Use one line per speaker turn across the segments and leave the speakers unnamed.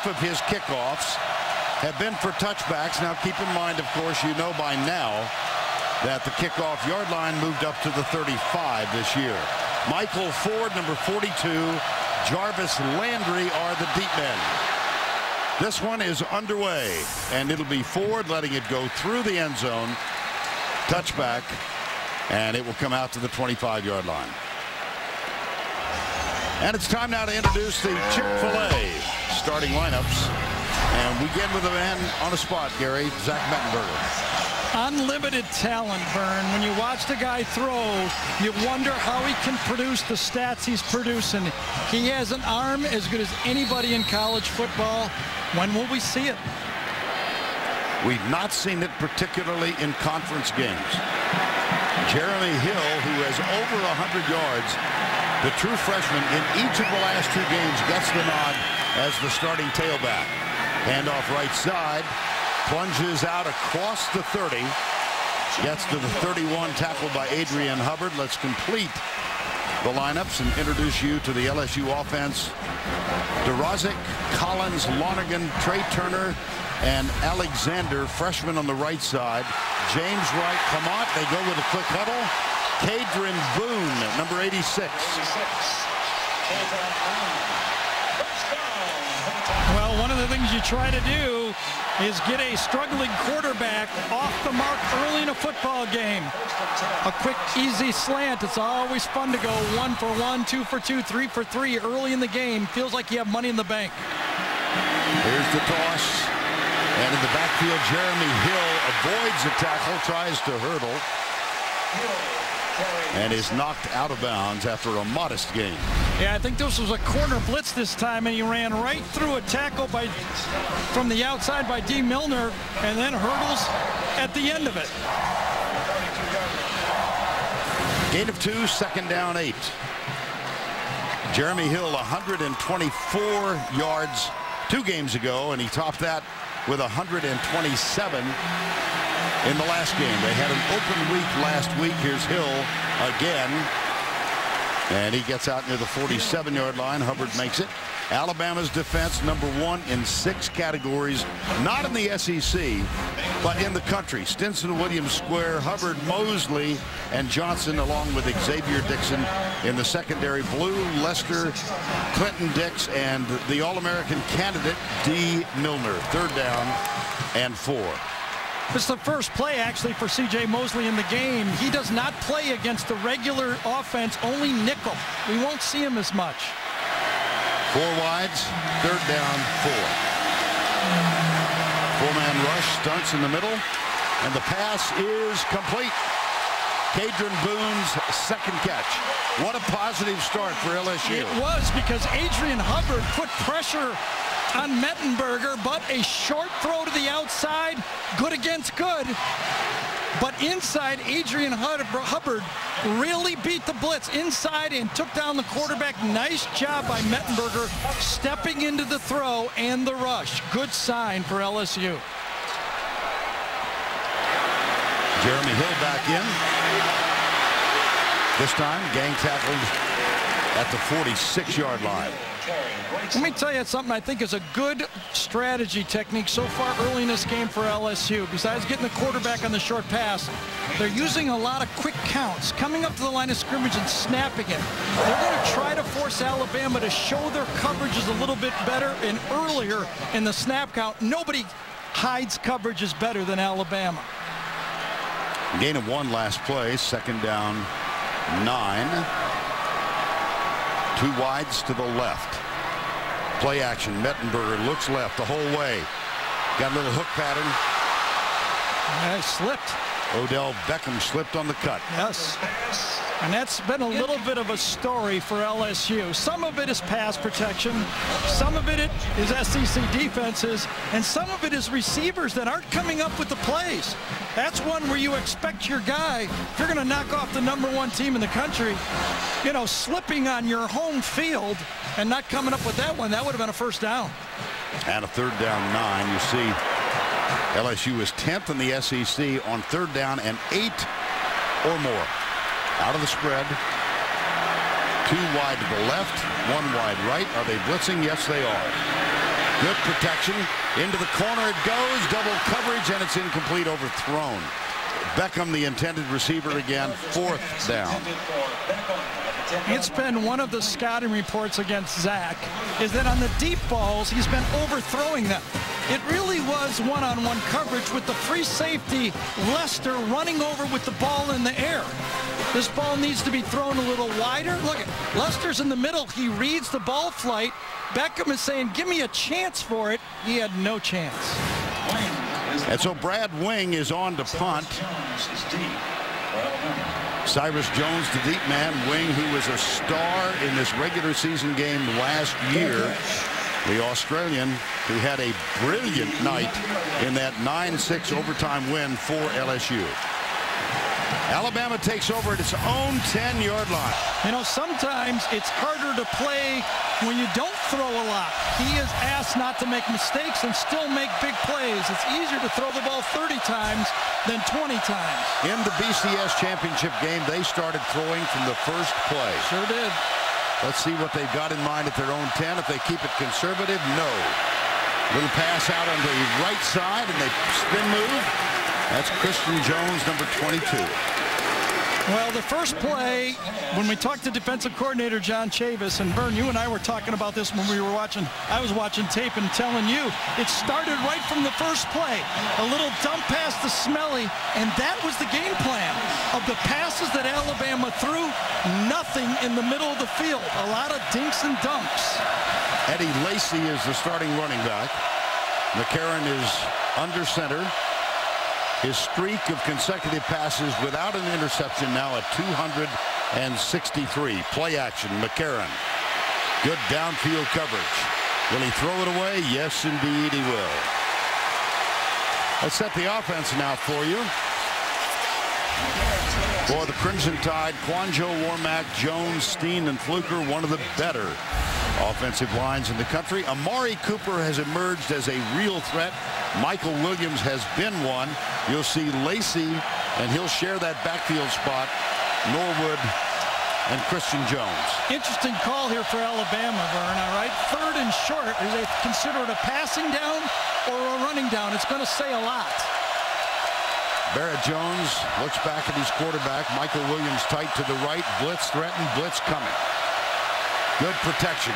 of his kickoffs have been for touchbacks. Now keep in mind, of course, you know by now that the kickoff yard line moved up to the 35 this year. Michael Ford, number 42, Jarvis Landry are the deep men. This one is underway, and it'll be Ford letting it go through the end zone. Touchback, and it will come out to the 25-yard line. And it's time now to introduce the Chick-fil-A starting lineups. And we begin with a man on the spot, Gary, Zach Mettenberger.
Unlimited talent, Vern. When you watch the guy throw, you wonder how he can produce the stats he's producing. He has an arm as good as anybody in college football. When will we see it?
We've not seen it, particularly in conference games. Jeremy Hill, who has over 100 yards, the true freshman in each of the last 2 games, gets the nod as the starting tailback. Handoff right side. Plunges out across the 30. Gets to the 31, tackled by Adrian Hubbard. Let's complete the lineups and introduce you to the LSU offense. DeRozic, Collins, Lonergan, Trey Turner, and Alexander, freshman on the right side. James Wright, Clement. They go with a quick huddle. Kadrin Boone, number 86.
Well, one of the things you try to do is get a struggling quarterback off the mark early in a football game. A quick, easy slant. It's always fun to go 1 for 1, 2 for 2, 3 for 3 early in the game. Feels like you have money in the bank.
Here's the toss. And in the backfield, Jeremy Hill avoids the tackle, tries to hurdle, and is knocked out of bounds after a modest gain.
Yeah, I think this was a corner blitz this time, and he ran right through a tackle from the outside by D. Milner, and then hurdles at the end of it.
Gain of 2, second down 8. Jeremy Hill, 124 yards 2 games ago, and he topped that with 127 in the last game. They had an open week last week. Here's Hill again, and he gets out near the 47-yard line. Hubbard makes it. Alabama's defense, number 1 in 6 categories, not in the SEC, but in the country. Stinson, Williams Square, Hubbard, Mosley, and Johnson, along with Xavier Dixon in the secondary. Blue, Lester, Clinton Dix, and the All-American candidate, D. Milner. 3rd down and 4.
It's the first play, actually, for C.J. Mosley in the game. He does not play against the regular offense, only nickel. We won't see him as much.
4 wides, 3rd down, 4. 4-man rush, stunts in the middle, and the pass is complete. Kadrin Boone's 2nd catch. What a positive start for LSU.
It was, because Adrian Hubbard put pressure on Mettenberger, but a short throw to the outside, good against good. But inside, Adrian Hubbard really beat the blitz inside and took down the quarterback. Nice job by Mettenberger stepping into the throw and the rush. Good sign for LSU.
Jeremy Hill back in. This time, gang tackled at the 46-yard line.
Let me tell you something I think is a good strategy technique so far early in this game for LSU. Besides getting the quarterback on the short pass, they're using a lot of quick counts, coming up to the line of scrimmage and snapping it. They're going to try to force Alabama to show their coverages a little bit better and earlier in the snap count. Nobody hides coverages better than Alabama.
Gain of 1 last play, 2nd down 9. 2 wides to the left. Play action. Mettenberger looks left the whole way. Got a little hook pattern.
Yeah, slipped.
Odell Beckham slipped on the cut.
Yes. And that's been a little bit of a story for LSU. Some of it is pass protection. Some of it is SEC defenses. And some of it is receivers that aren't coming up with the plays. That's one where you expect your guy, if you're going to knock off the #1 team in the country, you know, slipping on your home field and not coming up with that one, that would have been a 1st down.
And a 3rd down 9. You see LSU is 10th in the SEC on 3rd down and 8 or more. Out of the spread. 2 wide to the left, 1 wide right. Are they blitzing? Yes, they are. Good protection. Into the corner it goes. Double coverage, and it's incomplete, overthrown. Beckham, the intended receiver again. 4th down.
It's been one of the scouting reports against Zach is that on the deep balls, he's been overthrowing them. It really was one-on-one coverage with the free safety, Lester, running over with the ball in the air. This ball needs to be thrown a little wider. Look, Lester's in the middle. He reads the ball flight. Beckham is saying, give me a chance for it. He had no chance.
And so Brad Wing is on to punt. Cyrus Jones, the deep man. Wing, who was a star in this regular season game last year. The Australian who had a brilliant night in that 9-6 overtime win for LSU. Alabama takes over at its own 10-yard line.
You know, sometimes it's harder to play when you don't throw a lot. He is asked not to make mistakes and still make big plays. It's easier to throw the ball 30 times than 20 times.
In the BCS championship game, they started throwing from the first play.
Sure did.
Let's see what they've got in mind at their own 10. If they keep it conservative, no. Little pass out on the right side, and they spin move. That's Christian Jones, number 22.
Well, the first play, when we talked to defensive coordinator John Chavis, and Vern, you and I were talking about this when we were watching, I was watching tape and telling you, it started right from the first play. A little dump pass to Smelly, and that was the game plan. Of the passes that Alabama threw, nothing in the middle of the field. A lot of dinks and dumps.
Eddie Lacy is the starting running back. McCarron is under center. His streak of consecutive passes without an interception now at 263. Play action, McCarron. Good downfield coverage. Will he throw it away? Yes, indeed he will. Let's set the offense now for you. For the Crimson Tide, Quanjo, Warmack, Jones, Steen, and Fluker, one of the better offensive lines in the country. Amari Cooper has emerged as a real threat. Michael Williams has been one. You'll see Lacy, and he'll share that backfield spot. Norwood and Christian Jones. Interesting call here for Alabama, Vern, all right? 3rd and short. Is they consider it a passing down or a running down? It's going to say a lot. Barrett Jones looks back at his quarterback. Michael Williams tight to the right. Blitz threatened. Blitz coming. Good protection.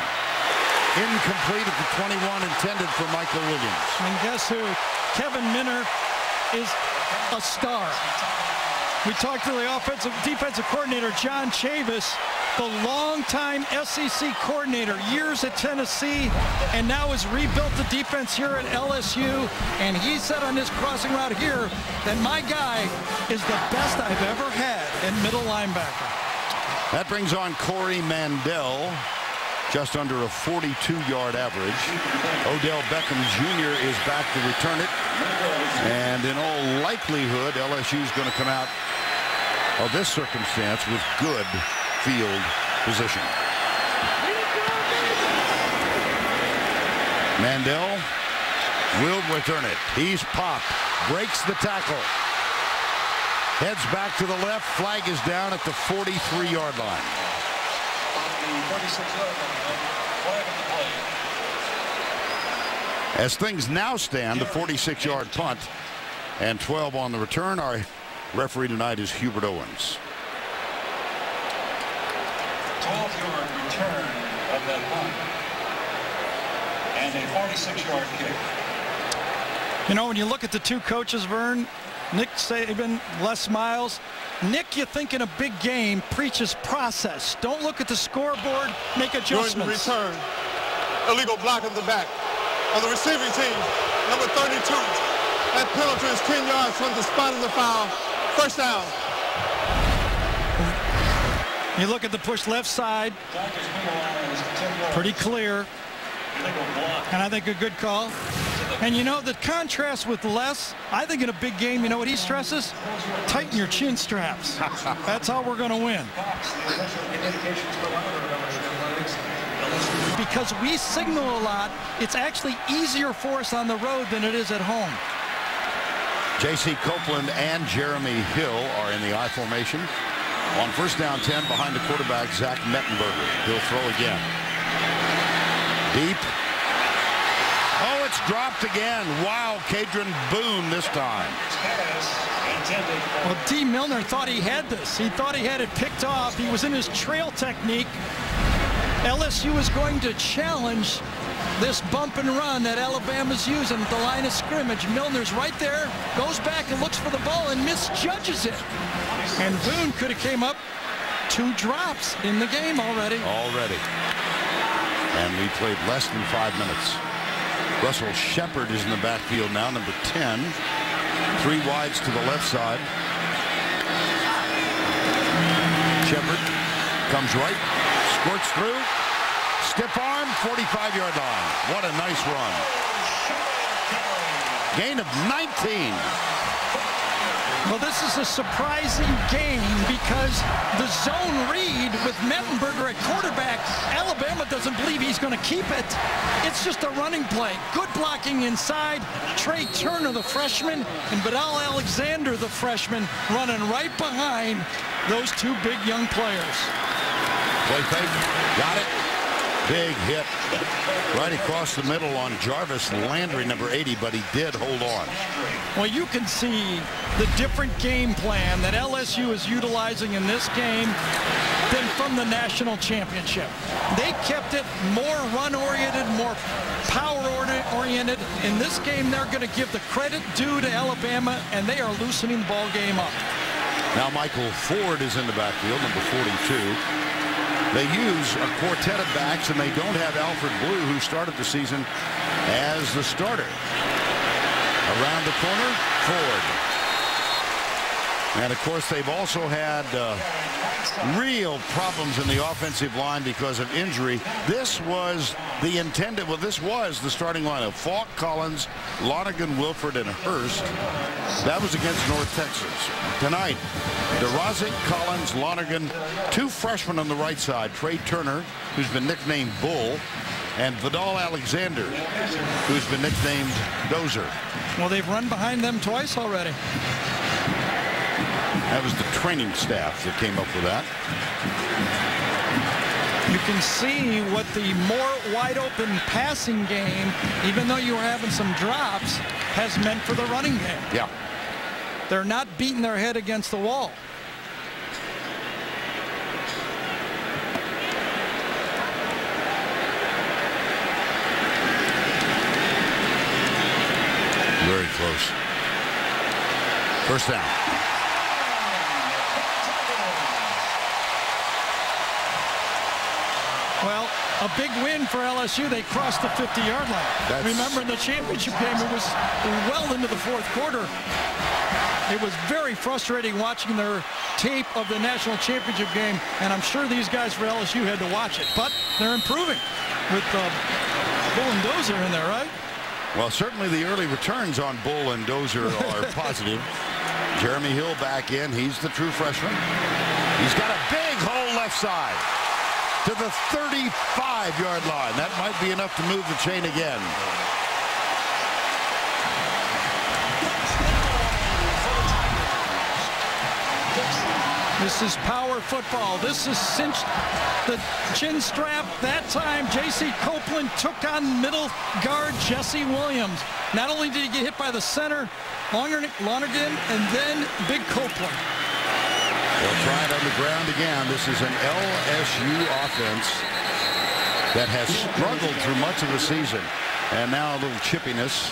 Incomplete at the 21, intended for Michael Williams. And guess who? Kevin Minner is a star. We talked to the defensive coordinator, John Chavis, the longtime SEC coordinator, years at Tennessee, and now has rebuilt the defense here at LSU. And he said on this crossing route here that my guy is the best I've ever had at middle linebacker. That brings on Corey Mandel, just under a 42-yard average. Odell Beckham Jr. is back to return it. And in all likelihood, LSU is going to come out of this circumstance with good field position. Mandel will return it. He's popped. Breaks the tackle. Heads back to the left. Flag is down at the 43-yard line. As things now stand, the 46-yard punt and 12 on the return. Our referee tonight is Hubert Owens.
12-yard return of that punt and a 46-yard kick.
You know, when you look at the two coaches, Vern, Nick Saban, Les Miles, Nick, you think in a big game, preaches process. Don't look at the scoreboard, make adjustments.
Return. Illegal block at the back. On the receiving team, number 32. That penalty is 10 yards from the spot of the foul. First down.
You look at the push left side. Pretty clear. And I think a good call. And you know, the contrast with Les, I think in a big game, you know what he stresses? Tighten your chin straps. That's how we're going to win. Because we signal a lot, it's actually easier for us on the road than it is at home.
J.C. Copeland and Jeremy Hill are in the I formation. On first down 10 behind the quarterback, Zach Mettenberger. He'll throw again. Deep. It's dropped again. Wow, Cadron Boone this time.
Well, D. Milner thought he had this. He thought he had it picked off. He was in his trail technique. LSU is going to challenge this bump and run that Alabama's using at the line of scrimmage. Milner's right there, goes back and looks for the ball and misjudges it. And Boone could have came up 2 drops in the game already.
And we played less than 5 minutes. Russell Shepard is in the backfield now, number 10. 3 wides to the left side. Shepard comes right, squirts through, stiff arm, 45-yard line. What a nice run. Gain of 19.
Well, this is a surprising game because the zone read with Mettenberger at quarterback, Alabama doesn't believe he's going to keep it. It's just a running play. Good blocking inside. Trey Turner, the freshman, and Vidal Alexander, the freshman, running right behind those 2 big young players.
Play fake. Got it. Big hit right across the middle on Jarvis Landry, number 80, but he did hold on.
Well, you can see the different game plan that LSU is utilizing in this game than from the national championship. They kept it more run-oriented, more power-oriented. In this game, they're going to give the credit due to Alabama, and they are loosening the ball game up.
Now Michael Ford is in the backfield, number 42. They use a quartet of backs, and they don't have Alfred Blue, who started the season as the starter. Around the corner, Ford. And, of course, they've also had real problems in the offensive line because of injury. This was the intended, well, this was the starting line of Falk, Collins, Lonergan, Wilford, and Hurst. That was against North Texas. Tonight, DeRozic, Collins, Lonergan, 2 freshmen on the right side, Trey Turner, who's been nicknamed Bull, and Vidal Alexander, who's been nicknamed Dozer.
Well, they've run behind them twice already.
That was the training staff that came up with that.
You can see what the more wide open passing game, even though you were having some drops, has meant for the running game.
Yeah.
They're not beating their head against the wall.
Very close. First down.
Well, a big win for LSU. They crossed the 50-yard line. Remember, in the championship game, it was well into the 4th quarter. It was very frustrating watching their tape of the national championship game, and I'm sure these guys for LSU had to watch it. But they're improving with Bull and Dozer in there, right?
Well, certainly the early returns on Bull and Dozer are positive. Jeremy Hill back in. He's the true freshman. He's got a big hole left side to the 35-yard line. That might be enough to move the chain again.
This is power football. This is cinch the chin strap. That time, J.C. Copeland took on middle guard Jesse Williams. Not only did he get hit by the center, Lonergan, and then big Copeland.
They'll try it on the ground again. This is an LSU offense that has struggled through much of the season. And now a little chippiness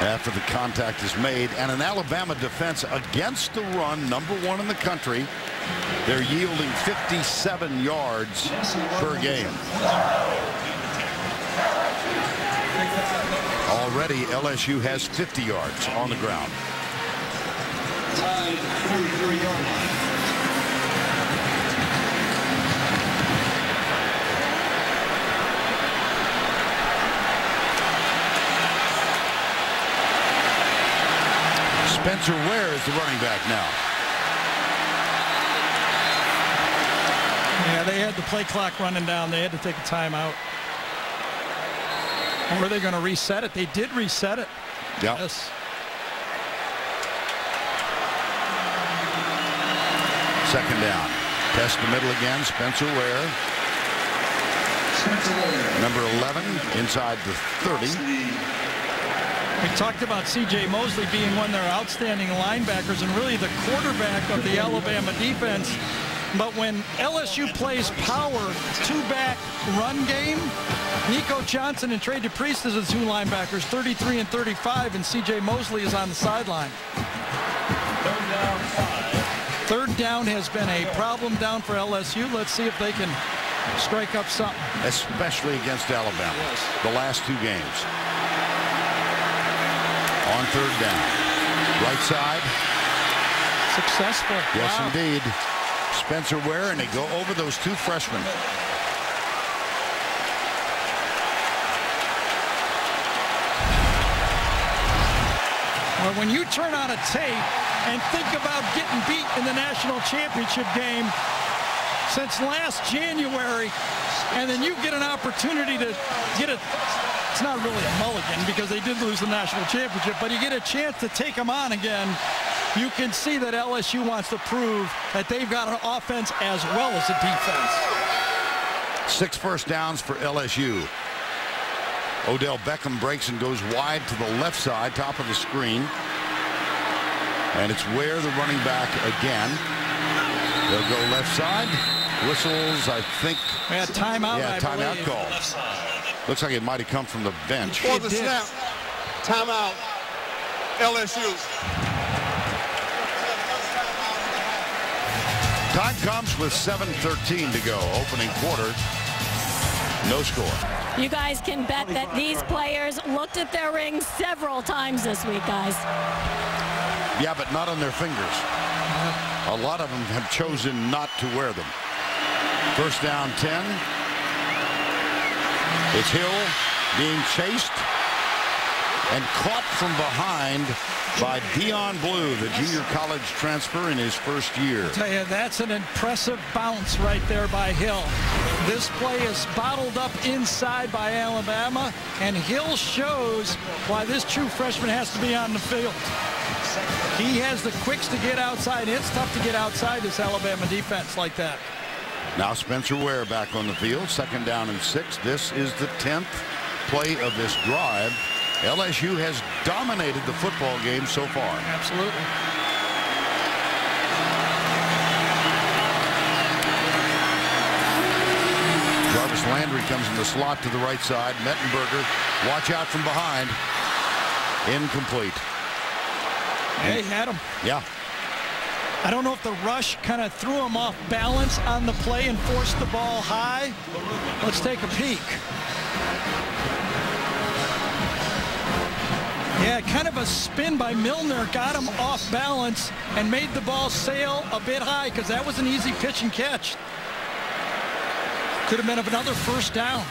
after the contact is made. And an Alabama defense against the run, number 1 in the country. They're yielding 57 yards per game. Already LSU has 50 yards on the ground. Spencer Ware is the running back now.
Yeah, they had the play clock running down. They had to take a timeout. Or were they going to reset it? They did reset it.
Yeah.
Yes.
Second down. Test the middle again. Spencer Ware. Number 11 inside the 30.
We talked about C.J. Mosley being one of their outstanding linebackers and really the quarterback of the Alabama defense. But when LSU plays power, two-back run game, Nico Johnson and Trey DePriest is the two linebackers, 33 and 35, and C.J. Mosley is on the sideline. Third down has been a problem down for LSU. Let's see if they can strike up something.
Especially against Alabama. Yes. The last two games. On third down. Right side.
Successful.
Yes,
wow.
Indeed. Spencer Ware, and they go over those two freshmen.
Well, when you turn on a tape and think about getting beat in the national championship game since last January, and then you get an opportunity to get it's not really a mulligan because they did lose the national championship, but you get a chance to take them on again. You can see that LSU wants to prove that they've got an offense as well as a defense.
6 first downs for LSU. Odell Beckham breaks and goes wide to the left side, top of the screen. And it's Ware, the running back, again. They'll go left side. Whistles, I think.
Yeah, timeout.
Yeah, timeout call. Looks like it might have come from the bench.
For the snap, timeout, LSU.
Time comes with 7:13 to go. Opening quarter. No score.
You guys can bet that these players looked at their rings several times this week, guys.
Yeah, but not on their fingers. A lot of them have chosen not to wear them. First down 10. It's Hill being chased and caught from behind by Dion Blue, the junior college transfer in his first year.
I'll tell you, that's an impressive bounce right there by Hill. This play is bottled up inside by Alabama, and Hill shows why this true freshman has to be on the field. He has the quicks to get outside. It's tough to get outside this Alabama defense like that.
Now Spencer Ware back on the field. Second down and 6. This is the 10th play of this drive. LSU has dominated the football game so far.
Absolutely.
Jarvis Landry comes in the slot to the right side. Mettenberger, watch out from behind. Incomplete.
They had him.
Yeah.
I don't know if the rush kind of threw him off balance on the play and forced the ball high. Let's take a peek. Yeah, kind of a spin by Milner got him off balance and made the ball sail a bit high because that was an easy pitch and catch. Could have been another first down.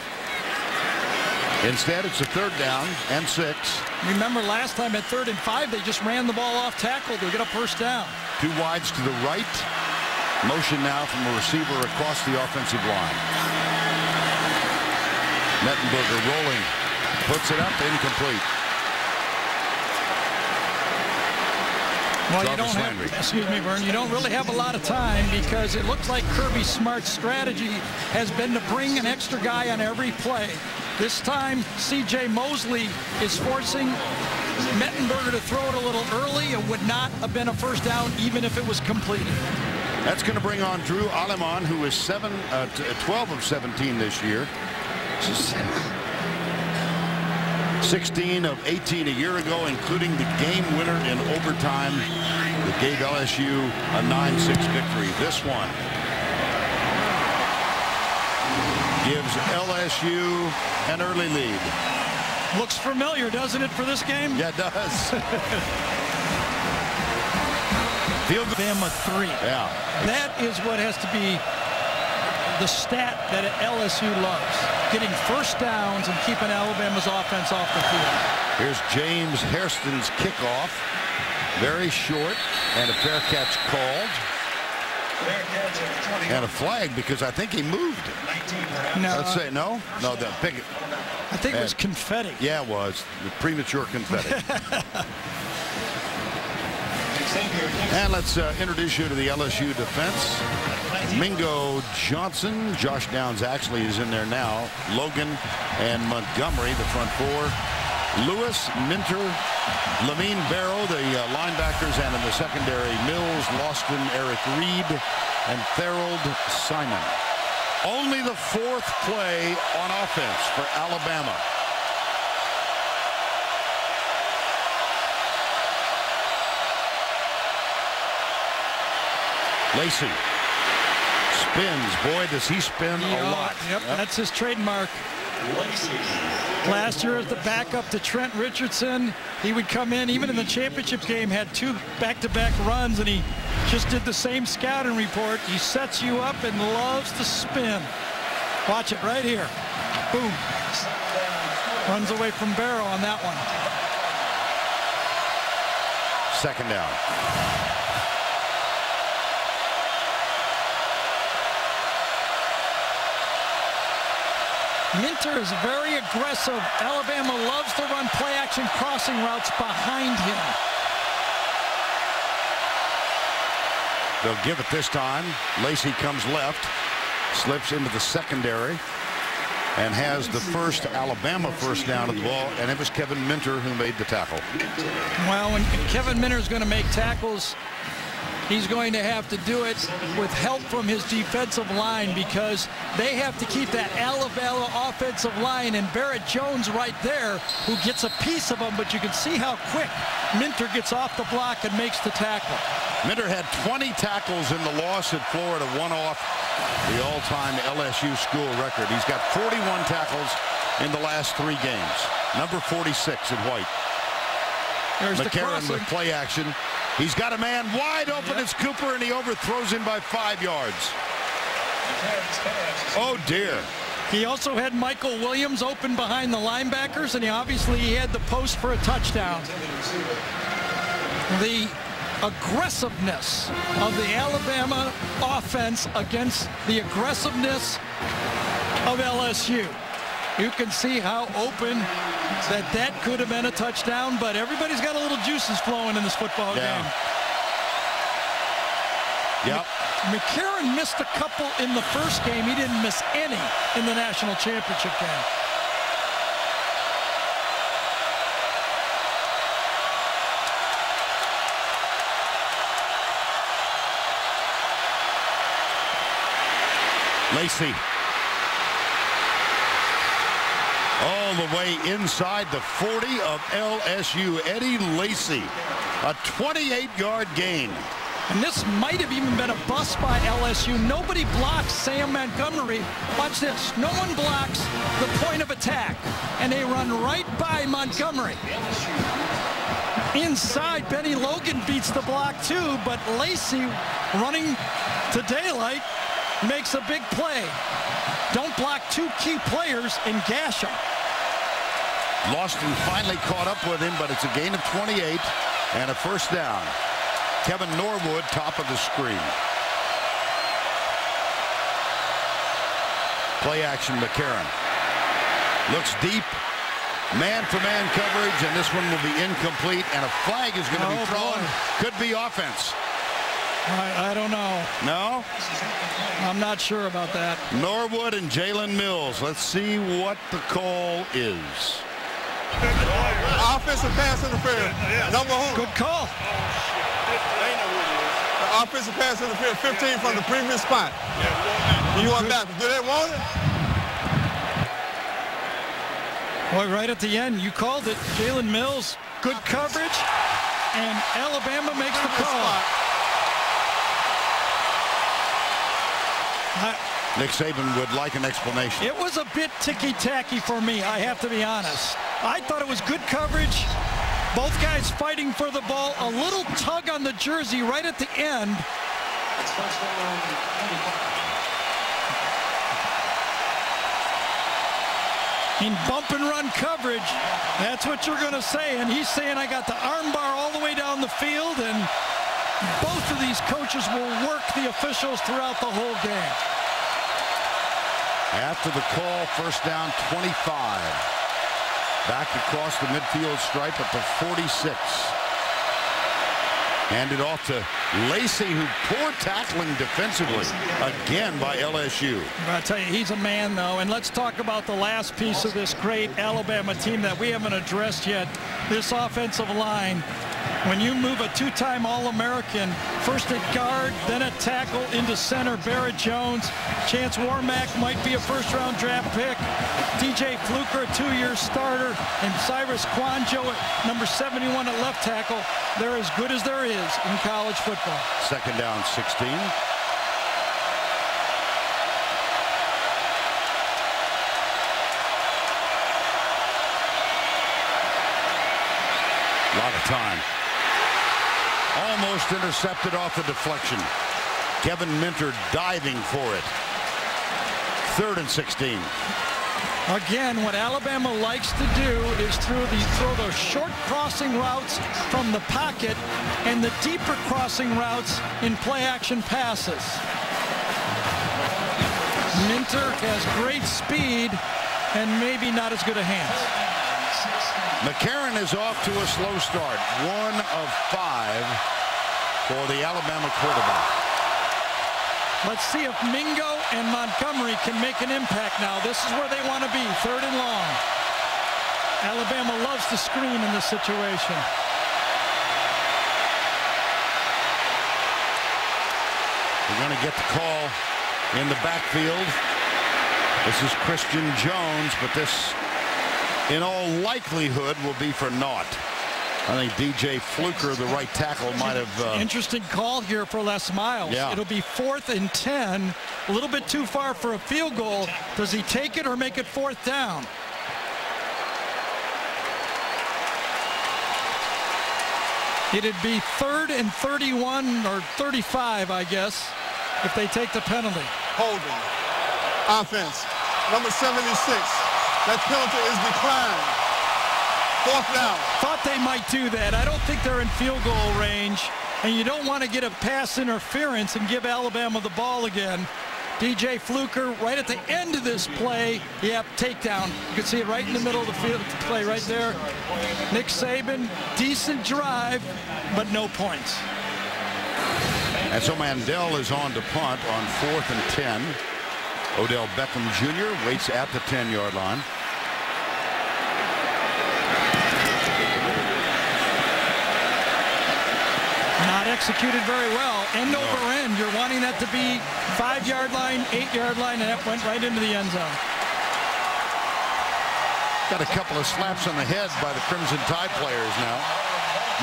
Instead, it's a third down and 6.
Remember last time at 3rd and 5, they just ran the ball off tackle to get a first down. 2
wides to the right. Motion now from a receiver across the offensive line. Mettenberger rolling. Puts it up, incomplete.
Well, you don't have, excuse me, Vern, you don't really have a lot of time because it looks like Kirby Smart's strategy has been to bring an extra guy on every play. This time, C.J. Mosley is forcing Mettenberger to throw it a little early. It would not have been a first down even if it was completed.
That's going to bring on Drew Aleman, who is 12 of 17 this year. 16 of 18 a year ago, including the game winner in overtime that gave LSU a 9-6 victory. This one gives LSU an early lead.
Looks familiar, doesn't it, for this game?
Yeah, it does. Field
Alabama 3.
Yeah. That
is what has to be the stat that LSU loves. Getting first downs and keeping Alabama's offense off the field.
Here's James Hairston's kickoff. Very short, and a fair catch called. And a flag because I think he moved.
No.
Let's say no. No, the pick.
I think it was confetti.
Yeah, it was. The premature confetti. And let's introduce you to the LSU defense. Mingo Johnson, Josh Downs actually is in there now. Logan and Montgomery, the front four. Lewis, Minter, Lamine Barrow, the linebackers, and in the secondary, Mills, Loston, Eric Reed, and Therold Simon. Only the fourth play on offense for Alabama. Lacey spins. Boy, does he spin a lot.
Yep, that's his trademark. Last year as the backup to Trent Richardson, he would come in, even in the championship game, had 2 back-to-back runs, and he just did the same scouting report. He sets you up and loves to spin. Watch it right here. Boom. Runs away from Barrow on that one.
Second down.
Minter is very aggressive. Alabama loves to run play-action crossing routes behind him.
They'll give it this time. Lacey comes left, slips into the secondary, and has the first Alabama first down of the ball, and it was Kevin Minter who made the tackle.
Well, when Kevin Minter is going to make tackles, he's going to have to do it with help from his defensive line, because they have to keep that Alabama offensive line, and Barrett Jones right there, who gets a piece of them, but you can see how quick Minter gets off the block and makes the tackle.
Minter had 20 tackles in the loss at Florida, one off the all-time LSU school record. He's got 41 tackles in the last 3 games. Number 46 in white.
There's
McCarron
the
with play action. He's got a man wide open. It's Cooper, and he overthrows him by 5 yards. Oh, dear.
He also had Michael Williams open behind the linebackers, and he had the post for a touchdown. The aggressiveness of the Alabama offense against the aggressiveness of LSU. You can see how open that could have been a touchdown, but everybody's got a little juices flowing in this football game.
Yep.
McCarron missed a couple in the first game. He didn't miss any in the national championship game.
Lacey. All the way inside the 40 of LSU. Eddie Lacey, a 28-yard gain.
And this might have even been a bust by LSU. Nobody blocks Sam Montgomery. Watch this. No one blocks the point of attack. And they run right by Montgomery. Inside, Benny Logan beats the block too, but Lacey, running to daylight, makes a big play. Don't block 2 key players and gash them.
Loston finally caught up with him, but it's a gain of 28 and a first down. Kevin Norwood, top of the screen. Play action, McCarron. Looks deep. Man-for-man coverage, and this one will be incomplete, and a flag is going to be thrown. Could be offense.
I don't know.
No?
I'm not sure about that.
Norwood and Jalen Mills. Let's see what the call is.
Offensive pass interference. Number who?
Good call.
Offensive pass interference, 15 from the previous spot. You want back? Do they want it?
Boy, right at the end, you called it. Jalen Mills, good coverage, and Alabama makes the call.
Nick Saban would like an explanation.
It was a bit ticky-tacky for me, I have to be honest. I thought it was good coverage. Both guys fighting for the ball. A little tug on the jersey right at the end. In bump and run coverage, that's what you're going to say. And he's saying, I got the arm bar all the way down the field, and both of these coaches will work the officials throughout the whole game.
After the call, first down, 25. Back across the midfield stripe at the 46. Handed off to Lacey, who poor tackling defensively again by LSU.
I'll tell you, he's a man, though. And let's talk about the last piece of this great Alabama team that we haven't addressed yet, this offensive line. When you move a two-time All-American, first at guard, then at tackle into center, Barrett Jones. Chance Warmack might be a first-round draft pick. DJ Fluker, a 2-year starter, and Cyrus Kwanjo at number 71 at left tackle. They're as good as there is in college football.
Second down, 16. A lot of time. Almost intercepted off the deflection. Kevin Minter diving for it. 3rd and 16.
Again, what Alabama likes to do is throw those short crossing routes from the pocket and the deeper crossing routes in play-action passes. Minter has great speed and maybe not as good a hands.
McCarron is off to a slow start. 1 of 5 for the Alabama quarterback.
Let's see if Mingo and Montgomery can make an impact now. This is where they want to be, 3rd and long. Alabama loves to screen in this situation.
We're going to get the call in the backfield. This is Christian Jones, but this, in all likelihood, will be for naught. I think DJ Fluker, the right tackle, might have...
Interesting call here for Les Miles.
Yeah.
It'll be 4th and 10. A little bit too far for a field goal. Does he take it or make it 4th down? It'd be 3rd and 31 or 35, I guess, if they take the penalty.
Holding. Offense. Number 76. That penalty is declined. 4th down.
Thought they might do that. I don't think they're in field goal range, and you don't want to get a pass interference and give Alabama the ball again. DJ Fluker right at the end of this play. Yep, takedown. You can see it right in the middle of the field play right there. Nick Saban, decent drive, but no points.
And so Mandel is on to punt on 4th and 10. Odell Beckham Jr. waits at the 10-yard line.
Not executed very well. End over end. You're wanting that to be 5-yard line, 8-yard line, and that went right into the end zone.
Got a couple of slaps on the head by the Crimson Tide players now.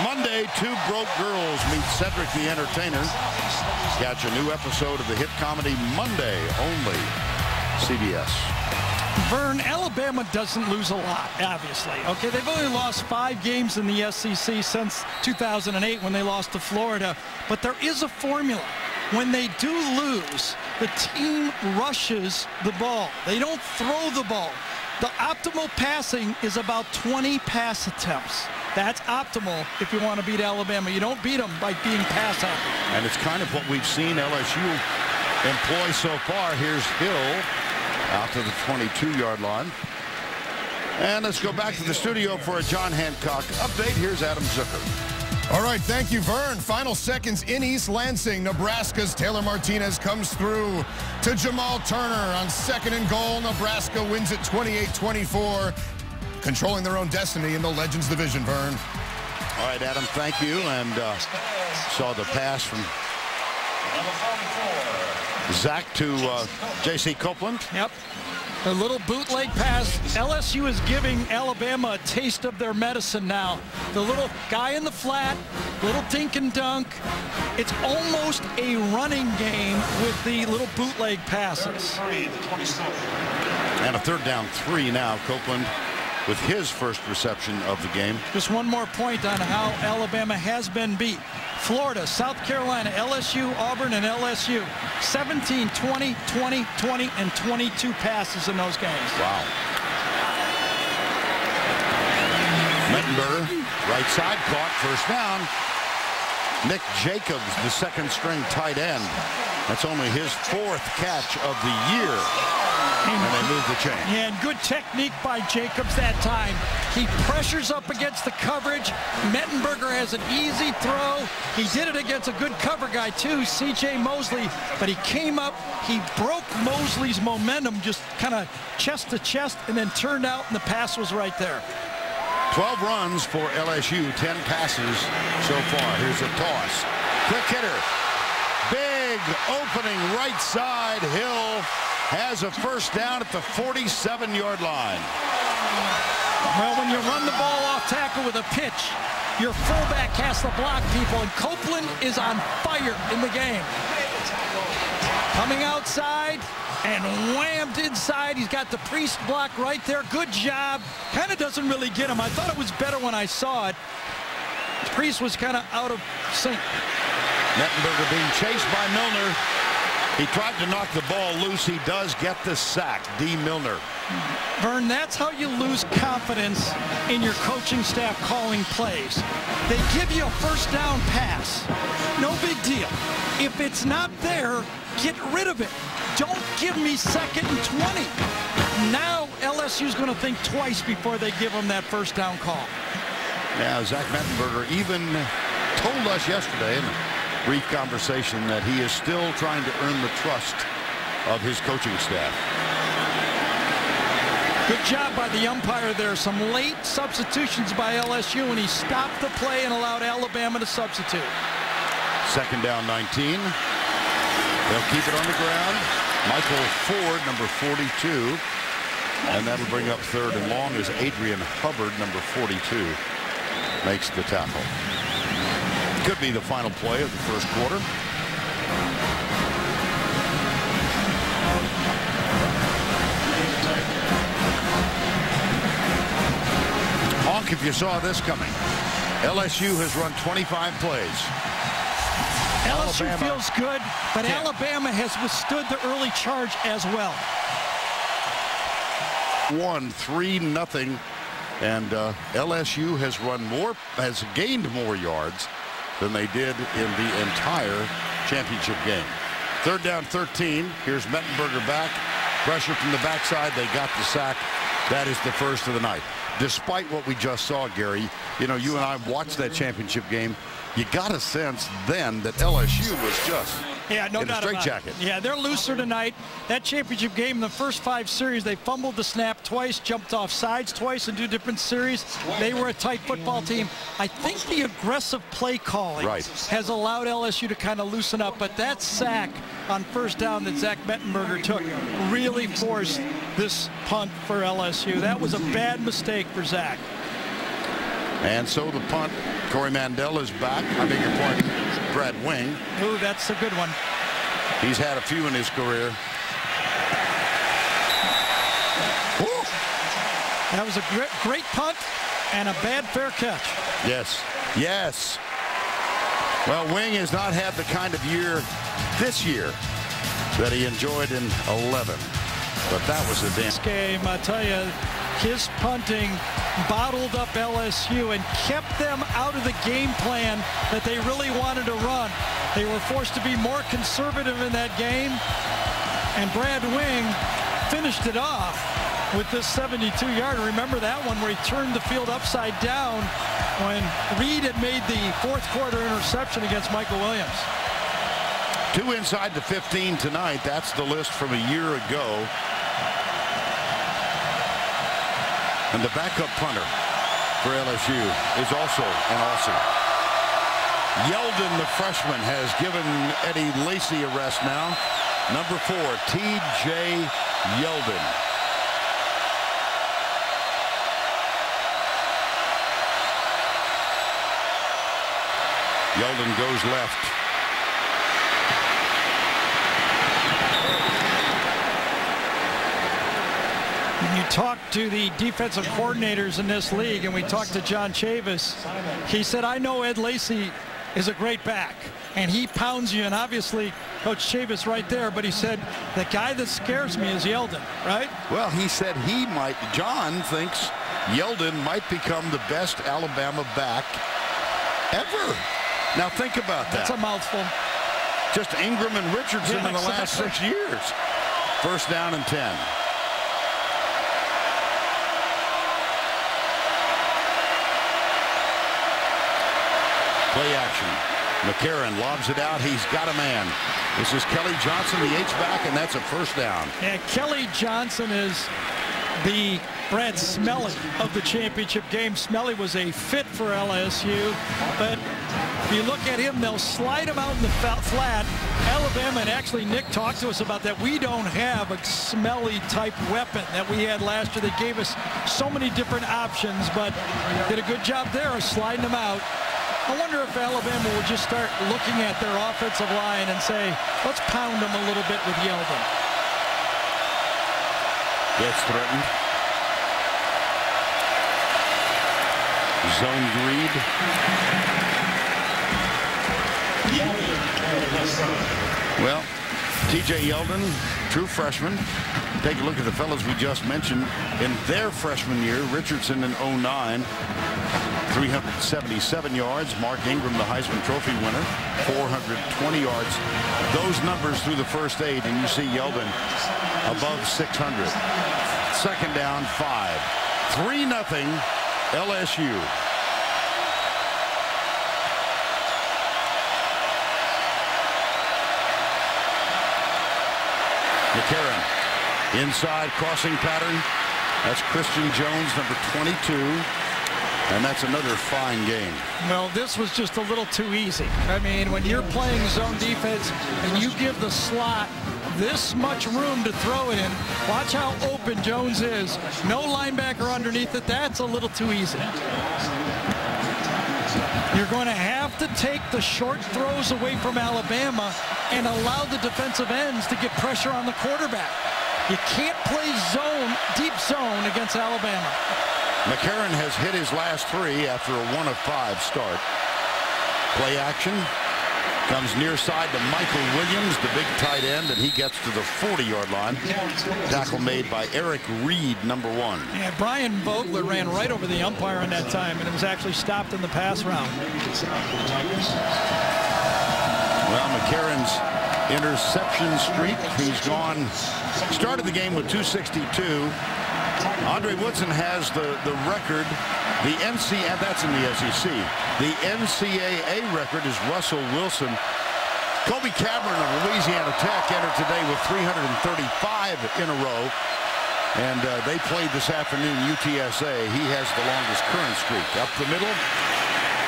Monday, 2 broke girls meet Cedric the Entertainer. Catch a new episode of the hit comedy Monday, only CBS.
Vern, Alabama doesn't lose a lot, obviously. Okay, they've only lost 5 games in the SEC since 2008 when they lost to Florida. But there is a formula. When they do lose, the team rushes the ball. They don't throw the ball. The optimal passing is about 20 pass attempts. That's optimal if you want to beat Alabama. You don't beat them by being pass happy.
And it's kind of what we've seen LSU employ so far. Here's Hill out to the 22-yard line. And let's go back to the studio for a John Hancock update. Here's Adam Zucker.
All right, thank you, Vern. Final seconds in East Lansing. Nebraska's Taylor Martinez comes through to Jamal Turner on 2nd and goal. Nebraska wins it 28-24, controlling their own destiny in the Legends Division, Vern.
All right, Adam, thank you. And saw the pass from Zach to J.C. Copeland.
Yep. A little bootleg pass. LSU is giving Alabama a taste of their medicine now. The little guy in the flat, little dink and dunk. It's almost a running game with the little bootleg passes.
And a 3rd down 3 now. Copeland with his first reception of the game.
Just one more point on how Alabama has been beat. Florida, South Carolina, LSU, Auburn, and LSU. 17, 20, 20, 20, and 22 passes in those games.
Wow. Mettenberger, right side, caught, 1st down. Nick Jacobs, the 2nd string tight end. That's only his 4th catch of the year. And they move the chain.
Yeah, and good technique by Jacobs that time. He pressures up against the coverage. Mettenberger has an easy throw. He did it against a good cover guy too, C.J. Mosley, but he came up, he broke Mosley's momentum, just kind of chest to chest, and then turned out, and the pass was right there.
12 runs for LSU, 10 passes so far. Here's a toss. Quick hitter. Big opening right side. Hill has a first down at the 47-yard line.
Well, when you run the ball off tackle with a pitch, your fullback has to block people, and Copeland is on fire in the game. Coming outside and whammed inside. He's got the Priest block right there. Good job. Kind of doesn't really get him. I thought it was better when I saw it. Priest was kind of out of sync.
Mettenberger being chased by Milner. He tried to knock the ball loose. He does get the sack. D. Milner.
Vern, that's how you lose confidence in your coaching staff calling plays. They give you a first down pass. No big deal. If it's not there, get rid of it. Don't give me 2nd and 20. Now LSU's going to think twice before they give them that first down call.
Now, Zach Mettenberger even told us yesterday in a brief conversation that he is still trying to earn the trust of his coaching staff.
Good job by the umpire there. Some late substitutions by LSU, and he stopped the play and allowed Alabama to substitute.
2nd down 19. They'll keep it on the ground. Michael Ford, number 42. And that'll bring up 3rd and long as Adrian Hubbard, number 42, makes the tackle. Could be the final play of the first quarter. Honk if you saw this coming. LSU has run 25 plays.
LSU
Alabama
feels good, but
10.
Alabama has withstood the early charge as well.
3-0, and LSU has gained more yards than they did in the entire championship game. 3rd down 13. Here's Mettenberger back. Pressure from the backside. They got the sack. That is the first of the night. Despite what we just saw, Gary, you know, you and I watched that championship game. You got a sense then that LSU was just
no
in a
doubt
straitjacket.
Yeah, they're looser tonight. That championship game, in the first 5 series, they fumbled the snap twice, jumped off sides twice in 2 different series. They were a tight football team. I think the aggressive play calling has allowed LSU to kind of loosen up, but that sack on first down that Zach Mettenberger took really forced this punt for LSU. That was a bad mistake for Zach.
And so the punt, Corey Mandel is back. I beg your pardon, Brad Wing.
Ooh, that's a good one.
He's had a few in his career. Ooh.
That was a great punt and a bad fair catch.
Yes. Yes. Well, Wing has not had the kind of year this year that he enjoyed in 11. But that was a damn
game. I tell you, his punting bottled up LSU and kept them out of the game plan that they really wanted to run. They were forced to be more conservative in that game, and Brad Wing finished it off with this 72-yarder. Remember that one where he turned the field upside down when Reed had made the 4th quarter interception against Michael Williams.
2 inside the 15 tonight. That's the list from a year ago. And the backup punter for LSU is also an Aussie. Yeldon, the freshman, has given Eddie Lacy a rest now. Number 4, T.J. Yeldon. Yeldon goes left.
When you talk to the defensive coordinators in this league, and we talked to John Chavis, he said, I know Ed Lacy is a great back, and he pounds you, and obviously Coach Chavis right there, but he said, the guy that scares me is Yeldon, right?
Well, he said John thinks Yeldon might become the best Alabama back ever. Now think about that.
That's a mouthful.
Just Ingram and Richardson in the last 6 years. First down and 10. Play action. McCarron lobs it out. He's got a man. This is Kelly Johnson, the H-back, and that's a first down.
And Kelly Johnson is the Brad Smelly of the championship game. Smelly was a fit for LSU, but if you look at him, they'll slide him out in the flat. Alabama, and actually Nick talked to us about that. We don't have a Smelly type weapon that we had last year. They gave us so many different options, but did a good job there of sliding him out. I wonder if Alabama will just start looking at their offensive line and say, let's pound them a little bit with Yeldon.
Gets threatened. Zone read. Well, TJ Yeldon, true freshman. Take a look at the fellows we just mentioned in their freshman year. Richardson in 09, 377 yards. Mark Ingram, the Heisman Trophy winner, 420 yards. Those numbers through the first 8, and you see Yeldon above 600. Second down, 5. 3-0 LSU. McCarron, inside crossing pattern. That's Christian Jones, number 22. And that's another fine game.
Well, this was just a little too easy. I mean, when you're playing zone defense and you give the slot this much room to throw it in, watch how open Jones is. No linebacker underneath it. That's a little too easy. You're going to have to take the short throws away from Alabama and allow the defensive ends to get pressure on the quarterback. You can't play zone, deep zone against Alabama.
McCarron has hit his last 3 after a 1 of 5 start. Play action. Comes near side to Michael Williams, the big tight end, and he gets to the 40-yard line. Tackle made by Eric Reed, number 1.
Yeah, Brian Vogler ran right over the umpire in that time, and it was actually stopped in the pass round.
Well, McCarron's interception streak, he's gone, started the game with 262. Andre Woodson has the record. The NCAA, that's in the SEC. The NCAA record is Russell Wilson. Kobe Cameron of Louisiana Tech entered today with 335 in a row. And they played this afternoon, UTSA. He has the longest current streak. Up the middle.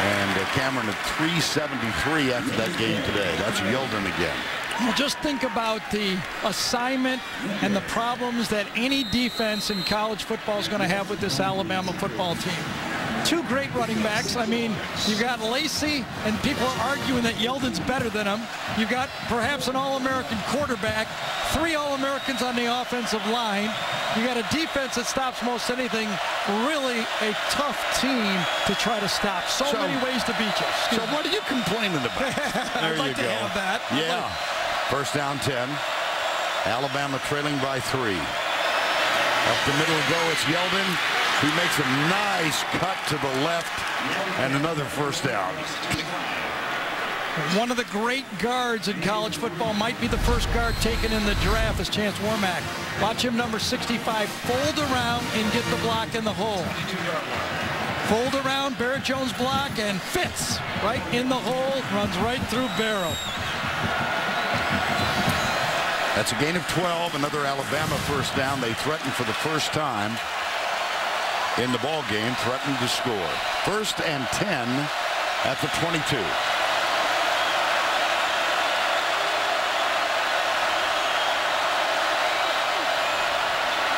And Cameron at 373 after that game today. That's Yeldon again.
Well, just think about the assignment and the problems that any defense in college football is going to have with this Alabama football team. 2 great running backs. I mean, you've got Lacey, and people are arguing that Yeldon's better than him. You've got perhaps an All-American quarterback, 3 All-Americans on the offensive line. You got a defense that stops most anything. Really a tough team to try to stop. So many ways to beat you.
So what are you complaining about?
I'd like to have that.
Yeah. First down 10. Alabama trailing by 3. Up the middle go, it's Yeldon. He makes a nice cut to the left and another first down.
One of the great guards in college football, might be the first guard taken in the draft, is Chance Warmack. Watch him, number 65, fold around and get the block in the hole. Fold around, Barrett Jones block, and fits right in the hole, runs right through Barrow.
That's a gain of 12, another Alabama first down. They threatened for the first time in the ball game, threatened to score. 1st and 10 at the 22.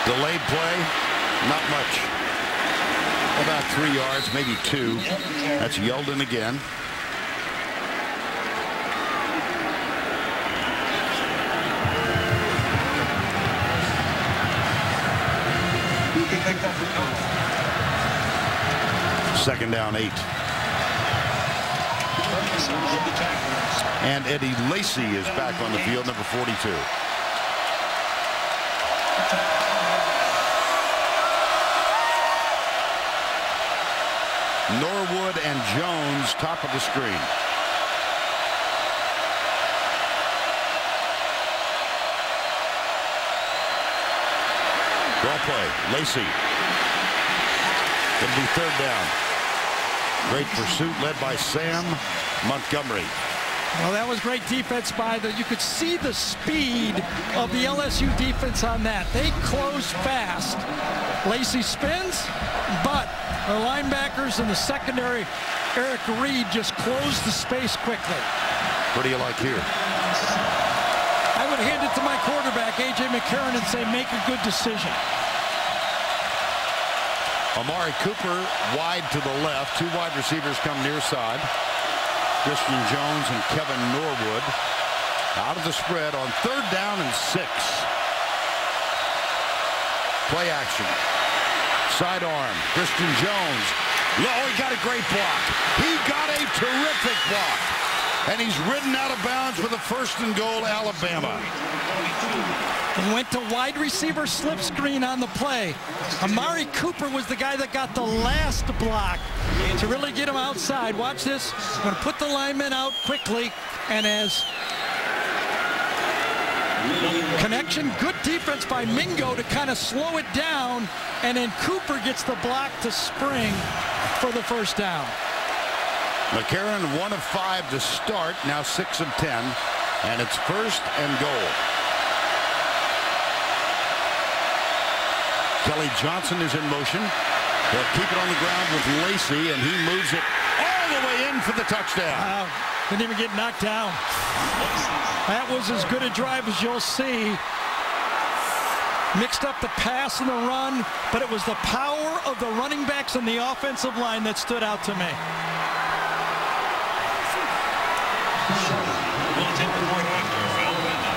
Delayed play, not much. About 3 yards, maybe 2. That's Yeldon again. Second down 8. And Eddie Lacy is back on the field, number 42. Norwood and Jones, top of the screen. Ball play, Lacy. It'll be 3rd down. Great pursuit led by Sam Montgomery.
Well, that was great defense by you could see the speed of the LSU defense on that. They closed fast. Lacey spins, but the linebackers in the secondary, Eric Reed, just closed the space quickly.
What do you like here?
I would hand it to my quarterback, A.J. McCarron, and say, make a good decision.
Amari Cooper wide to the left. Two wide receivers come near side. Christian Jones and Kevin Norwood out of the spread on 3rd down and 6. Play action. Sidearm. Christian Jones. Oh, he got a great block. He got a terrific block. And he's ridden out of bounds for the 1st and goal, Alabama.
He went to wide receiver slip screen on the play. Amari Cooper was the guy that got the last block to really get him outside. Watch this. I'm going to put the lineman out quickly. And as connection, good defense by Mingo to kind of slow it down. And then Cooper gets the block to spring for the 1st down.
McCarron 1 of 5 to start, now 6 of 10, and it's 1st and goal. Kelly Johnson is in motion. They'll keep it on the ground with Lacey, and he moves it all the way in for the touchdown.
Didn't even get knocked down. That was as good a drive as you'll see. Mixed up the pass and the run, but it was the power of the running backs and the offensive line that stood out to me.
Will take the point after Alabama.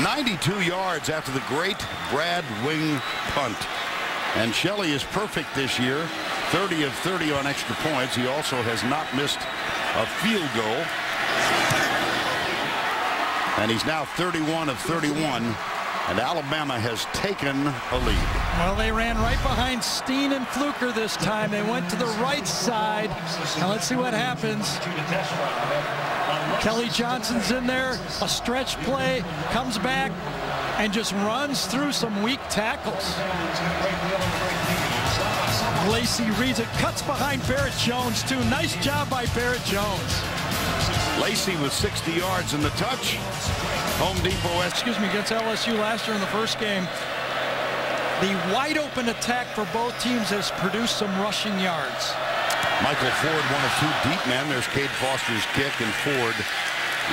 92 yards after the great Brad Wing punt. And Shelley is perfect this year. 30 of 30 on extra points. He also has not missed a field goal. And he's now 31 of 31. And Alabama has taken a lead.
Well, they ran right behind Steen and Fluker this time. They went to the right side. Now let's see what happens. Kelly Johnson's in there. A stretch play. Comes back and just runs through some weak tackles. Lacey reads it. Cuts behind Barrett Jones, too. Nice job by Barrett Jones.
Lacey with 60 yards in the touch. Home Depot,
against LSU last year in the first game. The wide open attack for both teams has produced some rushing yards.
Michael Ford, 1 of 2 deep men. There's Cade Foster's kick, and Ford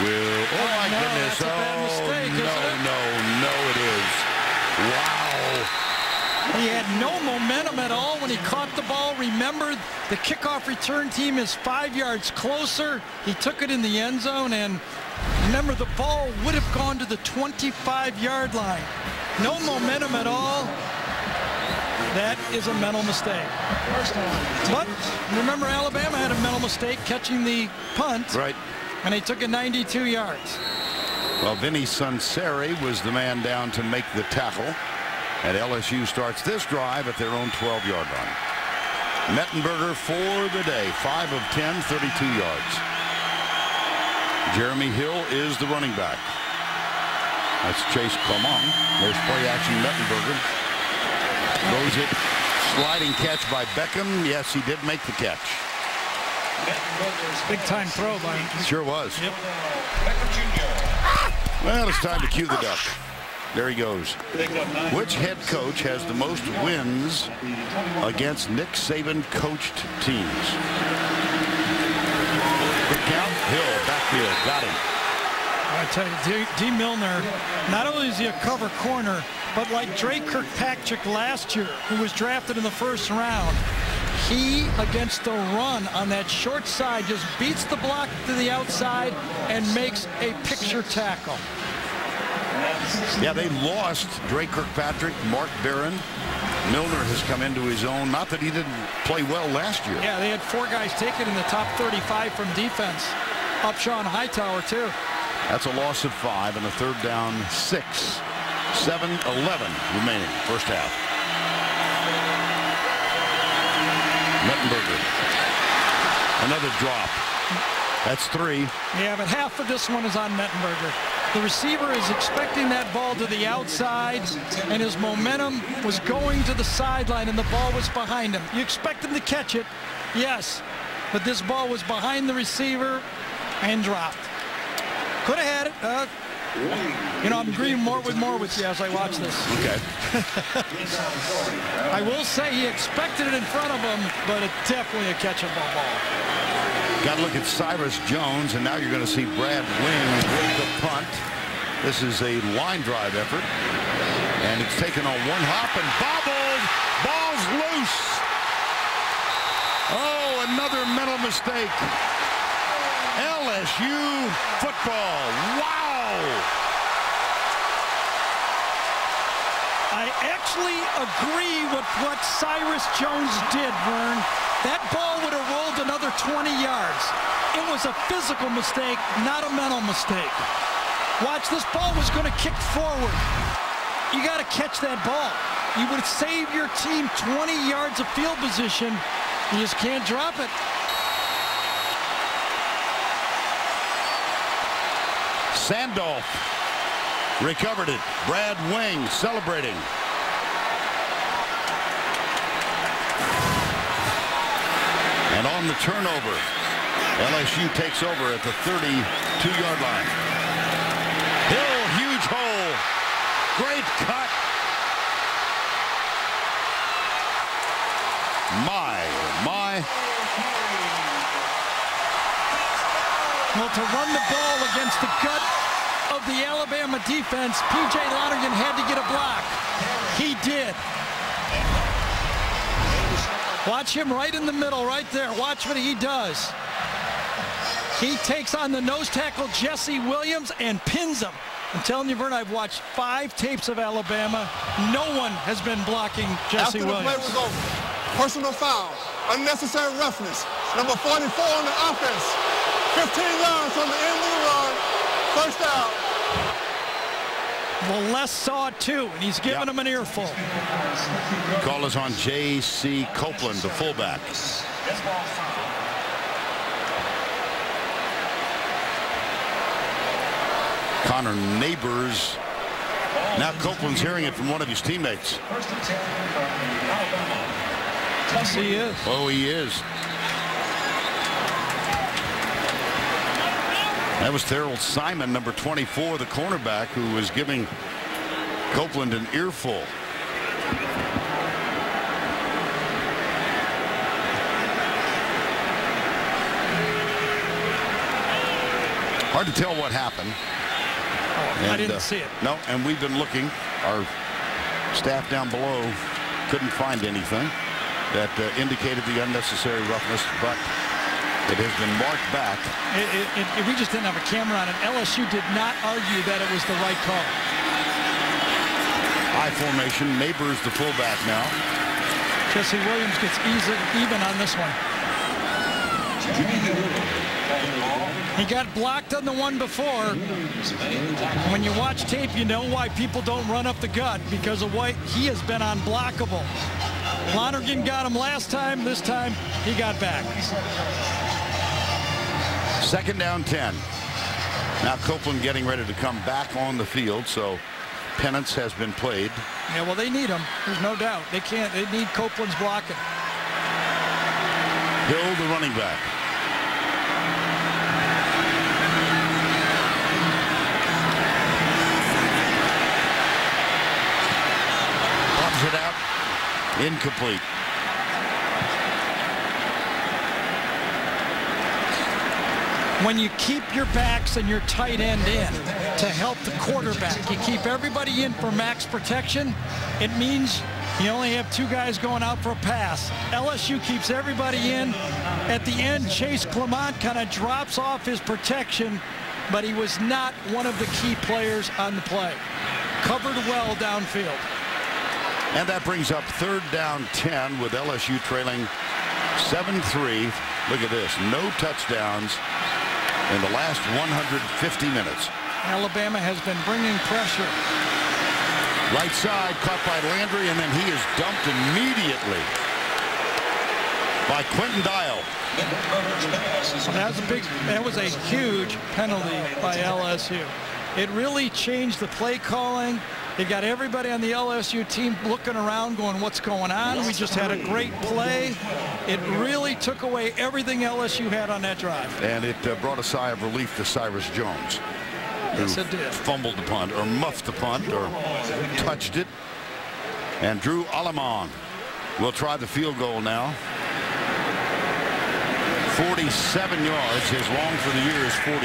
will. Oh my goodness!
That's a bad mistake, isn't it?
No, it is. Wow.
He had no momentum at all when he caught the ball. Remember, the kickoff return team is 5 yards closer. He took it in the end zone, and remember, the ball would have gone to the 25-yard line. No momentum at all. That is a mental mistake. But remember, Alabama had a mental mistake catching the punt.
Right.
And they took it 92 yards.
Well, Vinny Sunseri was the man down to make the tackle. And LSU starts this drive at their own 12-yard line. Mettenberger for the day. 5 of 10, 32 yards. Jeremy Hill is the running back. That's Chase Clement. There's play action Mettenberger. Throws it. Sliding catch by Beckham. Yes, he did make the catch.
Big time throw by him.
Sure was.
Yep.
Well, it's time to cue the duck. There he goes. Which head coach has the most wins against Nick Saban coached teams? Good count. Hill, backfield, got him.
I tell you, D. Milner, not only is he a cover corner, but like Dre Kirkpatrick last year, who was drafted in the 1st round, he, against the run on that short side, just beats the block to the outside and makes a picture tackle.
Yeah, they lost Dre Kirkpatrick, Mark Barron. Milner has come into his own. Not that he didn't play well last year.
Yeah, they had 4 guys taken in the top 35 from defense. Upshaw and Hightower, too.
That's a loss of 5 and a 3rd down 6. 7-11 remaining, 1st half. Mettenberger. Another drop. That's 3.
Yeah, but half of this one is on Mettenberger. The receiver is expecting that ball to the outside, and his momentum was going to the sideline, and the ball was behind him. You expect him to catch it, yes, but this ball was behind the receiver and dropped. Could have had it. You know, I'm agreeing more with you as I watch this.
Okay.
I will say he expected it in front of him, but it's definitely a catchable ball.
Got to look at Cyrus Jones, and now you're going to see Brad Wing with the punt. This is a line drive effort, and it's taken on one hop and bobbled. Ball's loose. Oh, another mental mistake. LSU football. Wow.
I actually agree with what Cyrus Jones did, Vern. That ball would have rolled another 20 yards. It was a physical mistake, not a mental mistake. Watch, this ball was going to kick forward. You got to catch that ball. You would save your team 20 yards of field position. You just can't drop it.
Sandolph recovered it. Brad Wing celebrating. And on the turnover, LSU takes over at the 32-yard line. Hill, huge hole. Great cut. My.
Well, to run the ball against the gut of the Alabama defense, P.J. Lonergan had to get a block. He did. Watch him right in the middle, right there. Watch what he does. He takes on the nose tackle, Jesse Williams, and pins him. I'm telling you, Vern, I've watched 5 tapes of Alabama. No one has been blocking Jesse Williams.
After the play was over, personal foul, unnecessary roughness, number 44 on the offense, 15 yards on the end of the run, first down.
Well, Les saw it too, and he's giving him an earful.
Call is on J.C. Copeland, the fullback. Connor Neighbors. Now Copeland's hearing it from one of his teammates.
Yes, he is.
Oh, he is. That was Terrell Simon, number 24, the cornerback, who was giving Copeland an earful. Hard to tell what happened.
I didn't see it.
No, and we've been looking. Our staff down below couldn't find anything that indicated the unnecessary roughness, but it has been marked back.
We just didn't have a camera on it. LSU did not argue that it was the right call.
I formation. Neighbors the fullback now.
Jesse Williams gets even on this one. He got blocked on the one before. When you watch tape, you know why people don't run up the gut, because of what he has been unblockable. Lonergan got him last time. This time he got back.
Second down 10. Now Copeland getting ready to come back on the field, so penance has been played.
Yeah, well, they need him. There's no doubt. They need Copeland's blocking.
Hill, the running back. Bobs it out. Incomplete.
When you keep your backs and your tight end in to help the quarterback, you keep everybody in for max protection, it means you only have 2 guys going out for a pass. LSU keeps everybody in. At the end, Chase Clement kind of drops off his protection, but he was not one of the key players on the play. Covered well downfield.
And that brings up third down 10 with LSU trailing 7-3. Look at this. No touchdowns in the last 150 minutes.
Alabama has been bringing pressure.
Right side caught by Landry, and then he is dumped immediately by Quentin Dial.
That was a huge penalty by LSU. It really changed the play calling. It got everybody on the LSU team looking around going, what's going on? We just had a great play. It really took away everything LSU had on that drive.
And it brought a sigh of relief to Cyrus Jones.
Yes, it did.
Fumbled the punt, or muffed the punt, or touched it. And Drew Alleman will try the field goal now. 47 yards. His long for the year is 44.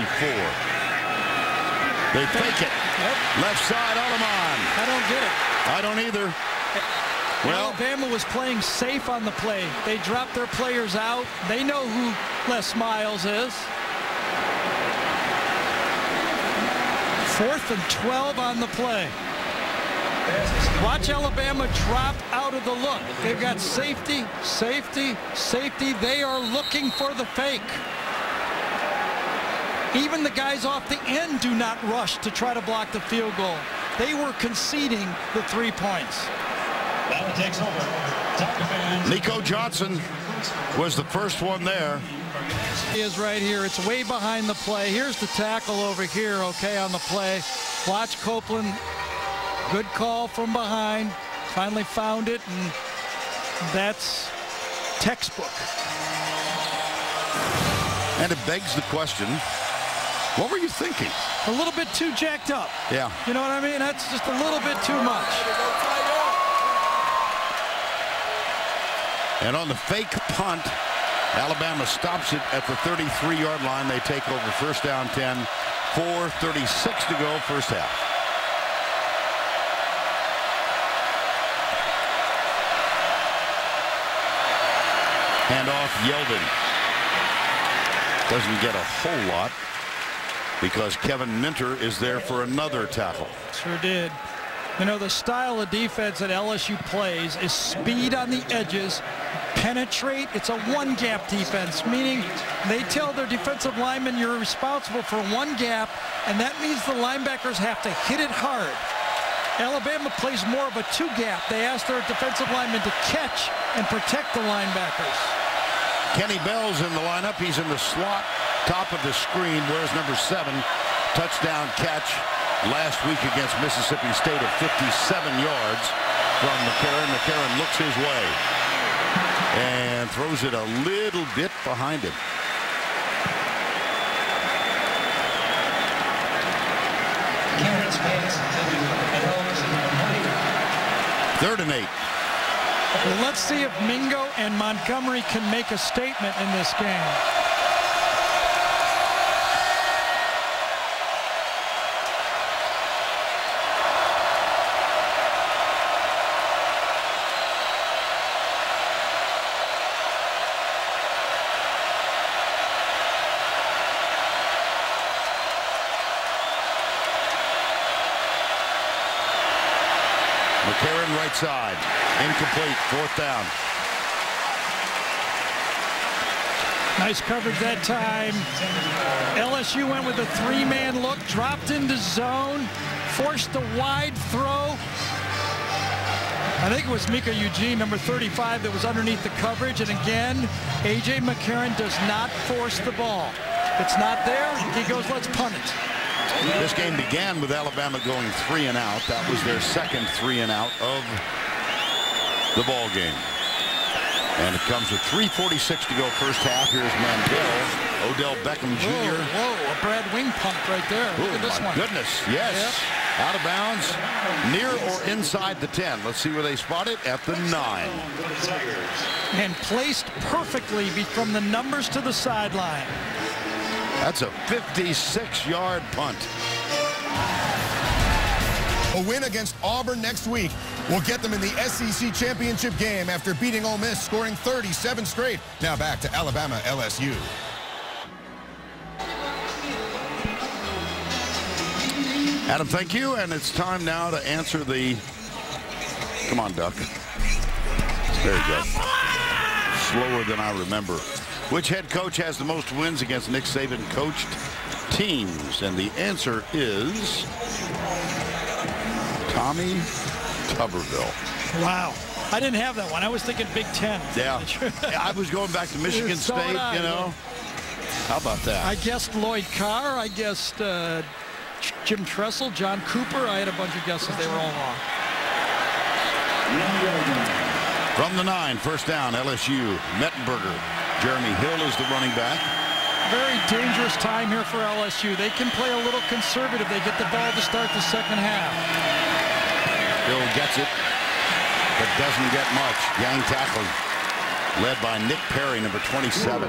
They fake it.
Yep.
Left side, Alleman.
I don't get it.
I don't either. Well,
Alabama was playing safe on the play. They dropped their players out. They know who Les Miles is. 4th and 12 on the play. Watch Alabama drop out of the look. They've got safety, safety, safety. They are looking for the fake. Even the guys off the end do not rush to try to block the field goal. They were conceding the 3 points.
Bama takes over.
Nico Johnson was the first one there.
He is right here. It's way behind the play. Here's the tackle over here, okay, on the play. Watch Copeland. Good call from behind. Finally found it, and that's textbook.
And it begs the question, what were you thinking?
A little bit too jacked up.
Yeah.
You know what I mean? That's just a little bit too much.
And on the fake punt, Alabama stops it at the 33-yard line. They take over first down 10, 4:36 to go first half. Hand off Yeldon. Doesn't get a whole lot because Kevin Minter is there for another tackle.
Sure did. You know, the style of defense that LSU plays is speed on the edges, penetrate. It's a one-gap defense, meaning they tell their defensive linemen you're responsible for one gap, and that means the linebackers have to hit it hard. Alabama plays more of a two-gap. They ask their defensive linemen to catch and protect the linebackers.
Kenny Bell's in the lineup. He's in the slot, top of the screen. Wears number 7. Touchdown catch last week against Mississippi State of 57 yards from McCarron. McCarron looks his way and throws it a little bit behind him. Third and 8.
Well, let's see if Mingo and Montgomery can make a statement in this game.
McCarron right side. Incomplete. 4th down.
Nice coverage that time. LSU went with a 3-man look, dropped into zone, forced a wide throw. I think it was Mika Eugene, number 35, that was underneath the coverage. And again, A.J. McCarron does not force the ball. It's not there. He goes, let's punt it.
This game began with Alabama going 3 and out. That was their second 3 and out of the ball game. And it comes with 3:46 to go first half. Here's Mandel, Odell Beckham Jr.
Whoa, a Brad Wing punt right there. Look at this
my
one.
Goodness, yes.
Yep.
Out of bounds, near or inside the 10. Let's see where they spot it at the 9.
And placed perfectly from the numbers to the sideline.
That's a 56-yard punt.
A win against Auburn next week will get them in the SEC championship game after beating Ole Miss, scoring 37 straight. Now back to Alabama LSU.
Adam, thank you. And it's time now to answer the... Come on, Duck. There you go. Slower than I remember. Which head coach has the most wins against Nick Saban coached teams? And the answer is Tommy Tuberville.
Wow. I didn't have that one. I was thinking Big Ten.
Yeah. I was going back to Michigan State, you know. How about that?
I guessed Lloyd Carr. I guessed Jim Tressel, John Cooper. I had a bunch of guesses. They were all wrong.
From the 9, first down, LSU. Mettenberger. Jeremy Hill is the running back.
Very dangerous time here for LSU. They can play a little conservative. They get the ball to start the second half.
Hill gets it, but doesn't get much. Gang tackle led by Nick Perry, number 27.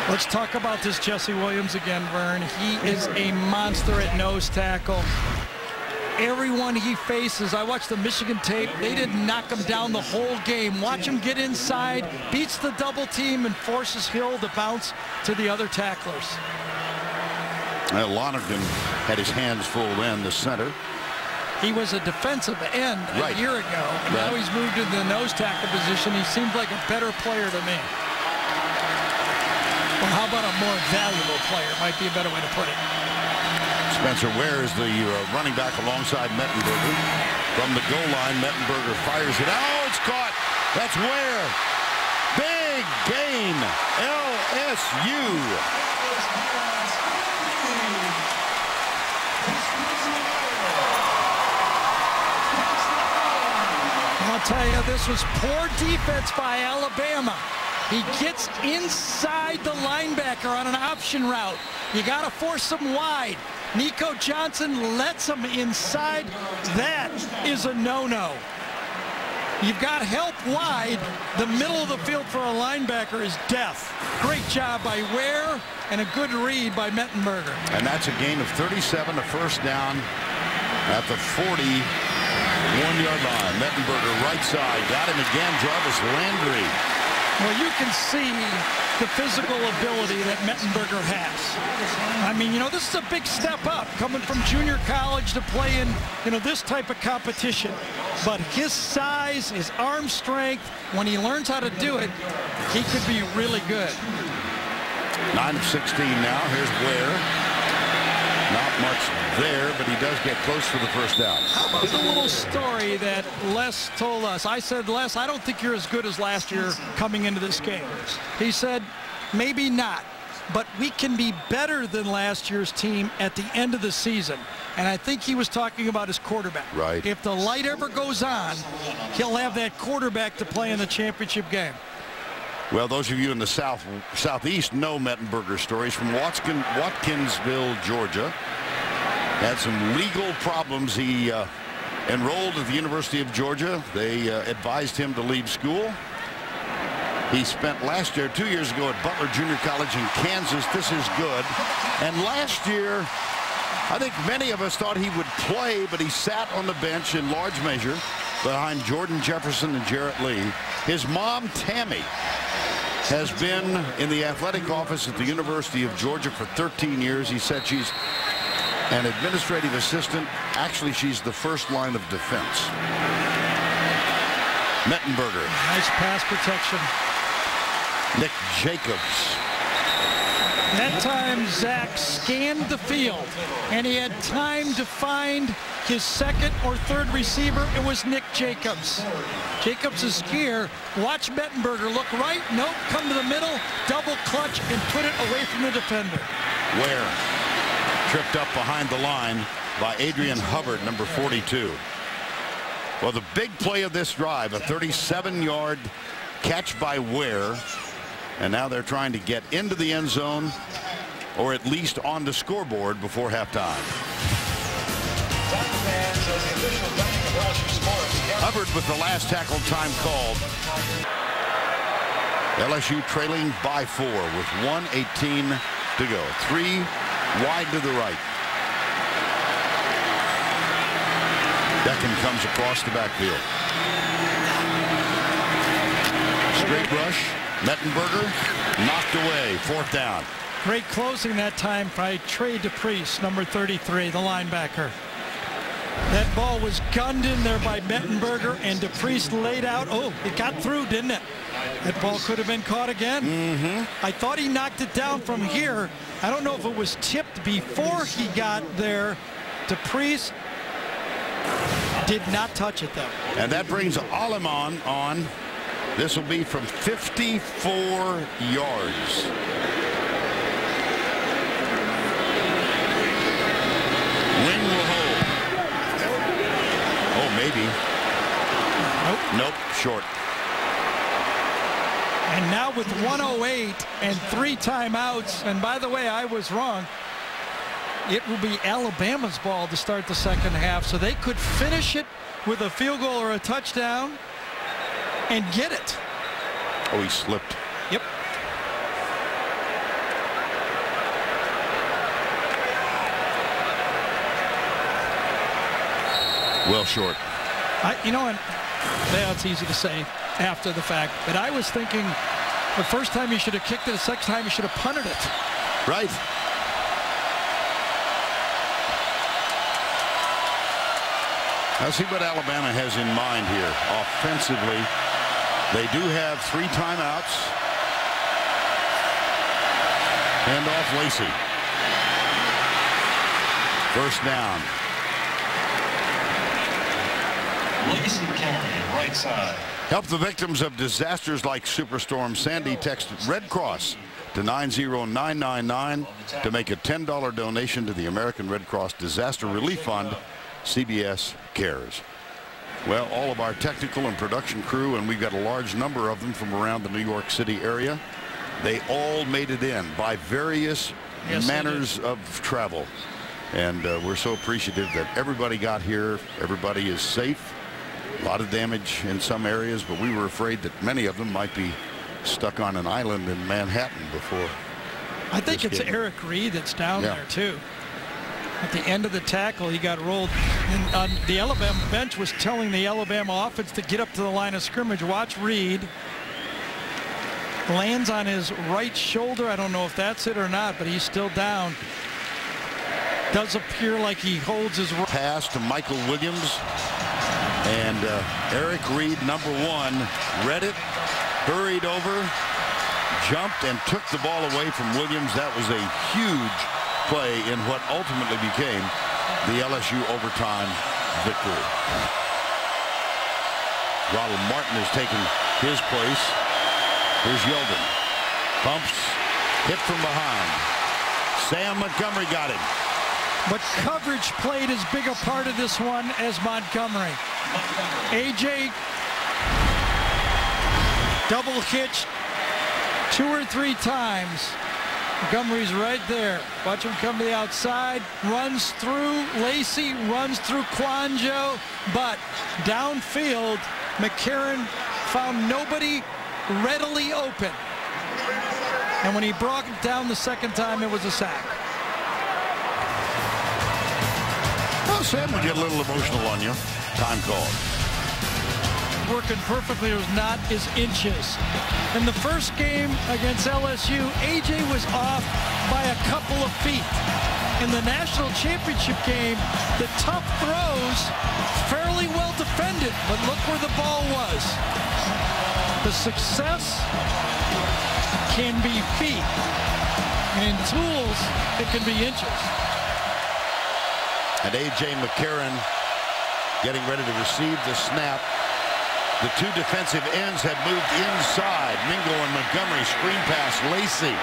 Let's talk about this Jesse Williams again, Vern. He is a monster at nose tackle. Everyone he faces, I watched the Michigan tape, they didn't knock him down the whole game. Watch him get inside, beats the double team, and forces Hill to bounce to the other tacklers.
Lonergan had his hands full then, the center.
He was a defensive end a year ago. And now he's moved into the nose tackle position. He seems like a better player to me. Well, how about a more valuable player? Might be a better way to put it.
Spencer Ware is the running back alongside Mettenberger. From the goal line, Mettenberger fires it. Oh, it's caught. That's Ware. Big gain. LSU.
I'll tell you, this was poor defense by Alabama. He gets inside the linebacker on an option route. You got to force him wide. Nico Johnson lets him inside. That is a no-no. You've got help wide. The middle of the field for a linebacker is death. Great job by Ware and a good read by Mettenberger.
And that's a gain of 37, a first down at the 41-yard line. Mettenberger right side. Got him again, Jarvis Landry.
Well, you can see the physical ability that Mettenberger has. I mean, you know, this is a big step up coming from junior college to play in, you know, this type of competition. But his size, his arm strength, when he learns how to do it, he could be really good.
9 of 16 now. Here's Ware. Not much there, but he does get close for the first down.
How about the little story that Les told us? I said, Les, I don't think you're as good as last year coming into this game. He said, maybe not, but we can be better than last year's team at the end of the season. And I think he was talking about his quarterback.
Right.
If the light ever goes on, he'll have that quarterback to play in the championship game.
Well, those of you in the southeast know Mettenberger's stories from Watkinsville, Georgia. Had some legal problems. He enrolled at the University of Georgia. They advised him to leave school. He spent last year, 2 years ago, at Butler Junior College in Kansas. This is good. And last year, I think many of us thought he would play, but he sat on the bench in large measure behind Jordan Jefferson and Jarrett Lee. His mom, Tammy, has been in the athletic office at the University of Georgia for 13 years. He said she's an administrative assistant. Actually, she's the first line of defense. Mettenberger.
Nice pass protection.
Nick Jacobs.
That time, Zach scanned the field, and he had time to find his second or third receiver. It was Nick Jacobs. Jacobs is here. Watch Mettenberger look right. Nope, come to the middle, double clutch, and put it away from the defender.
Ware tripped up behind the line by Adrian Hubbard, number 42. Well, the big play of this drive, a 37-yard catch by Ware. And now they're trying to get into the end zone or at least on the scoreboard before halftime. Hubbard with the last tackle time called. LSU trailing by 4 with 1:18 to go. 3 wide to the right. Deccan comes across the backfield. Straight rush. Mettenberger knocked away. 4th down.
Great closing that time by Trey DePriest, number 33, the linebacker. That ball was gunned in there by Mettenberger, and DePriest laid out. Oh, it got through, didn't it? That ball could have been caught again. I thought he knocked it down from here. I don't know if it was tipped before he got there. DePriest did not touch it, though.
And that brings Aleman on. This will be from 54 yards. Wing will hold. Oh, maybe. Nope, short.
And now with 1:08 and 3 timeouts, and by the way, I was wrong. It will be Alabama's ball to start the second half, so they could finish it with a field goal or a touchdown and get it.
Oh, he slipped.
Yep.
Well short.
You know, and that's easy to say after the fact, but I was thinking the first time you should have kicked it, the second time you should have punted it.
Right. Now see what Alabama has in mind here. Offensively, they do have 3 timeouts. Hand off Lacey. First down.
Lacey carry, right side.
Help the victims of disasters like Superstorm Sandy. Text Red Cross to 90999 to make a $10 donation to the American Red Cross Disaster Relief Fund. CBS Cares. Well, all of our technical and production crew, and we've got a large number of them from around the New York City area, they all made it in by various manners of travel. And we're so appreciative that everybody got here. Everybody is safe. A lot of damage in some areas, but we were afraid that many of them might be stuck on an island in Manhattan before.
I think it's Eric Reed that's down there, too. At the end of the tackle, he got rolled. And the Alabama bench was telling the Alabama offense to get up to the line of scrimmage. Watch Reed. Lands on his right shoulder. I don't know if that's it or not, but he's still down. Does appear like he holds his
pass to Michael Williams. And Eric Reed, number 1, read it, hurried over, jumped, and took the ball away from Williams. That was a huge play in what ultimately became the LSU overtime victory. Ronald Martin has taken his place. Here's Yeldon. Pumps, hit from behind. Sam Montgomery got him.
But coverage played as big a part of this one as Montgomery. AJ double hitched 2 or 3 times. Montgomery's right there. Watch him come to the outside. Runs through Lacey, runs through Quanjo, but downfield, McCarron found nobody readily open. And when he brought it down the second time, it was a sack.
Well, Sam would get a little emotional on you. Time called.
Working perfectly. It was not his inches. In the first game against LSU, AJ was off by a couple of feet. In the national championship game, the tough throws, fairly well defended, but look where the ball was. The success can be feet. In tools, it can be inches.
And A.J. McCarron getting ready to receive the snap. The 2 defensive ends had moved inside. Mingo and Montgomery, screen pass, Lacey.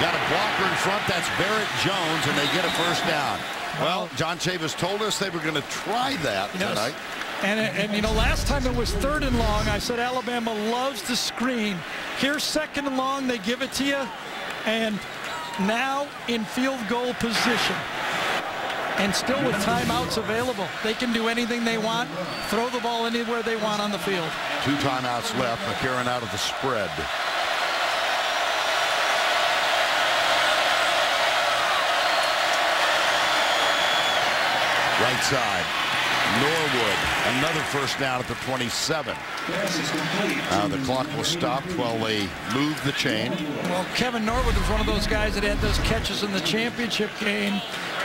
Got a blocker in front. That's Barrett Jones, and they get a first down. Well, John Chavis told us they were going to try that tonight.
And you know, last time it was 3rd and long, I said Alabama loves to screen. Here's 2nd and long, they give it to you. And now in field goal position. And still with timeouts available. They can do anything they want, throw the ball anywhere they want on the field.
2 timeouts left. McCarron out of the spread. Right side. Norwood, another first down at the 27. The clock was stopped while they moved the chain.
Well, Kevin Norwood was one of those guys that had those catches in the championship game.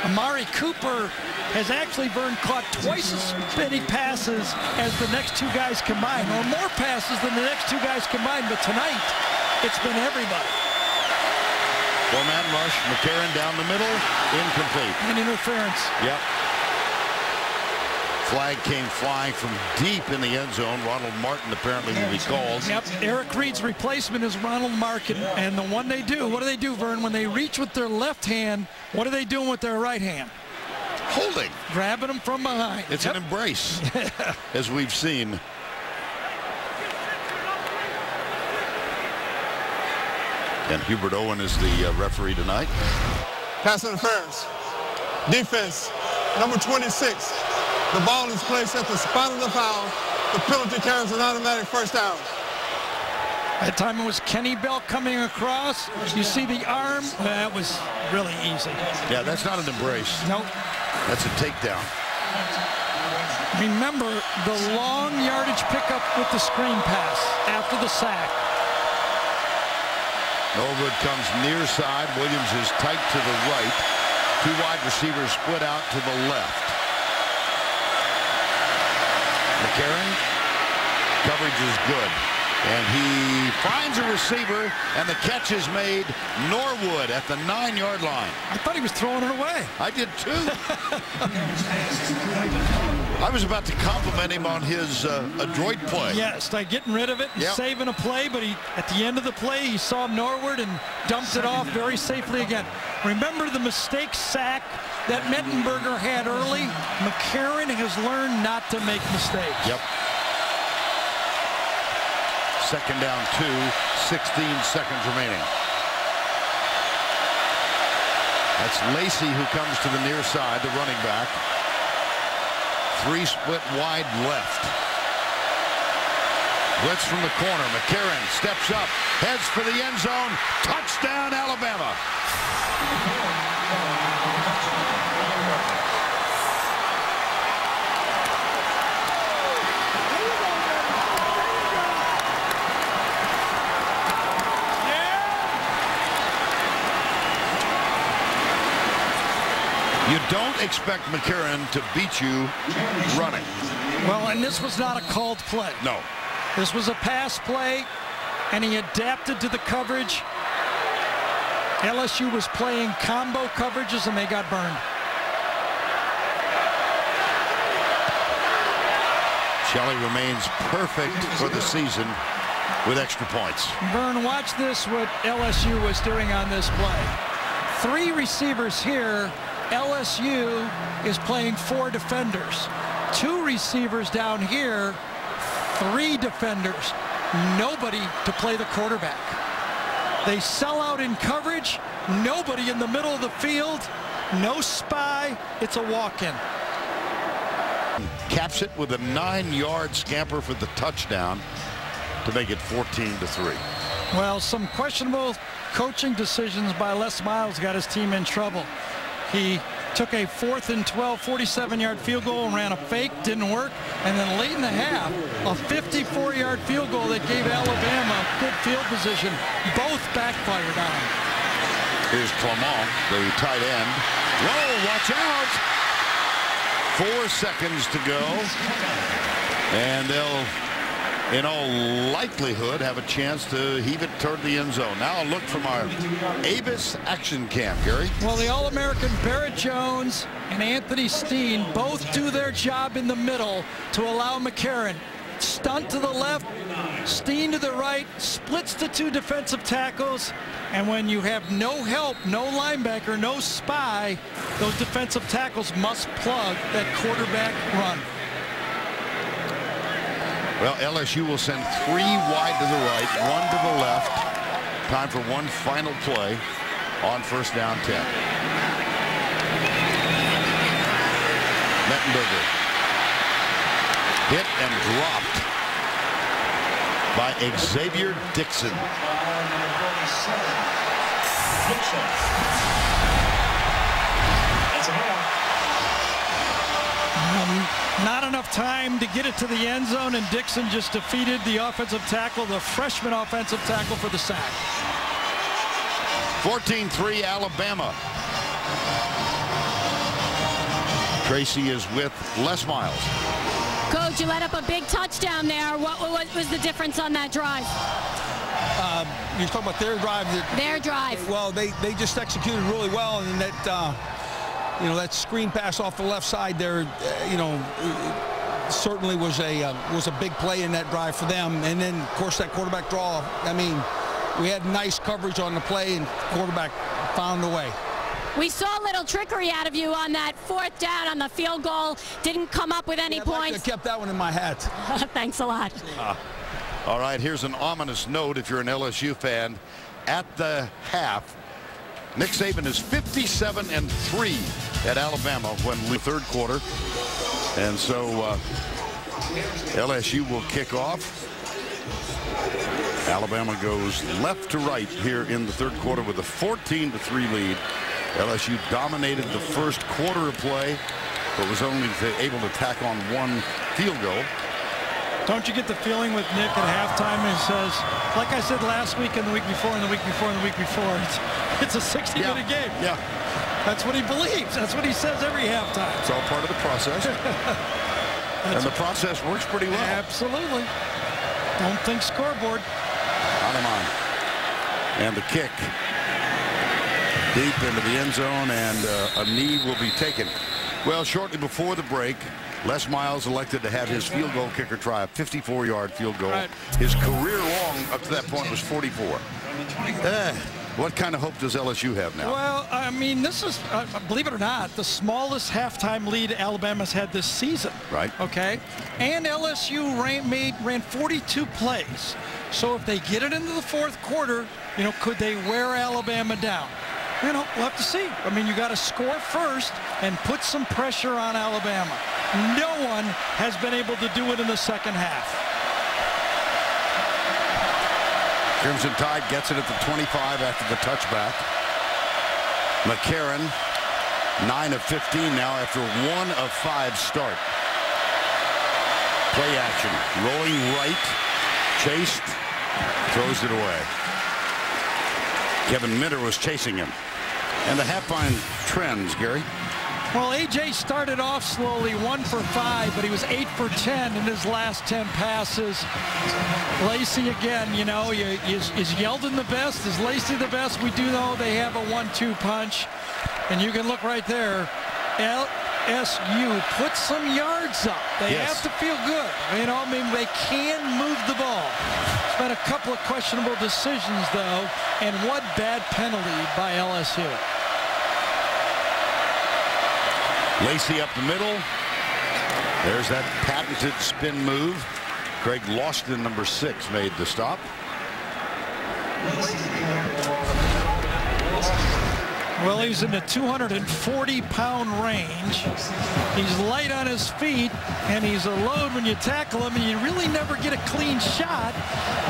Amari Cooper has actually caught twice as many passes as the next 2 guys combined, or more passes than the next 2 guys combined. But tonight, it's been everybody.
4-man rush, McCarron down the middle, incomplete.
And interference.
Yep. Flag came flying from deep in the end zone. Ronald Martin apparently will be called.
Yep. Eric Reed's replacement is Ronald Martin. And the one they do, what do they do, Vern? When they reach with their left hand, what are they doing with their right hand?
Holding.
Grabbing him from behind.
It's an embrace, as we've seen. And Hubert Owen is the referee tonight.
Pass interference. Defense, number 26. The ball is placed at the spot of the foul. The penalty carries an automatic first down.
That time it was Kenny Bell coming across. You see the arm. That was really easy.
Yeah, that's not an embrace.
Nope.
That's a takedown.
Remember the long yardage pickup with the screen pass after the sack.
Norwood comes near side. Williams is tight to the right. Two wide receivers split out to the left. McCarron, coverage is good. And he finds a receiver, and the catch is made. Norwood at the 9-yard line.
I thought he was throwing it away.
I did too. I was about to compliment him on his adroit play.
Yes, like getting rid of it and saving a play, but at the end of the play, he saw Norwood and dumped it off very safely again. Remember the mistake sack that Mettenberger had early? McCarron has learned not to make mistakes.
Yep. Second down 2, 16 seconds remaining. That's Lacey who comes to the near side, the running back. 3 split wide left. Blitz from the corner. McCarron steps up, heads for the end zone. Touchdown, Alabama. You don't expect McCarron to beat you running.
Well, and this was not a called play.
No.
This was a pass play, and he adapted to the coverage. LSU was playing combo coverages, and they got burned.
Shelley remains perfect for the season with extra points.
Vern, watch this, what LSU was doing on this play. 3 receivers here. LSU is playing 4 defenders. 2 receivers down here, 3 defenders. Nobody to play the quarterback. They sell out in coverage. Nobody in the middle of the field. No spy. It's a walk-in.
Caps it with a 9-yard scamper for the touchdown to make it 14-3.
Well, some questionable coaching decisions by Les Miles got his team in trouble. He took a 4th and 12, 47-yard field goal and ran a fake, didn't work. And then late in the half, a 54-yard field goal that gave Alabama good field position. Both backfired on him.
Here's Clement, the tight end. Whoa, watch out! 4 seconds to go. And they'll, in all likelihood, have a chance to heave it toward the end zone. Now a look from our Avis action cam, Gary.
Well, the All-American Barrett Jones and Anthony Steen both do their job in the middle to allow McCarron. Stunt to the left, Steen to the right, splits the 2 defensive tackles, and when you have no help, no linebacker, no spy, those defensive tackles must plug that quarterback run.
Well, LSU will send 3 wide to the right, 1 to the left. Time for one final play on first down 10. Mettenberger hit and dropped by Xavier Dixon.
Not enough time to get it to the end zone, and Dixon just defeated the offensive tackle, the freshman offensive tackle, for the sack.
14-3 Alabama. Tracy is with Les Miles.
Coach, you let up a big touchdown there. What was the difference on that drive?
You're talking about their drive.
Their drive.
Well, they just executed really well, and that that screen pass off the left side there, certainly was a big play in that drive for them. And then, of course, that quarterback draw. I mean, we had nice coverage on the play, and quarterback found a way.
We saw a little trickery out of you on that 4th down on the field goal. Didn't come up with any points.
I kept that one in my hat.
Thanks a lot.
All right, here's an ominous note if you're an LSU fan. At the half, Nick Saban is 57-3 at Alabama when the 3rd quarter. And so LSU will kick off. Alabama goes left to right here in the 3rd quarter with a 14-3 lead. LSU dominated the 1st quarter of play, but was only able to tack on 1 field goal.
Don't you get the feeling with Nick at halftime? He says, like I said last week and the week before and the week before and the week before, it's a 60-minute game.
Yeah.
That's what he believes. That's what he says every halftime.
It's all part of the process. And the process works pretty well.
Absolutely. Don't think scoreboard.
On him on. And the kick deep into the end zone, and a knee will be taken. Well, shortly before the break, Les Miles elected to have his field goal kicker try a 54-yard field goal.
Right.
His career long up to that point was 44. What kind of hope does LSU have now?
Well, I mean, this is, believe it or not, the smallest halftime lead Alabama's had this season.
Right.
Okay. And LSU ran 42 plays. So if they get it into the 4th quarter, you know, could they wear Alabama down? You know, we'll have to see. I mean, you got to score first and put some pressure on Alabama. No one has been able to do it in the 2nd half.
Crimson Tide gets it at the 25 after the touchback. McCarron, 9 of 15 now after 1 of 5 start. Play action. Rolling right. Chased. Throws it away. Kevin Minter was chasing him. And the halftime trends, Gary.
Well, A.J. started off slowly, 1 for 5, but he was 8 for 10 in his last 10 passes. Lacey, again, you know, is Yeldon the best? Is Lacey the best? We do know they have a 1-2 punch. And you can look right there. LSU put some yards up. They have to feel good. You know, I mean, they can move the ball. It's been a couple of questionable decisions, though, and what bad penalty by LSU.
Lacey up the middle. There's that patented spin move. Craig Lawson, number 6, made the stop.
Well, he's in the 240-pound range. He's light on his feet, and he's a load when you tackle him, and you really never get a clean shot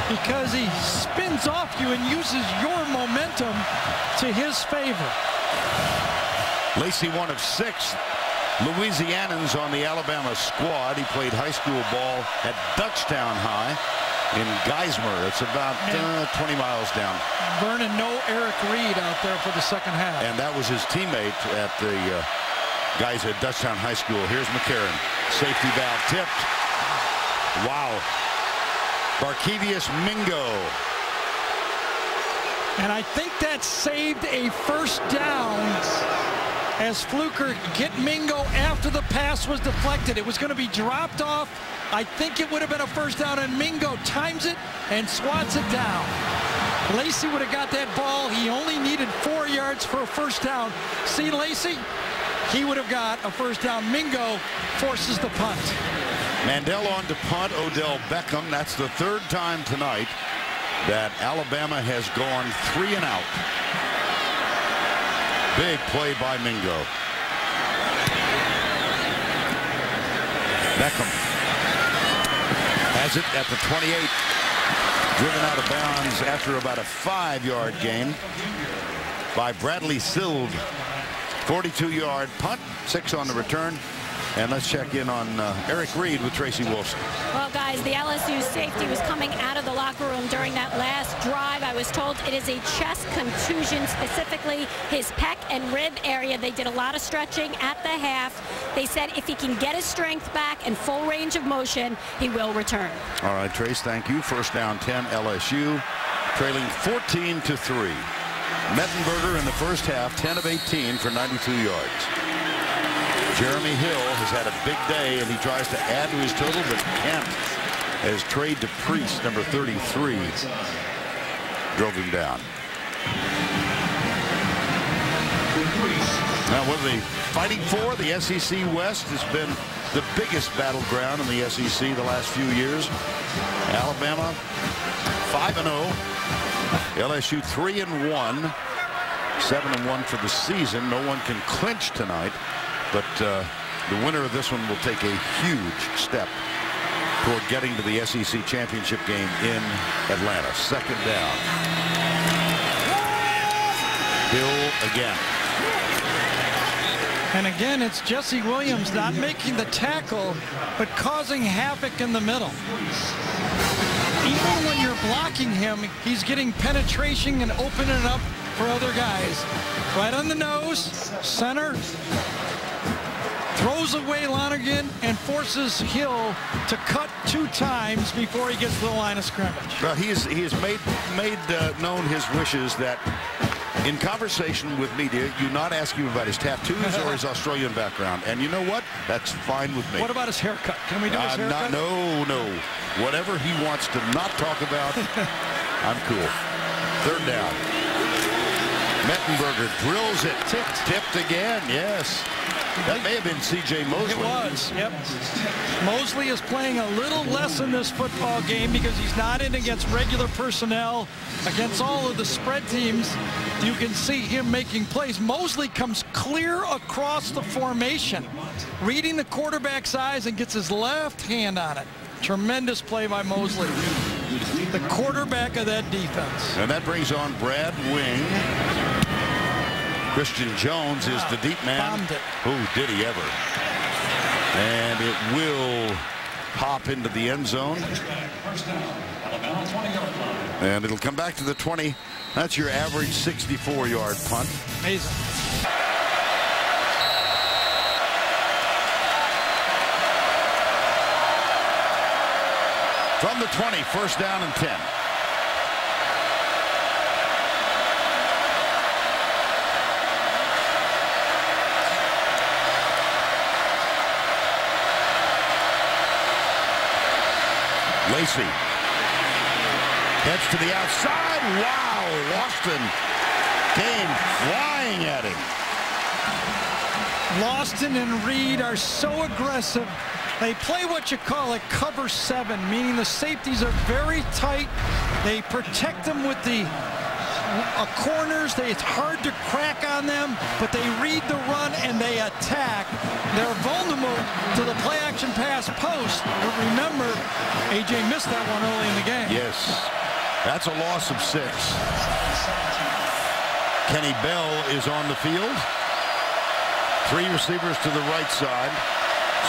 because he spins off you and uses your momentum to his favor.
Lacey, 1 of 6 Louisianans on the Alabama squad. He played high school ball at Dutchtown High in Geismar. It's about 20 miles down.
Vernon, no Eric Reed out there for the 2nd half.
And that was his teammate at the guys at Dutchtown High School. Here's McCarron. Safety valve tipped. Wow. Barkevius Mingo.
And I think that saved a 1st down as Fluker get Mingo after the pass was deflected. It was going to be dropped off. I think it would have been a 1st down, and Mingo times it and swats it down. Lacey would have got that ball. He only needed 4 yards for a 1st down. See, Lacey? He would have got a 1st down. Mingo forces the punt.
Mandel on to punt. Odell Beckham. That's the 3rd time tonight that Alabama has gone 3 and out. Big play by Mingo. Beckham has it at the 28. Driven out of bounds after about a 5-yard gain by Bradley Sild. 42-yard punt, 6 on the return. And let's check in on Eric Reed with Tracy Wilson.
Well, guys, the LSU safety was coming out of the locker room during that last drive. I was told it is a chest contusion, specifically his pec and rib area. They did a lot of stretching at the half. They said if he can get his strength back and full range of motion, he will return. All
right, Trace, thank you. 1st down 10, LSU, trailing 14-3. Mettenberger in the 1st half, 10 of 18 for 92 yards. Jeremy Hill has had a big day, and he tries to add to his total, but can't, as Trey DePriest, number 33, drove him down. Now, what are they fighting for? The SEC West has been the biggest battleground in the SEC the last few years. Alabama 5-0. LSU 3-1. 7-1 for the season. No one can clinch tonight, but the winner of this one will take a huge step toward getting to the SEC championship game in Atlanta. Second down. Hill again.
And again, it's Jesse Williams not making the tackle, but causing havoc in the middle. Even when you're blocking him, he's getting penetration and opening up for other guys. Right on the nose, center, throws away Lonergan and forces Hill to cut 2 times before he gets to the line of scrimmage.
Well, he has made known his wishes that in conversation with media, you not ask him about his tattoos or his Australian background. And you know what? That's fine with me.
What about his haircut? Can we do his haircut?
No. Whatever he wants to not talk about, I'm cool. Third down. Mettenberger drills it. Tipped again, yes. That may have been C.J. Mosley.
It was, yep. Mosley is playing a little less in this football game because he's not in against regular personnel. Against all of the spread teams, you can see him making plays. Mosley comes clear across the formation, reading the quarterback's eyes and gets his left hand on it. Tremendous play by Mosley, the quarterback of that defense.
And that brings on Brad Wing. Christian Jones is the deep man. Who did he ever? And it will hop into the end zone. And it'll come back to the 20. That's your average 64-yard punt.
Amazing.
From the 20, first down and 10. Lacey heads to the outside. Wow, Lofton came flying at him.
Lofton and Reed are so aggressive. They play what you call a cover 7, meaning the safeties are very tight. They protect them with the corners. It's hard to crack on them, but they read the run and they attack. They're vulnerable to the play action pass post. But remember, A.J. missed that one early in the game.
Yes, that's a loss of 6. Kenny Bell is on the field. 3 receivers to the right side.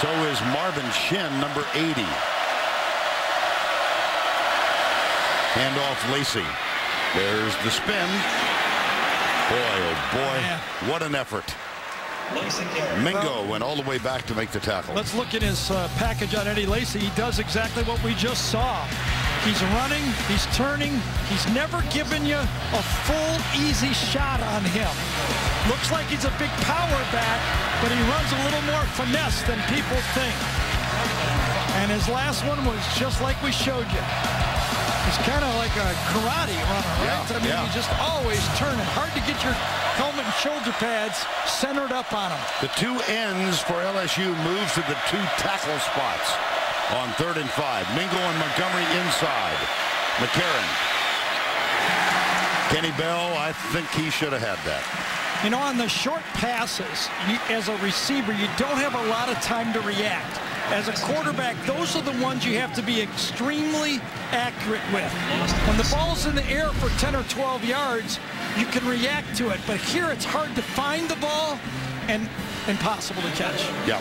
So is Marvin Shin, number 80. Handoff Lacey. There's the spin. Boy, oh boy, what an effort. Mingo went all the way back to make the tackle.
Let's look at his package on Eddie Lacy. He does exactly what we just saw. He's running, he's turning, he's never given you a full, easy shot on him. Looks like he's a big power back, but he runs a little more finesse than people think. And his last one was just like we showed you. He's kind of like a karate runner, right? I mean, he's just always turning. Hard to get your helmet and shoulder pads centered up on him.
The 2 ends for LSU moves to the 2 tackle spots on 3rd and 5. Mingo and Montgomery inside. McCarron. Kenny Bell, I think he should have had that.
You know, on the short passes, as a receiver, you don't have a lot of time to react. As a quarterback, those are the ones you have to be extremely accurate with. When the ball's in the air for 10 or 12 yards, you can react to it. But here it's hard to find the ball and impossible to catch.
Yeah.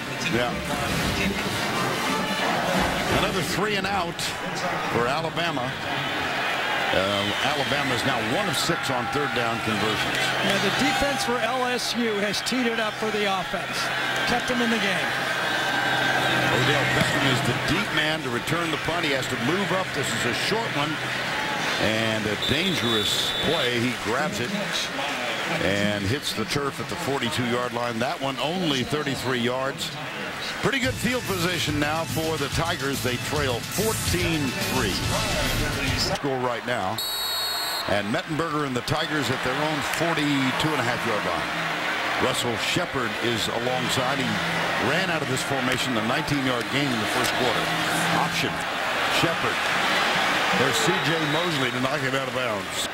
Another 3 and out for Alabama. Alabama is now 1 of 6 on 3rd down conversions.
Yeah, the defense for LSU has teed it up for the offense. Kept them in the game.
Odell Beckham is the deep man to return the punt. He has to move up. This is a short one. And a dangerous play. He grabs it and hits the turf at the 42-yard line. That one only 33 yards. Pretty good field position now for the Tigers. They trail 14-3. Score right now. And Mettenberger and the Tigers at their own 42.5-yard line. Russell Shepard is alongside. He ran out of this formation, a 19-yard gain in the first quarter. Option. Shepard. There's C.J. Mosley to knock him out of bounds.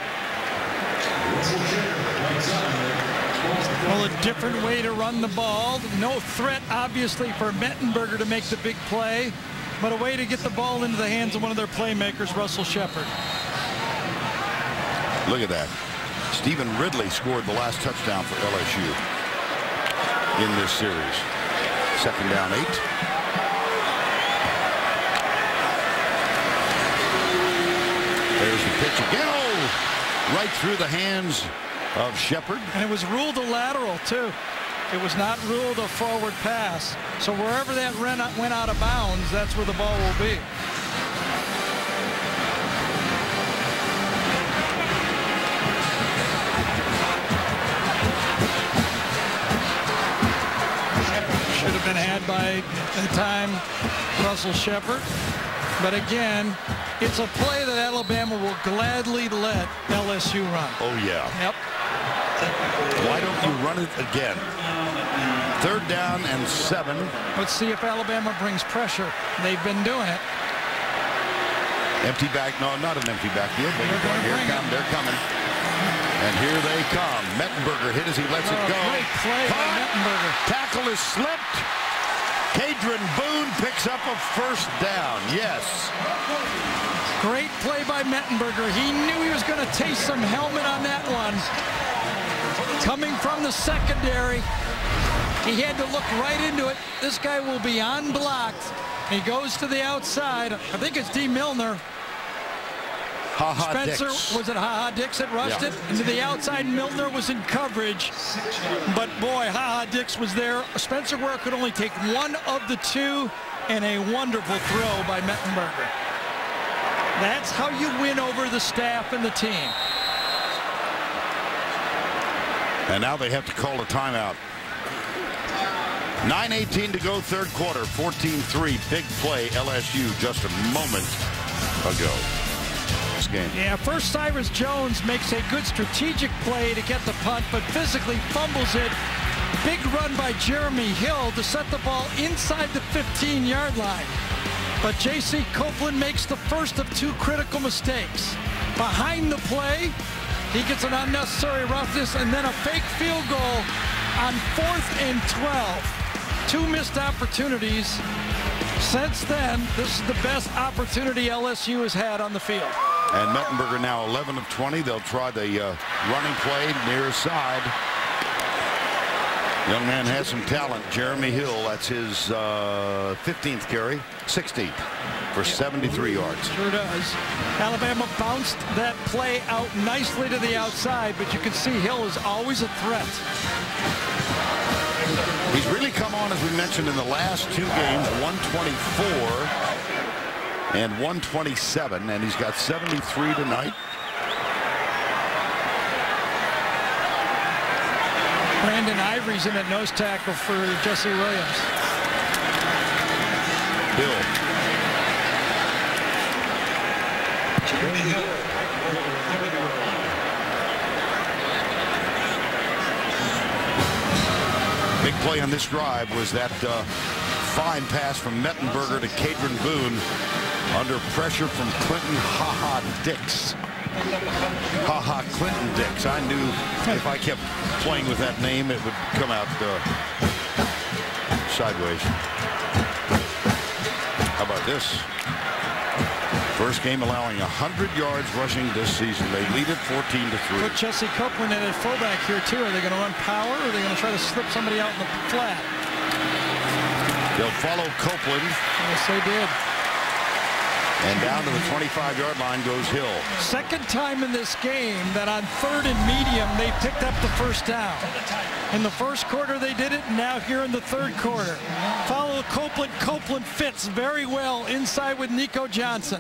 Well, a different way to run the ball. No threat, obviously, for Mettenberger to make the big play, but a way to get the ball into the hands of one of their playmakers, Russell Shepard.
Look at that. Stephen Ridley scored the last touchdown for LSU in this series. Second down 8. There's the pitch again. Oh, right through the hands of Shepard.
And it was ruled a lateral, too. It was not ruled a forward pass. So wherever that went out of bounds, that's where the ball will be. Should have been had by the time Russell Shepard. But again, it's a play that Alabama will gladly let LSU run.
Oh, yeah.
Yep.
Why don't you run it again? Third down and 7.
Let's see if Alabama brings pressure. They've been doing it.
Empty back. No, not an empty backfield. They're coming. And here they come. Mettenberger hit as he lets it go.
Great play by Mettenberger.
Tackle is slipped. Cadron Boone picks up a first down. Yes.
Great play by Mettenberger. He knew he was going to taste some helmet on that one. Coming from the secondary, he had to look right into it. This guy will be unblocked. He goes to the outside. I think it's D. Milner. Spencer, was it Ha-Ha Dix that rushed it? Into the outside, Milner was in coverage. But boy, Ha-Ha Dix was there. Spencer Ware could only take one of the two, and a wonderful throw by Mettenberger. That's how you win over the staff and the team.
And now they have to call a timeout. 9:18 to go, third quarter, 14-3. Big play, LSU just a moment ago. Game.
Yeah, first Cyrus Jones makes a good strategic play to get the punt, but physically fumbles it. Big run by Jeremy Hill to set the ball inside the 15-yard line. But J.C. Copeland makes the first of 2 critical mistakes. Behind the play, he gets an unnecessary roughness and then a fake field goal on 4th and 12. 2 missed opportunities. Since then, this is the best opportunity LSU has had on the field.
And Mettenberger now 11 of 20. They'll try the running play near side. Young man has some talent. Jeremy Hill, that's his 15th carry, 16th for 73 yards.
Sure does. Alabama bounced that play out nicely to the outside, but you can see Hill is always a threat.
He's really come on, as we mentioned, in the last 2 games, 124 and 127, and he's got 73 tonight.
Brandon Ivory's in at nose tackle for Jesse Williams.
Hill. Big play on this drive was that fine pass from Mettenberger to Cadron Boone under pressure from Clinton Ha-Ha Dix. Ha-Ha Clinton Dix. I knew if I kept playing with that name, it would come out sideways. How about this? First game allowing 100 yards rushing this season. They lead it 14-3.
Put Jesse Copeland in at fullback here too. Are they going to run power, or are they going to try to slip somebody out in the flat?
They'll follow Copeland.
Yes, they did.
And down to the 25-yard line goes Hill.
Second time in this game that on 3rd and medium they picked up the first down. In the first quarter they did it, and now here in the 3rd quarter. Follow Copeland. Copeland fits very well inside with Nico Johnson.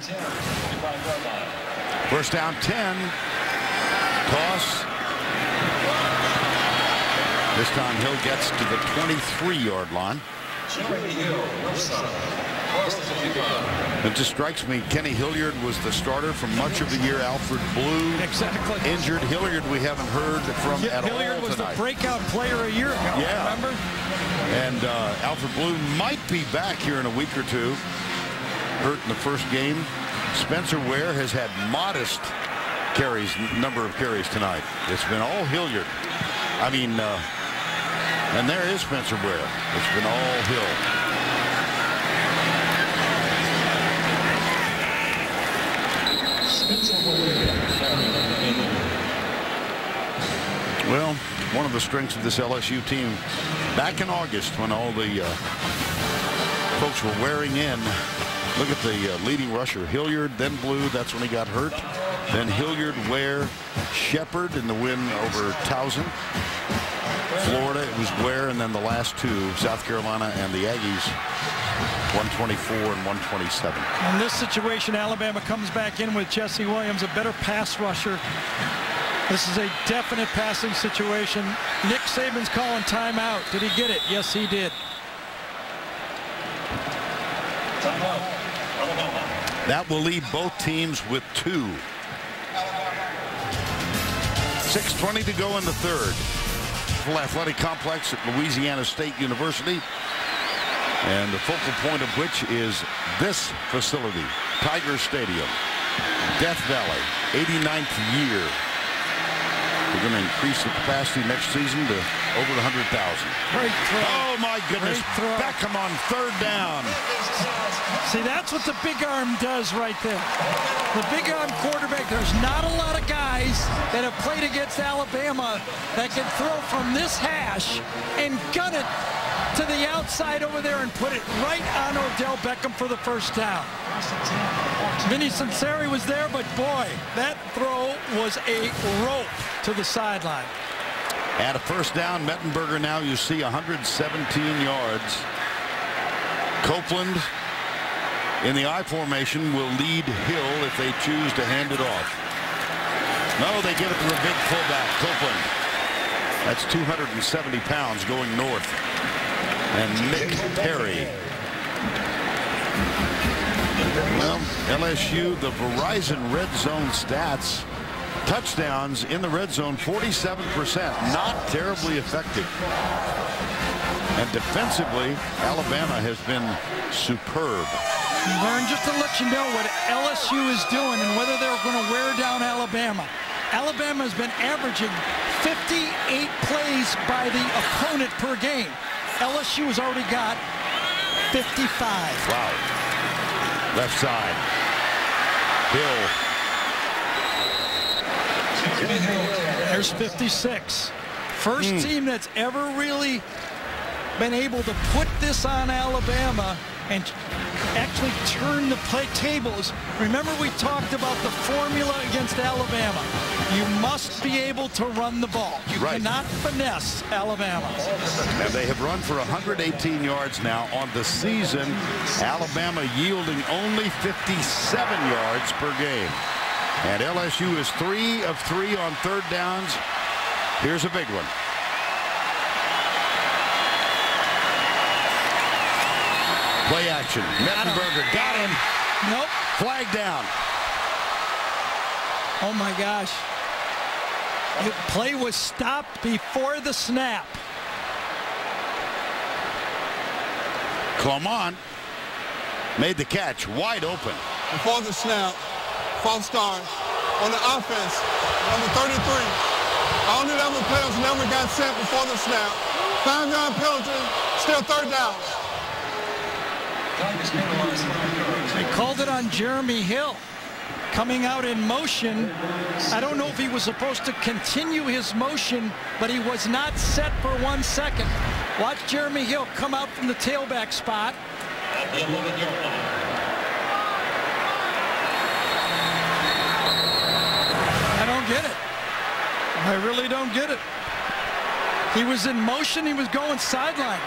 First down 10. Toss. This time Hill gets to the 23-yard line. It just strikes me, Kenny Hilliard was the starter for much of the year. Alfred Blue injured. Hilliard we haven't heard from at all tonight.
Hilliard was the breakout player a year ago, remember?
And Alfred Blue might be back here in a week or two. Hurt in the first game. Spencer Ware has had modest number of carries tonight. It's been all Hilliard. I mean, and there is Spencer Ware. It's been all Hill. Well, one of the strengths of this LSU team back in August when all the folks were wearing in. Look at the leading rusher, Hilliard, then Blue. That's when he got hurt. Then Hilliard, Ware, Shepard in the win over Towson. Florida, it was Ware, and then the last two, South Carolina and the Aggies, 124 and 127.
In this situation, Alabama comes back in with Jesse Williams, a better pass rusher. This is a definite passing situation. Nick Saban's calling timeout. Did he get it? Yes, he did.
That will leave both teams with 2. 6:20 to go in the third. Full athletic complex at Louisiana State University. And the focal point of which is this facility, Tiger Stadium, Death Valley, 89th year. We're going to increase the capacity next season to over 100,000.
Great throw.
Oh, my goodness. Beckham on third down.
See, that's what the big arm does right there. The big arm quarterback, there's not a lot of guys that have played against Alabama that can throw from this hash and gun it to the outside over there and put it right on Odell Beckham for the first down. Vinny Sunseri was there, but boy, that throw was a rope to the sideline.
At a first down, Mettenberger now, you see, 117 yards. Copeland in the I formation will lead Hill if they choose to hand it off. No, they give it to a big fullback, Copeland. That's 270 pounds going north. And Nick Perry. Well, LSU, the Verizon red zone stats, touchdowns in the red zone, 47%, not terribly effective. And defensively, Alabama has been superb.
Vern, just to let you know what LSU is doing and whether they're going to wear down Alabama. Alabama has been averaging 58 plays by the opponent per game. LSU has already got 55.
Wow. Left side. Hill.
There's 56. First team that's ever really been able to put this on Alabama and actually turn the tables. Remember, we talked about the formula against Alabama. You must be able to run the ball. You cannot finesse Alabama.
And they have run for 118 yards now on the season. Alabama yielding only 57 yards per game. And LSU is 3 of 3 on third downs. Here's a big one. Play action. Mettenberger got him.
Nope.
Flag down.
Oh my gosh. The play was stopped before the snap.
Clement made the catch wide open.
Before the snap, false start on the offense, number 33. All the other players never got set before the snap. 5-yard penalty, still third down.
They called it on Jeremy Hill. Coming out in motion. I don't know if he was supposed to continue his motion, but he was not set for 1 second. Watch Jeremy Hill come out from the tailback spot.
At the 11-yard line.
I don't get it. I really don't get it. He was in motion. He was going sideline.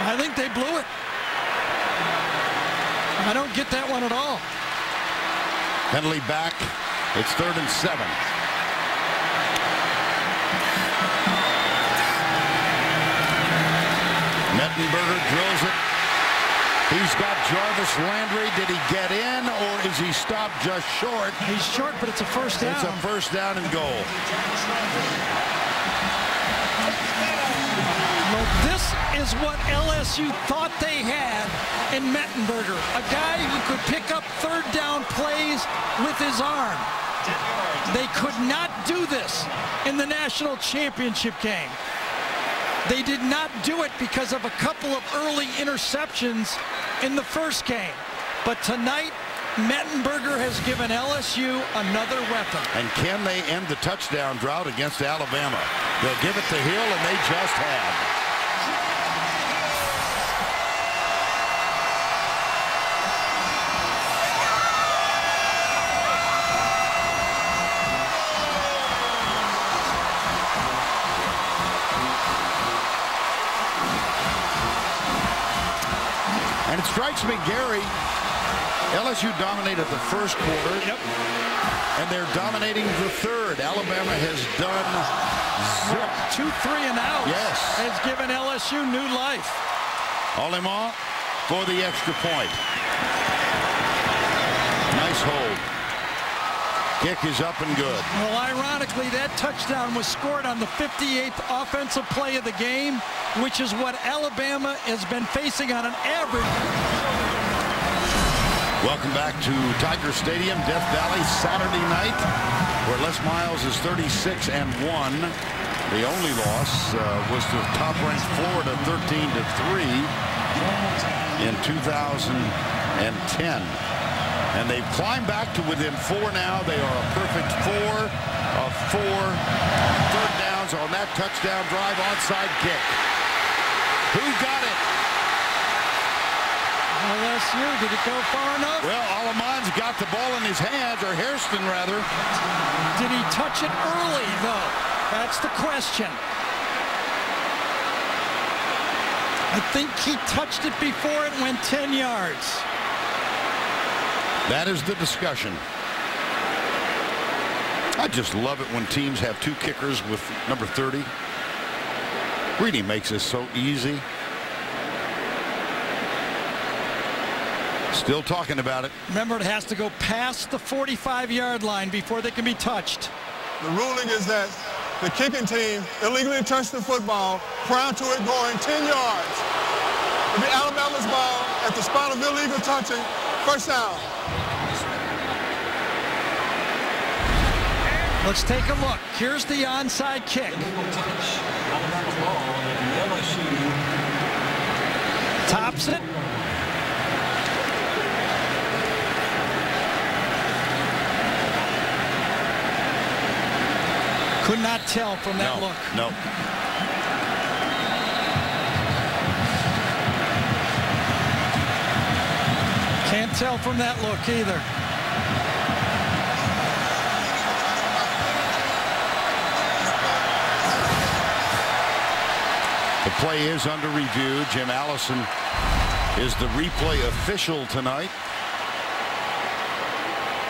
I think they blew it. I don't get that one at all.
Penalty back. It's 3rd and 7. Mettenberger drills it. He's got Jarvis Landry. Did he get in, or is he stopped just short?
He's short, but it's a first down.
It's a first down and goal.
Well, this is what LSU thought they had in Mettenberger, a guy who could pick up third down plays with his arm. They could not do this in the national championship game. They did not do it because of a couple of early interceptions in the first game. But tonight, Mettenberger has given LSU another weapon.
And can they end the touchdown drought against Alabama? They'll give it to Hill, and they just have. And it strikes me, Gary, LSU dominated the first quarter.
Yep.
And they're dominating the third. Alabama has done zip.
2, 3 and out.
Yes.
Has given LSU new life.
Allemand for the extra point. Nice hold. Kick is up and good.
Well, ironically, that touchdown was scored on the 58th offensive play of the game, which is what Alabama has been facing on an average.
Welcome back to Tiger Stadium, Death Valley, Saturday night, where Les Miles is 36-1. The only loss was to top-ranked Florida, 13-3 in 2010. And they've climbed back to within 4 now. They are a perfect 4 of 4 third downs on that touchdown drive, onside kick. Who got it?
LSU, did it go far enough?
Well, Allemand's got the ball in his hands, or Hairston rather.
Did he touch it early, though? That's the question. I think he touched it before it went 10 yards.
That is the discussion. I just love it when teams have 2 kickers with number 30. Really makes this so easy. Still talking about it.
Remember, it has to go past the 45-yard line before they can be touched.
The ruling is that the kicking team illegally touched the football prior to it going 10 yards. It'll be Alabama's ball at the spot of illegal touching, first down.
Let's take a look. Here's the onside kick. Tops it. Could not tell from that look.
No.
Can't tell from that look either.
The play is under review. Jim Allison is the replay official tonight.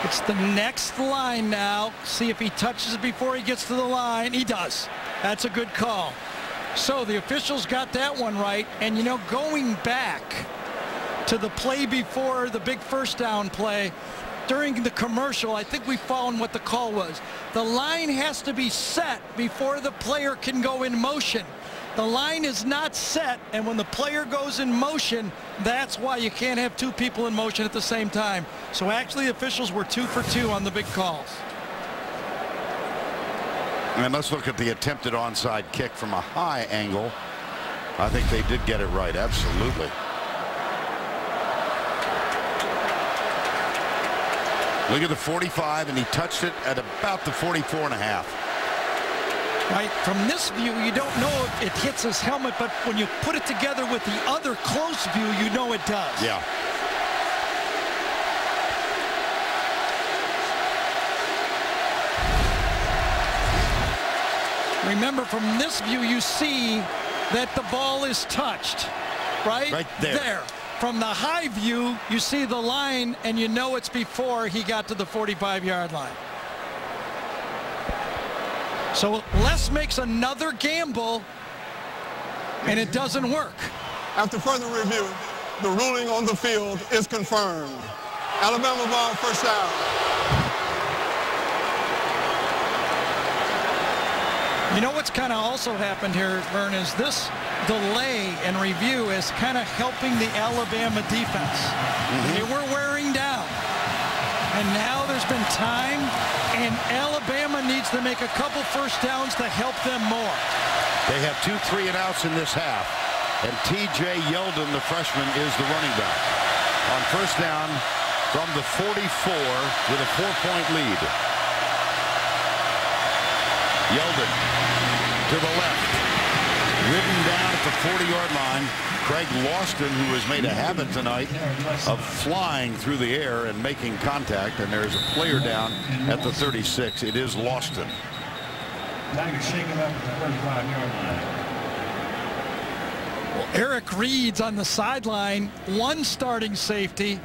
It's the next line now. See if he touches it before he gets to the line. He does. That's a good call. So the officials got that one right. And, you know, going back to the play before the big first down play, during the commercial, I think we found what the call was. The line has to be set before the player can go in motion. The line is not set, and when the player goes in motion, that's why you can't have 2 people in motion at the same time. So actually, the officials were 2 for 2 on the big calls.
And let's look at the attempted onside kick from a high angle. I think they did get it right, absolutely. Look at the 45, and he touched it at about the 44.5.
Right, from this view, you don't know if it hits his helmet, but when you put it together with the other close view, you know it does.
Yeah.
Remember, from this view, you see that the ball is touched, right?
Right there.
There. From the high view, you see the line, and you know it's before he got to the 45-yard line. So Les makes another gamble, and it doesn't work.
After further review, the ruling on the field is confirmed. Alabama ball, first down.
You know what's kind of also happened here, Vern, is this delay and review is kind of helping the Alabama defense. They were wearing down. And now there's been time, and Alabama needs to make a couple first downs to help them more.
They have 2 3-and-outs in this half. And T.J. Yeldon, the freshman, is the running back. On first down from the 44 with a 4-point lead. Yeldon to the left. Ridden down at the 40-yard line. Craig Lawston, who has made a habit tonight of flying through the air and making contact. And there's a player down at the 36. It is Lawston.
Tigers shake him up at the 35-yard line.
Well, Eric Reed's on the sideline, one starting safety.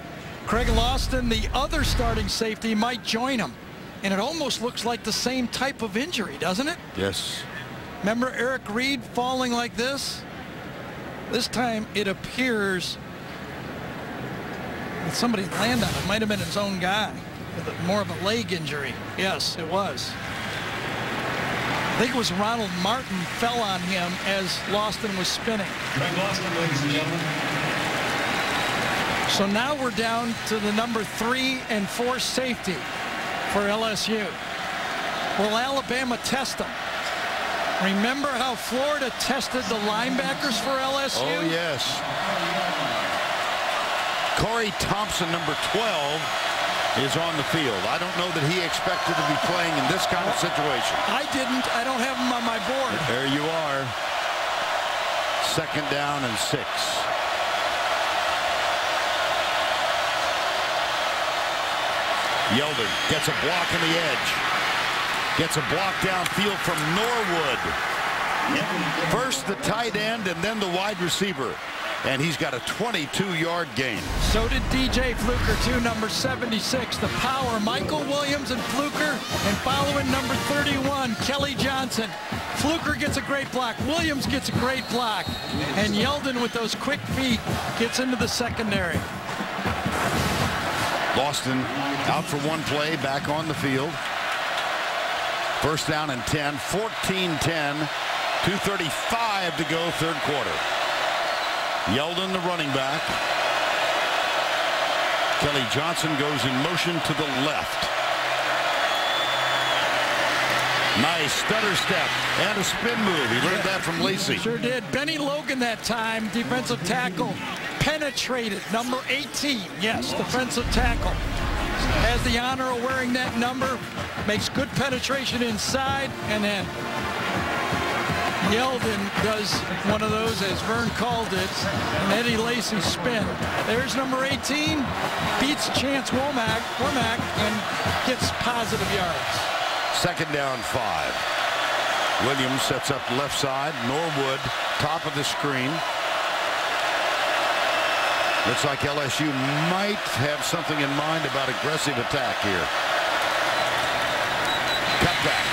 Craig Lawston, the other starting safety, might join him. And it almost looks like the same type of injury, doesn't it?
Yes.
Remember Eric Reed falling like this? This time it appears that somebody landed on it. Might have been his own guy. More of a leg injury. Yes, it was. I think it was Ronald Martin fell on him as Lawston was spinning.
Craig Lawston, ladies and gentlemen.
So now we're down to the number 3 and 4 safety for LSU. Will Alabama test them? Remember how Florida tested the linebackers for LSU?
Oh, yes. Corey Thompson, number 12, is on the field. I don't know that he expected to be playing in this kind of situation.
I didn't. I don't have him on my board.
There you are. Second down and 6. Yeldon gets a block on the edge. Gets a block downfield from Norwood. First the tight end and then the wide receiver. And he's got a 22-yard gain.
So did DJ Fluker, too, number 76. The power, Michael Williams and Fluker, and following number 31, Kelly Johnson. Fluker gets a great block. Williams gets a great block. And Yeldon, with those quick feet, gets into the secondary.
Lawston out for one play, back on the field. First down and 10, 14-10, 2:35 to go, third quarter. Yeldon, the running back. Kelly Johnson goes in motion to the left. Nice stutter step and a spin move. He learned that from Lacey.
Sure did. Benny Logan that time, defensive tackle, penetrated, number 18. Yes, defensive tackle. Has the honor of wearing that number, makes good penetration inside, and then Yeldon does one of those, as Vern called it, an Eddie Lacy spin. There's number 18, beats Chance Womack and gets positive yards.
Second down 5. Williams sets up left side. Norwood, top of the screen. Looks like LSU might have something in mind about aggressive attack here. Cut back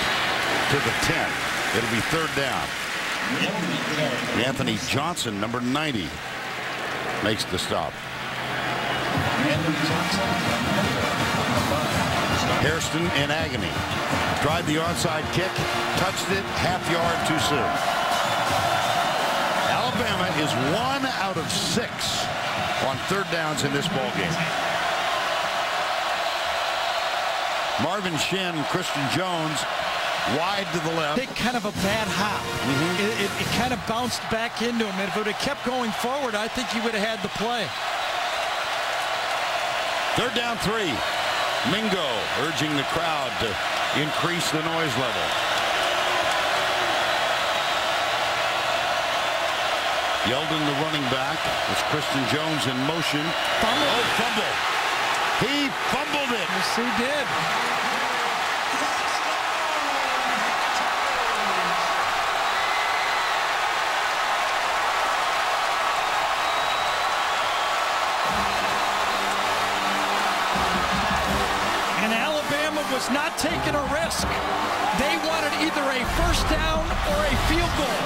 to the 10. It'll be third down. Anthony Johnson, number 90, makes the stop. Hairston in agony. Tried the onside kick, touched it, half yard too soon. Alabama is 1 out of 6 on third downs in this ball game. Marvin Shin, Christian Jones, wide to the left.
Take kind of a bad hop. It kind of bounced back into him. And if it would have kept going forward, I think he would have had the play.
Third down 3. Mingo urging the crowd to increase the noise level. Yeldon, the running back, with Christian Jones in motion. Oh, fumble. He fumbled it.
Yes, he did. And Alabama was not taking a risk. They wanted either a first down or a field goal.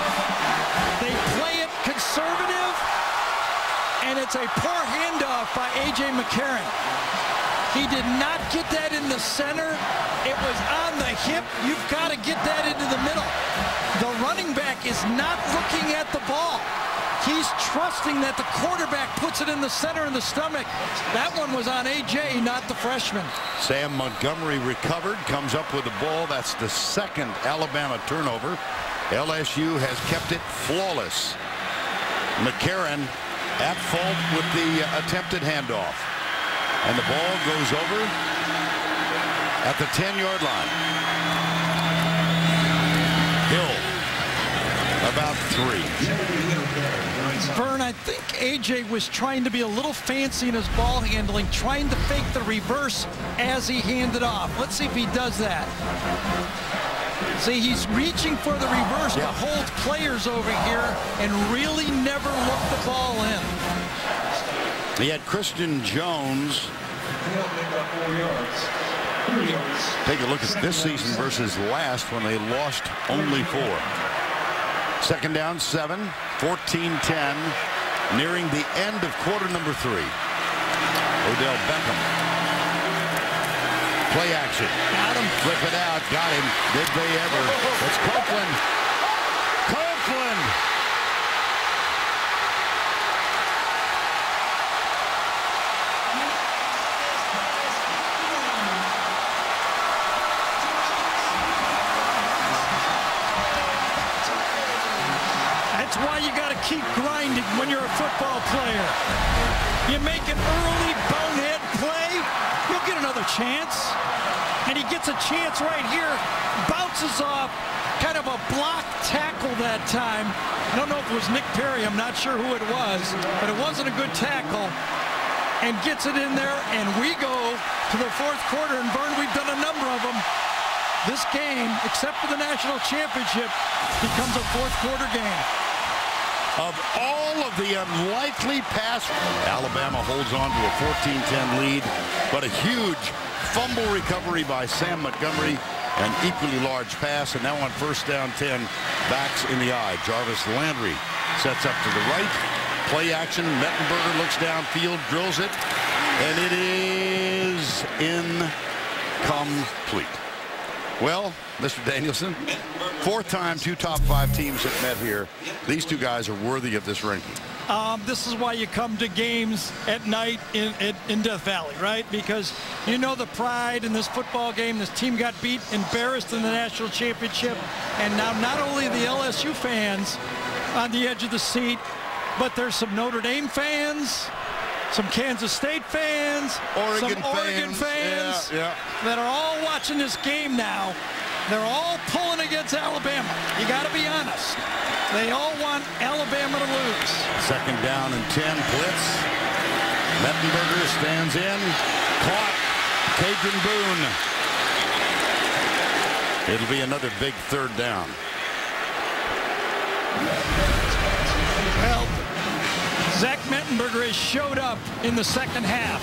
They play it conservative, and it's a poor handoff by A.J. McCarron. He did not get that in the center. It was on the hip. You've got to get that into the middle. The running back is not looking at the ball. He's trusting that the quarterback puts it in the center of the stomach. That one was on A.J., not the freshman.
Sam Montgomery recovered, comes up with the ball. That's the second Alabama turnover. LSU has kept it flawless. McCarron at fault with the attempted handoff. And the ball goes over at the 10-yard line. Hill, about 3.
Vern, I think A.J. was trying to be a little fancy in his ball handling, trying to fake the reverse as he handed off. Let's see if he does that. See, he's reaching for the reverse to hold players over here and really never look the ball in.
He had Christian Jones. Take a look at this season versus last when they lost only 4. Second down, 7, 14-10, nearing the end of quarter number 3. Odell Beckham. Play action.
Got him.
Flip it out. Got him. Did they ever? It's Copeland. Copeland.
That's why you got to keep grinding when you're a football player. You make an early bonehead play, you'll get another chance. And he gets a chance right here, bounces off, kind of a block tackle that time. I don't know if it was Nick Perry, I'm not sure who it was, but it wasn't a good tackle. And gets it in there, and we go to the fourth quarter, and Vern, we've done a number of them. This game, except for the national championship, becomes a fourth quarter game.
Of all of the unlikely pass, Alabama holds on to a 14-10 lead, but a huge fumble recovery by Sam Montgomery, an equally large pass, and now on first down 10, backs in the eye. Jarvis Landry sets up to the right. Play action. Mettenberger looks downfield, drills it, and it is incomplete. Well, Mr. Danielson, 4th time 2 top 5 teams have met here. These 2 guys are worthy of this ranking.
This is why you come to games at night in Death Valley, right? Because you know the pride in this football game. This team got beat, embarrassed in the national championship. And now not only the LSU fans on the edge of the seat, but there's some Notre Dame fans, some Kansas State fans, some Oregon fans that are all watching this game now. They're all pulling against Alabama. You got to be honest. They all want Alabama to lose.
Second down and 10, blitz. Mettenberger stands in. Caught. Cajun Boone. It'll be another big 3rd down.
Well, Zach Mettenberger has showed up in the second half.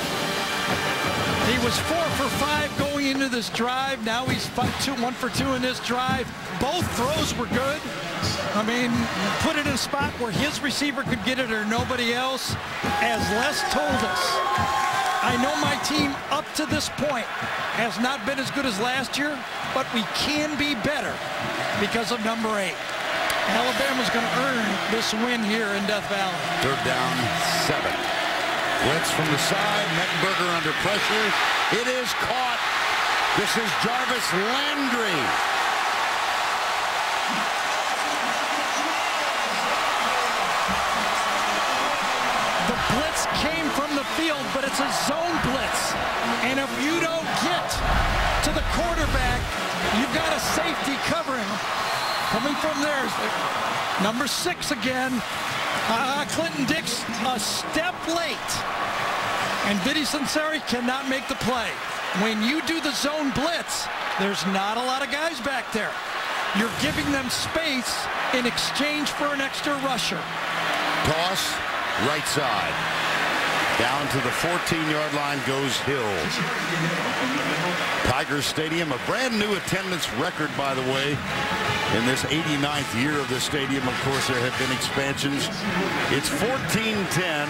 He was 4 for 5 going into this drive. Now he's 1 for 2 in this drive. Both throws were good. I mean, put it in a spot where his receiver could get it or nobody else. As Les told us, I know my team up to this point has not been as good as last year, but we can be better because of number 8. Alabama's going to earn this win here in Death Valley.
3rd down, 7. Blitz from the side. Mettenberger under pressure. It is caught. This is Jarvis Landry.
The blitz came from the field, but it's a zone blitz. And if you don't get to the quarterback, you've got a safety covering. Coming from there, number 6 again. Clinton Dix a step late. And Vinny Sunseri cannot make the play. When you do the zone blitz, there's not a lot of guys back there. You're giving them space in exchange for an extra rusher.
Toss, right side. Down to the 14-yard line goes Hill. Tiger Stadium, a brand new attendance record, by the way, in this 89th year of the stadium. Of course, there have been expansions. It's 14-10.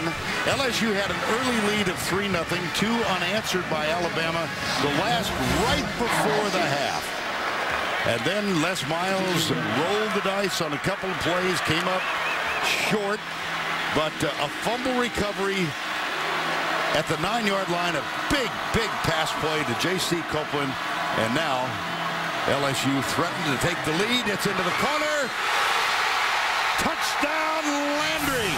LSU had an early lead of 3-0, 2 unanswered by Alabama, the last right before the half. And then Les Miles rolled the dice on a couple of plays, came up short, but a fumble recovery at the 9-yard line, a big pass play to J.C. Copeland, and now LSU threatened to take the lead. It's into the corner. Touchdown, Landry.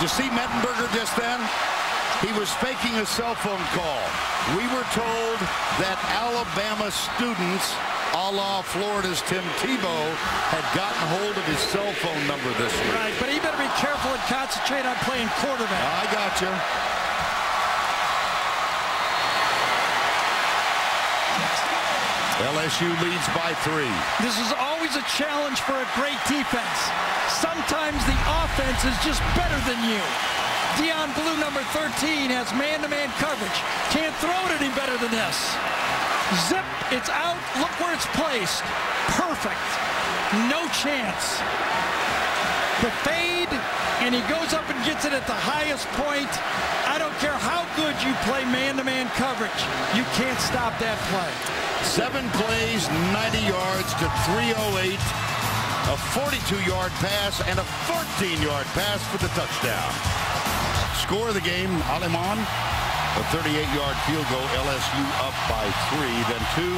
Did you see Mettenberger just then? He was faking a cell phone call. We were told that Alabama students, a la Florida's Tim Tebow, had gotten hold of his cell phone number this week.
Right, but he better be careful and concentrate on playing quarterback.
I got you. LSU leads by 3.
This is always a challenge for a great defense. Sometimes the offense is just better than you. Deion Blue, number 13, has man-to-man coverage. Can't throw it any better than this. Zip, it's out. Look where it's placed. Perfect. No chance. The fade, and he goes up and gets it at the highest point. I don't care how good you play man-to-man coverage. You can't stop that play.
7 plays, 90 yards to 308. A 42-yard pass and a 14-yard pass for the touchdown. Score of the game, Aleman, a 38-yard field goal. LSU up by 3. Then 2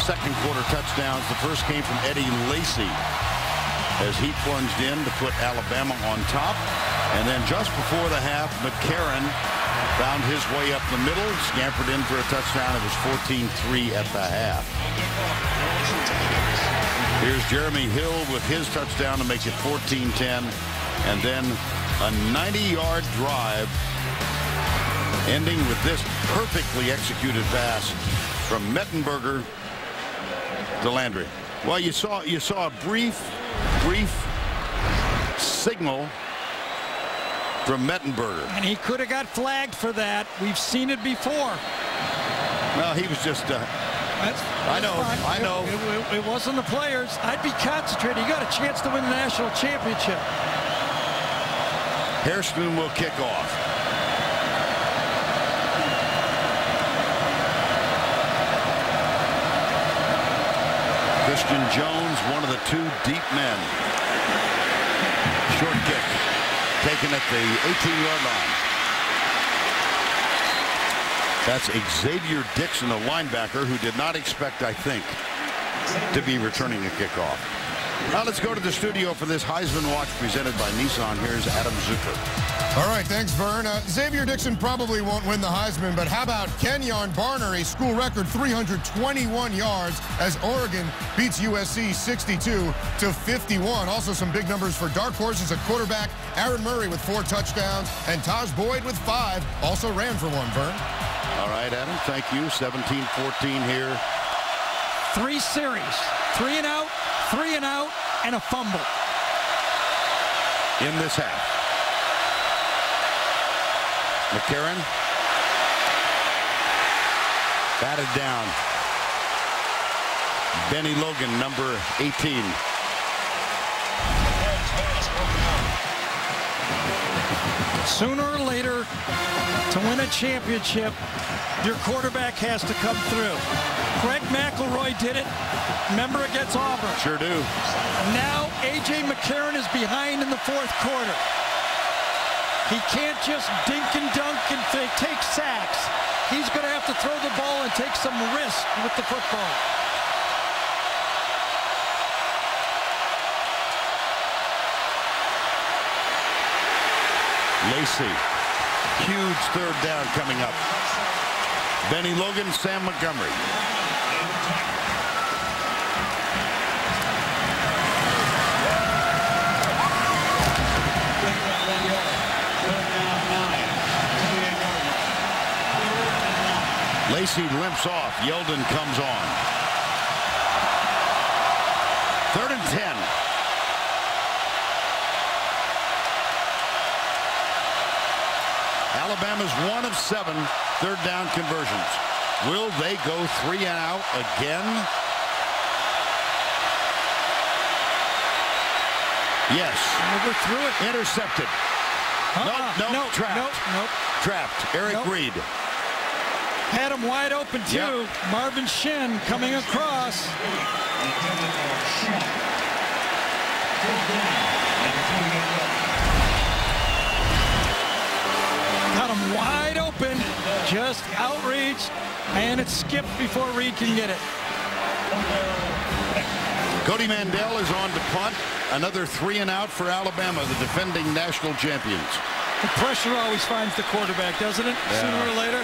second-quarter touchdowns. The first came from Eddie Lacy as he plunged in to put Alabama on top. And then just before the half, McCarron found his way up the middle, scampered in for a touchdown. It was 14-3 at the half. Here's Jeremy Hill with his touchdown to make it 14-10. And then a 90-yard drive ending with this perfectly executed pass from Mettenberger to Landry. Well, you saw a brief signal from Mettenberger.
And he could have got flagged for that. We've seen it before.
Well, he was just... I know.
It wasn't the players. I'd be concentrated. You got a chance to win the national championship.
Hairspoon will kick off. Christian Jones, one of the 2 deep men. Short kick taken at the 18-yard line. That's Xavier Dixon, a linebacker who did not expect, I think, to be returning a kickoff. Now let's go to the studio for this Heisman Watch presented by Nissan. Here's Adam Zucker.
All right, thanks, Vern. Xavier Dixon probably won't win the Heisman, but how about Kenyon Barner, a school record 321 yards as Oregon beats USC 62-51. Also some big numbers for dark horses at quarterback. Aaron Murray with 4 touchdowns and Taj Boyd with 5. Also ran for 1, Vern.
All right, Adam, thank you. 17-14 here.
3 series, 3 and out, 3 and out, and a fumble.
In this half. McCarron. Batted down. Benny Logan, number 18.
Sooner or later, to win a championship, your quarterback has to come through. Greg McElroy did it. Remember against Auburn.
Sure do.
Now A.J. McCarron is behind in the 4th quarter. He can't just dink and dunk and take sacks. He's going to have to throw the ball and take some risk with the football.
Lacy. Huge 3rd down coming up. Benny Logan, Sam Montgomery. Lacey limps off. Yeldon comes on. 3rd and 10. Alabama's 1 of 7 third down conversions. Will they go 3 and out again? Yes.
We're through it.
Intercepted. Nope. Trapped. Trapped. Eric Reed.
Had him wide open, too.
Yep.
Marvin Shin coming across. Got him wide open. Just outreach. And it's skipped before Reed can get it.
Cody Mandel is on to punt. Another 3 and out for Alabama, the defending national champions.
The pressure always finds the quarterback, doesn't it?
Yeah.
Sooner or later.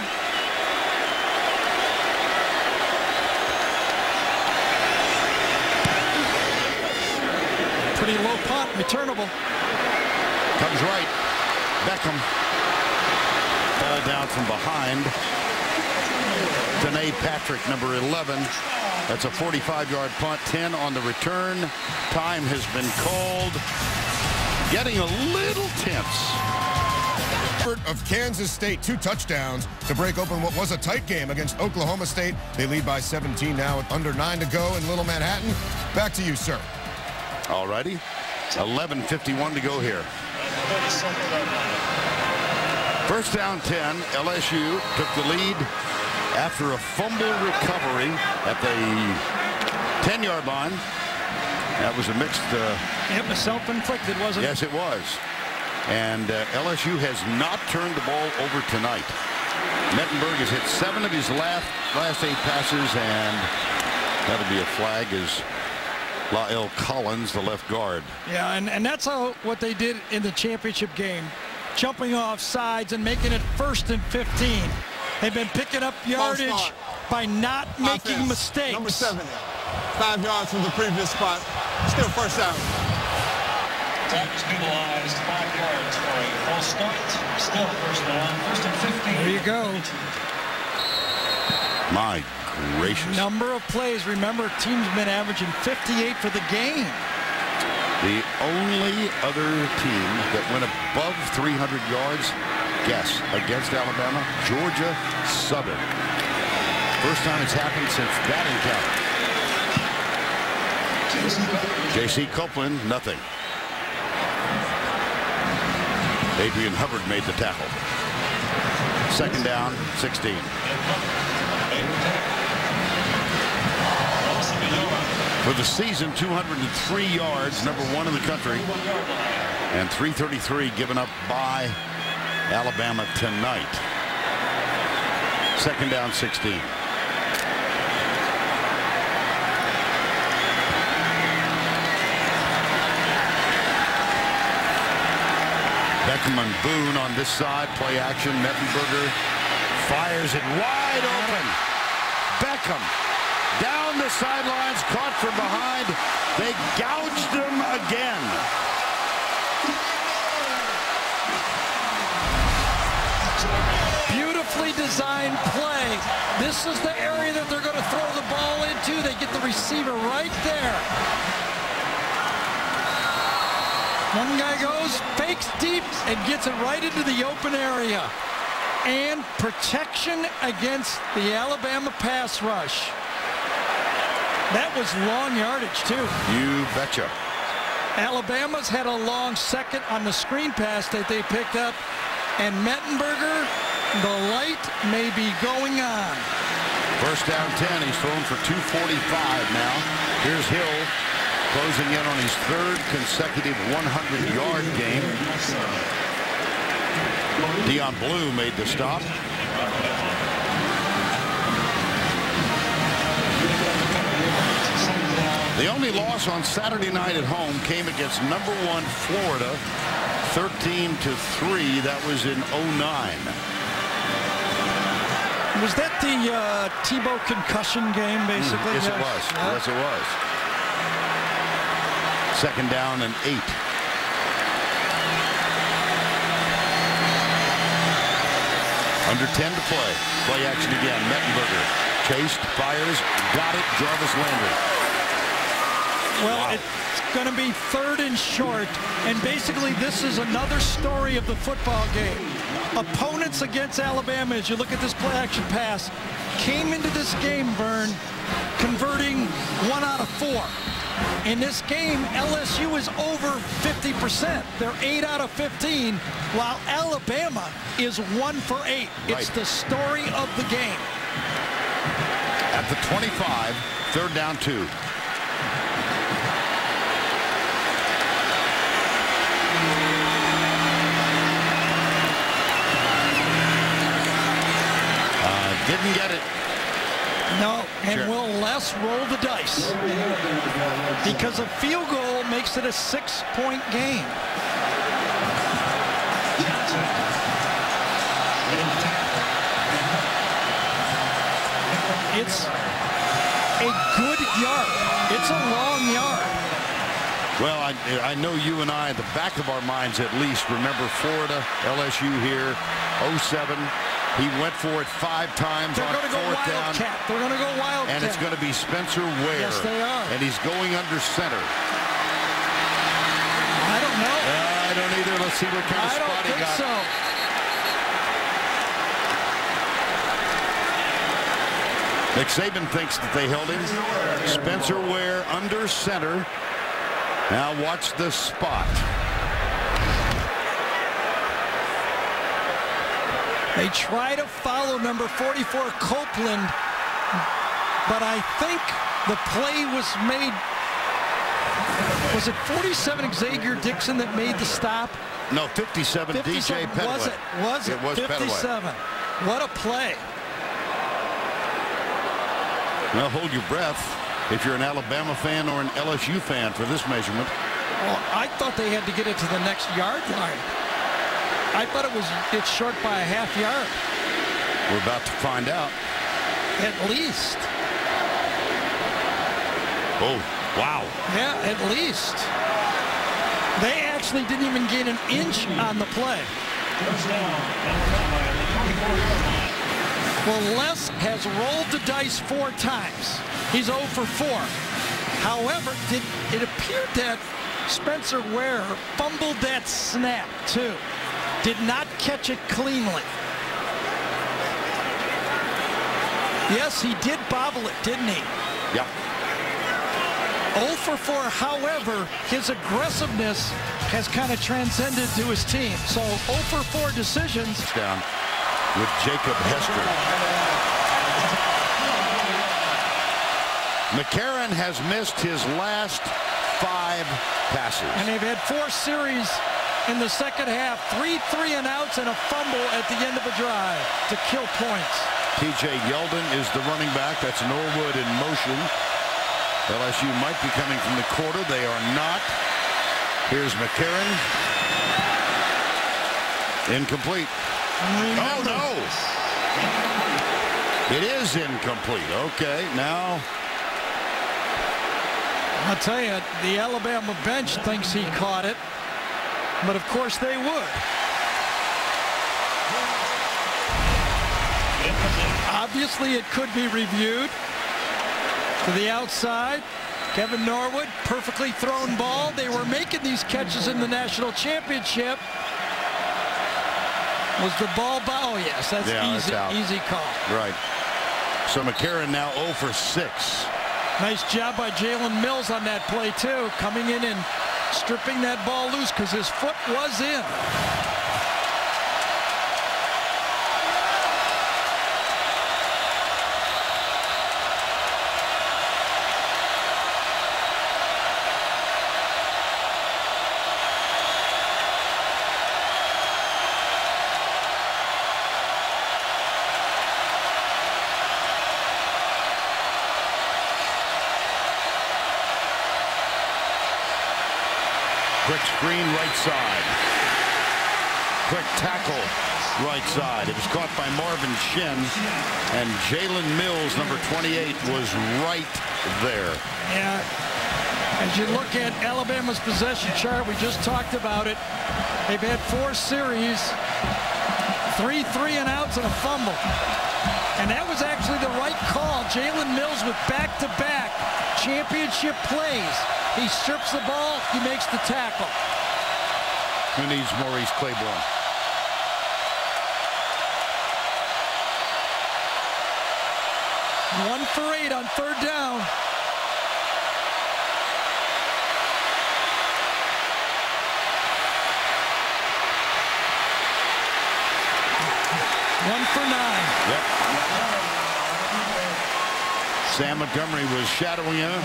Pretty low punt, returnable.
Comes right. Beckham. Ball down from behind. Danae Patrick, number 11. That's a 45-yard punt, 10 on the return. Time has been called. Getting a little tense.
Of Kansas State, 2 touchdowns to break open what was a tight game against Oklahoma State. They lead by 17 now with under 9 to go in Little Manhattan. Back to you, sir.
All righty. 11:51 to go here. First down 10. LSU took the lead after a fumble recovery at the 10-yard line. That was a mixed...
It was self-inflicted, wasn't it?
Yes, it was. And LSU has not turned the ball over tonight. Mettenberg has hit 7 of his last 8 passes, and that'll be a flag as La'el Collins, the left guard.
Yeah, and that's what they did in the championship game. Jumping off sides and making it 1st and 15. They've been picking up yardage by not making mistakes.
Number 7, 5 yards from the previous spot. Still first down.
Time is penalized 5 yards for a false start. Still first down, 1st and 15.
There you go.
My gracious.
Number of plays. Remember, team's been averaging 58 for the game.
The only other team that went above 300 yards, guess, against Alabama, Georgia Southern. First time it's happened since that encounter. J.C. Copeland, nothing. Adrian Hubbard made the tackle. Second down, 16. For the season, 203 yards, number 1 in the country, and 333 given up by Alabama tonight. Second down, 16. Beckham and Boone on this side, play action. Mettenberger fires it wide open. Beckham down the sidelines, caught from behind. They gouged him again.
Beautifully designed play. This is the area that they're going to throw the ball into. They get the receiver right there. One guy goes, fakes deep, and gets it right into the open area. And protection against the Alabama pass rush. That was long yardage, too.
You betcha.
Alabama's had a long second on the screen pass that they picked up. And Mettenberger, the light may be going on.
First down 10. He's thrown for 245 now. Here's Hill closing in on his 3rd consecutive 100-yard game. Dion Blue made the stop. The only loss on Saturday night at home came against number 1 Florida, 13-3. That was in 2009.
Was that the Tebow concussion game, basically?
Yes, it was. Yes, it was. Second down and 8. Under 10 to play. Play action again. Mettenberger chased, fires, got it. Jarvis Landry.
Well,
Wow.
it's going to be 3rd and short, and basically this is another story of the football game. Opponents against Alabama, as you look at this play-action pass, came into this game, Vern, converting 1 out of 4. In this game, LSU is over 50%. They're 8 out of 15, while Alabama is 1 for 8. It's the story of the game.
At the 25, 3rd down 2. Didn't get it.
No, and
Sure.
will Les roll the dice? Because a field goal makes it a 6-point game. It's a good yard. It's a long yard.
Well, I know you and I, at the back of our minds at least, remember Florida, LSU here, 07. He went for it 5 times
They're
on
going to go
4th down.
Wildcat. They're going to go Wildcat.
And it's going to be Spencer Ware.
Yes, they are.
And he's going under center.
I don't know.
I don't either. Let's see what kind of
I don't
spot he
think
got.
so.
Nick Saban thinks that they held him. Spencer Ware under center. Now watch the spot.
They try to follow number 44 Copeland, but I think the play was made. Was it 47 Xavier Dixon that made the stop?
No, 57, DJ Petaway.
Was it? Was it?
It was
57. What a play.
Well, hold your breath if you're an Alabama fan or an LSU fan for this measurement.
Well, I thought they had to get it to the next yard line. I thought it's short by a half yard.
We're about to find out.
At least.
Oh, wow.
Yeah, at least. They actually didn't even gain an inch on the play. Well, Les has rolled the dice 4 times. He's 0 for 4. However, it appeared that Spencer Ware fumbled that snap, too. Did not catch it cleanly. Yes, he did bobble it, didn't he?
Yep.
0 for 4. However, his aggressiveness has kind of transcended to his team. So 0 for 4 decisions.
Down with Jacob Hester. McCarron has missed his last 5 passes.
And they've had 4 series in the second half. 3 3-and-outs and a fumble at the end of a drive to kill points.
TJ Yeldon is the running back. That's Norwood in motion. LSU might be coming from the quarter. They are not. Here's McCarron. Incomplete. Oh, no. It is incomplete. Okay, now.
I'll tell you, the Alabama bench thinks he caught it. But, of course, they would. Obviously, it could be reviewed. To the outside, Kevin Norwood, perfectly thrown ball. They were making these catches in the national championship. Was the ball bow? Oh, yes, that's easy call.
Right. So McCarron now 0 for 6.
Nice job by Jalen Mills on that play, too. Coming in and stripping that ball loose because his foot was in.
Quick screen right side. Quick tackle right side. It was caught by Marvin Shin, and Jalen Mills, number 28, was right there.
Yeah. As you look at Alabama's possession chart, we just talked about it. They've had 4 series, 3 3-and-outs and a fumble. And that was actually the right call. Jalen Mills with back-to-back championship plays. He strips the ball, he makes the tackle.
Who needs Maurice Claiborne?
One for 8 on 3rd down. One for 9.
Yep. Sam Montgomery was shadowing him.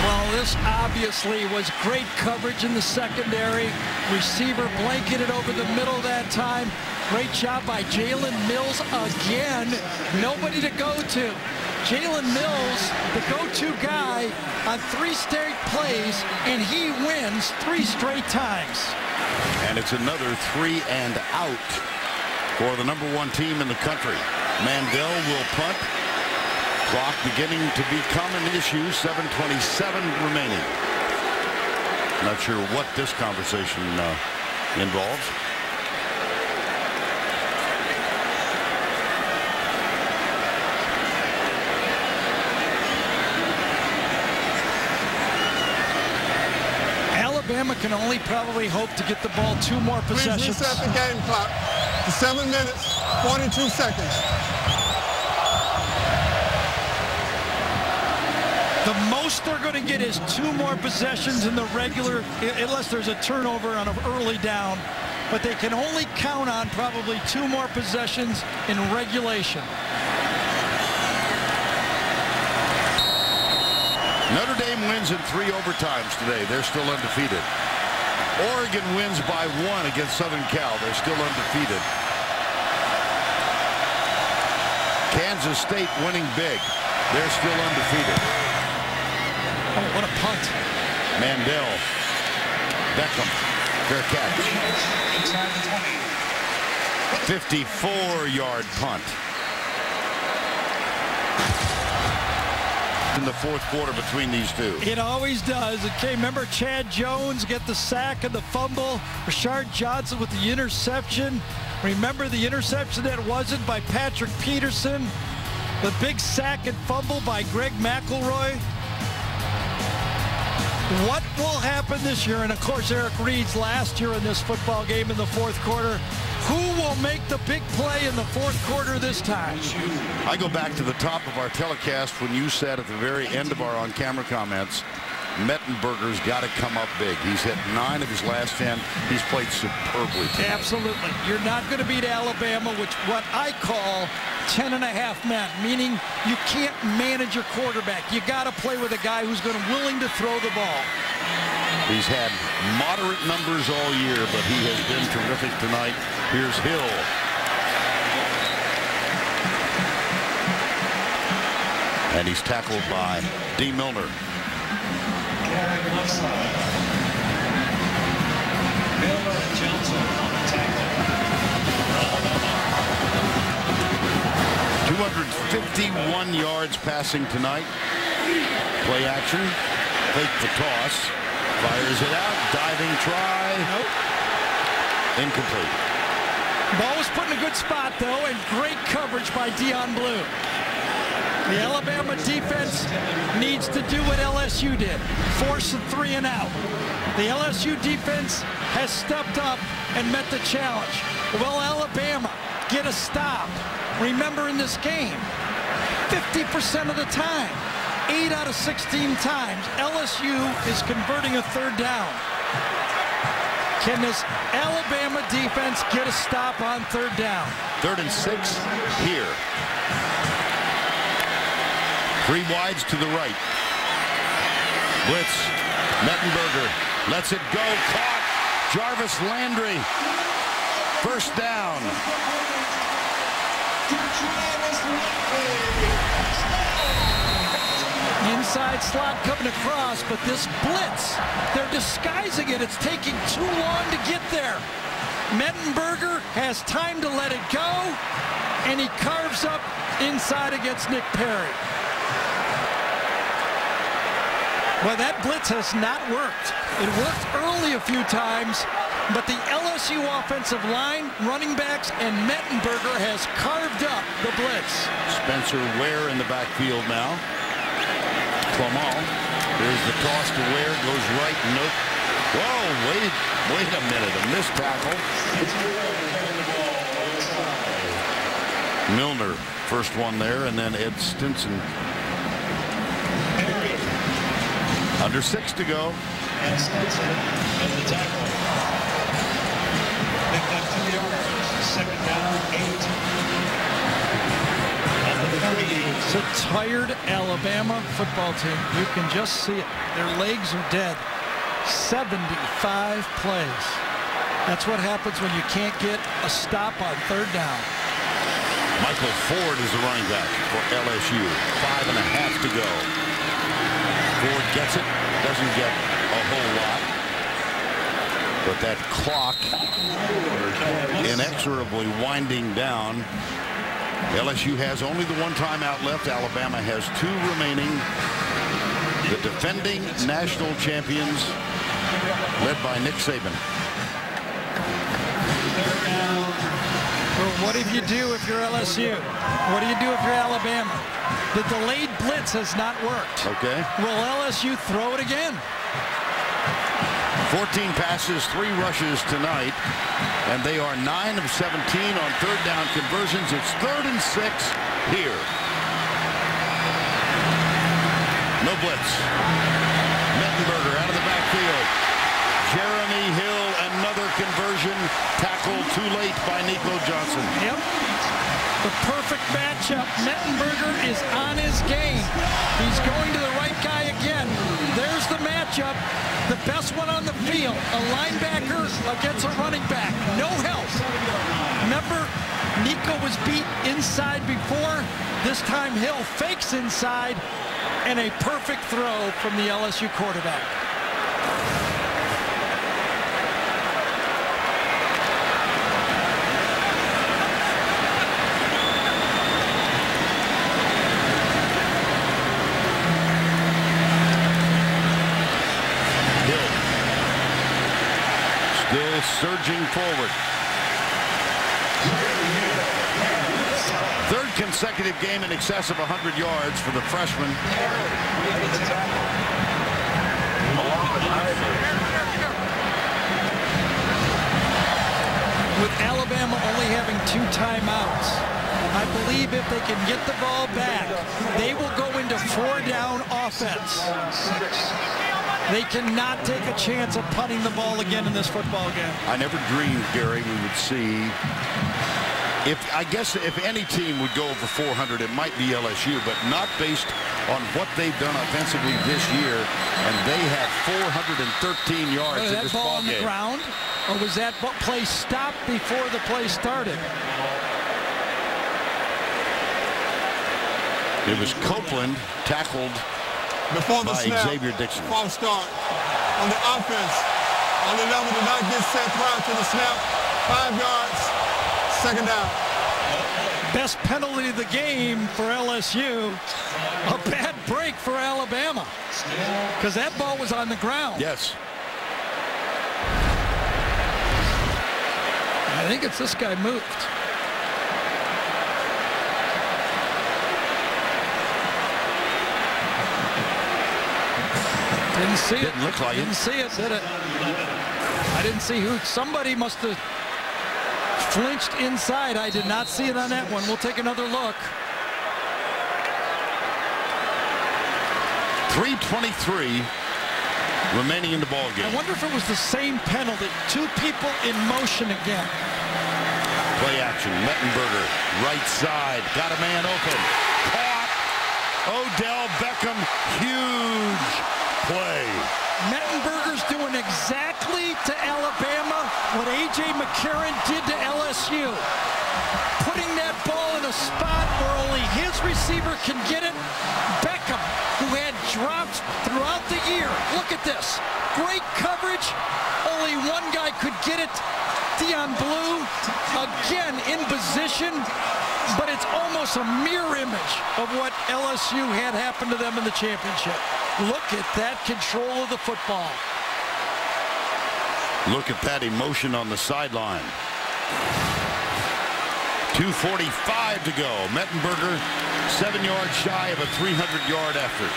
Well, this obviously was great coverage in the secondary. Receiver blanketed over the middle that time. Great job by Jalen Mills again. Nobody to go to. Jalen Mills, the go-to guy on 3 straight plays, and he wins 3 straight times.
And it's another 3-and-out for the #1 team in the country. Mandel will punt. Clock beginning to become an issue. 7:27 remaining. Not sure what this conversation involves.
Alabama can only probably hope to get the ball 2 more possessions.
Please reset the game clock to 7 minutes, 42 seconds.
The most they're going to get is 2 more possessions in the regular, unless there's a turnover on an early down. But they can only count on probably 2 more possessions in regulation.
Notre Dame wins in 3 overtimes today. They're still undefeated. Oregon wins by 1 against Southern Cal. They're still undefeated. Kansas State winning big. They're still undefeated.
Oh, what a punt.
Mandel. Beckham. Fair catch. 54-yard punt. In the 4th quarter between these two.
It always does. Okay, remember Chad Jones get the sack and the fumble. Rashard Johnson with the interception. Remember the interception that wasn't by Patrick Peterson. The big sack and fumble by Greg McElroy. What will happen this year? And of course, Eric Reed's last year in this football game in the 4th quarter. Who will make the big play in the 4th quarter this time?
I go back to the top of our telecast when you said at the very end of our on-camera comments, Mettenberger's got to come up big. He's hit 9 of his last 10. He's played superbly tonight.
Absolutely. You're not going to beat Alabama, which what I call 10.5 men, meaning you can't manage your quarterback. You got to play with a guy who's willing to throw the ball.
He's had moderate numbers all year, but he has been terrific tonight. Here's Hill. And he's tackled by D. Milner.
Left side. Miller and Johnson on the tackle.
251 yards passing tonight. Play action. Fake the toss. Fires it out. Diving try.
Nope.
Incomplete.
Ball was put in a good spot, though, and great coverage by Deion Blue. The Alabama defense needs to do what LSU did, force a 3-and-out. The LSU defense has stepped up and met the challenge. Will Alabama get a stop? Remember in this game, 50% of the time, 8 out of 16 times, LSU is converting a 3rd down. Can this Alabama defense get a stop on 3rd down?
3rd and 6 here. 3 wides to the right. Blitz. Mettenberger lets it go. Caught. Jarvis Landry. 1st down.
Inside slot coming across, but this blitz, they're disguising it. It's taking too long to get there. Mettenberger has time to let it go, and he carves up inside against Nick Perry. Well, that blitz has not worked. It worked early a few times, but the LSU offensive line, running backs, and Mettenberger has carved up the blitz. Spencer Ware in the backfield now. Clement. There's the toss to Ware. Goes right. Nope. Whoa, wait a minute. A missed tackle. Milner, first one there, and then Ed Stinson. Under 6 to go.
And Stinson in the tackle. Picked up 2 yards. Second down, 8. At the 38.
It's a tired Alabama football team. You can just see it. Their legs are dead. 75 plays. That's what happens when you can't get a stop on third down.
Michael Ford is the running back for LSU. 5.5 to go. Ford gets it. Doesn't get a whole lot. But that clock inexorably winding down. LSU has only the 1 timeout left. Alabama has 2 remaining. The defending national champions, led by Nick Saban.
Well, what do you do if you're LSU? What do you do if you're Alabama? The delayed blitz has not worked.
Okay.
Will LSU throw it again?
14 passes, 3 rushes tonight, and they are 9 of 17 on third down conversions. It's 3rd and 6 here. No blitz. Mettenberger out of the backfield. Jeremy Hill, another conversion. Tackled too late by Nico Johnson.
Yep. The perfect matchup. Mettenberger is on his game. He's going to the right guy again. There's the matchup. The best one on the field. A linebacker against a running back. No help. Remember, Nico was beat inside before. This time Hill fakes inside. And a perfect throw from the LSU quarterback.
Hill still surging forward. 3rd consecutive game in excess of 100 yards for the freshman.
With Alabama only having 2 timeouts, I believe if they can get the ball back, they will go into 4-down offense. They cannot take a chance of punting the ball again in this football game.
I never dreamed, Gary, we would see. I guess if any team would go over 400, it might be LSU, but not based on what they've done offensively this year. And they have 413 yards in this ball
on the
game.
Ground, or was that play stopped before the play started?
It was Copeland tackled
before the
by
snap.
Xavier Dixon.
False start on the offense. On the level did not get set prior to the snap. 5 yards. 2nd down.
Best penalty of the game for LSU. A bad break for Alabama. Because that ball was on the ground.
Yes.
I think it's this guy moved. Didn't see it.
Didn't look like it.
Didn't see it, did it? I didn't see who. Somebody must have flinched inside. I did not see it on that one. We'll take another look.
3:23 remaining in the ball game.
I wonder if it was the same penalty. 2 people in motion again.
Play action. Mettenberger, right side. Got a man open. Caught. Odell Beckham. Huge play.
Mettenberger's doing exactly to Alabama what A.J. McCarron did to LSU. Putting that ball in a spot where only his receiver can get it. Beckham, who had drops throughout the year. Look at this. Great coverage. Only one guy could get it. Dion Blue, again in position. but it's almost a mirror image of what LSU had happen to them in the championship. Look at that control of the football.
Look at that emotion on the sideline. 2:45 to go. Mettenberger 7 yards shy of a 300-yard effort.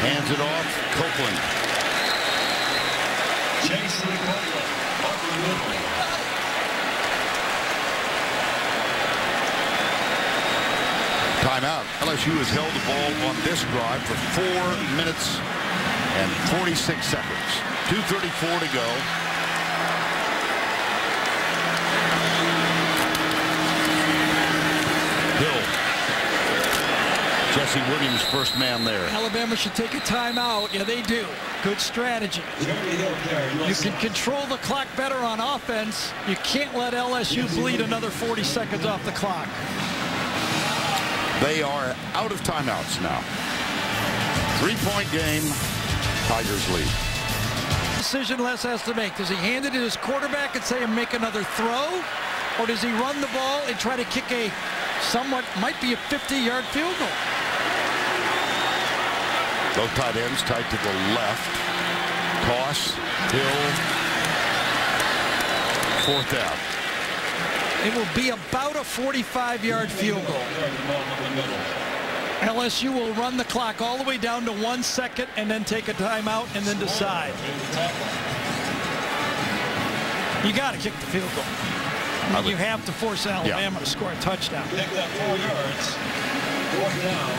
Hands it off. Copeland.
J.C. Copeland.
Timeout. LSU has held the ball on this drive for 4 minutes and 46 seconds. 2:34 to go. Hill. Jesse Williams, first man there.
Alabama should take a timeout. Yeah, they do. Good strategy. You can control the clock better on offense. You can't let LSU bleed another 40 seconds off the clock.
They are out of timeouts now. 3-point game. Tigers lead.
Decision Les has to make. Does he hand it to his quarterback and say make another throw? Or does he run the ball and try to kick a somewhat might be a 50-yard field goal?
Both tight ends tight to the left. Toss. Hill. 4th down.
It will be about a 45-yard field goal. LSU will run the clock all the way down to 1 second and then take a timeout and then decide. You got to kick the field goal. I mean, you have to force Alabama to score a touchdown.
Pick that 4 yards. 4th down.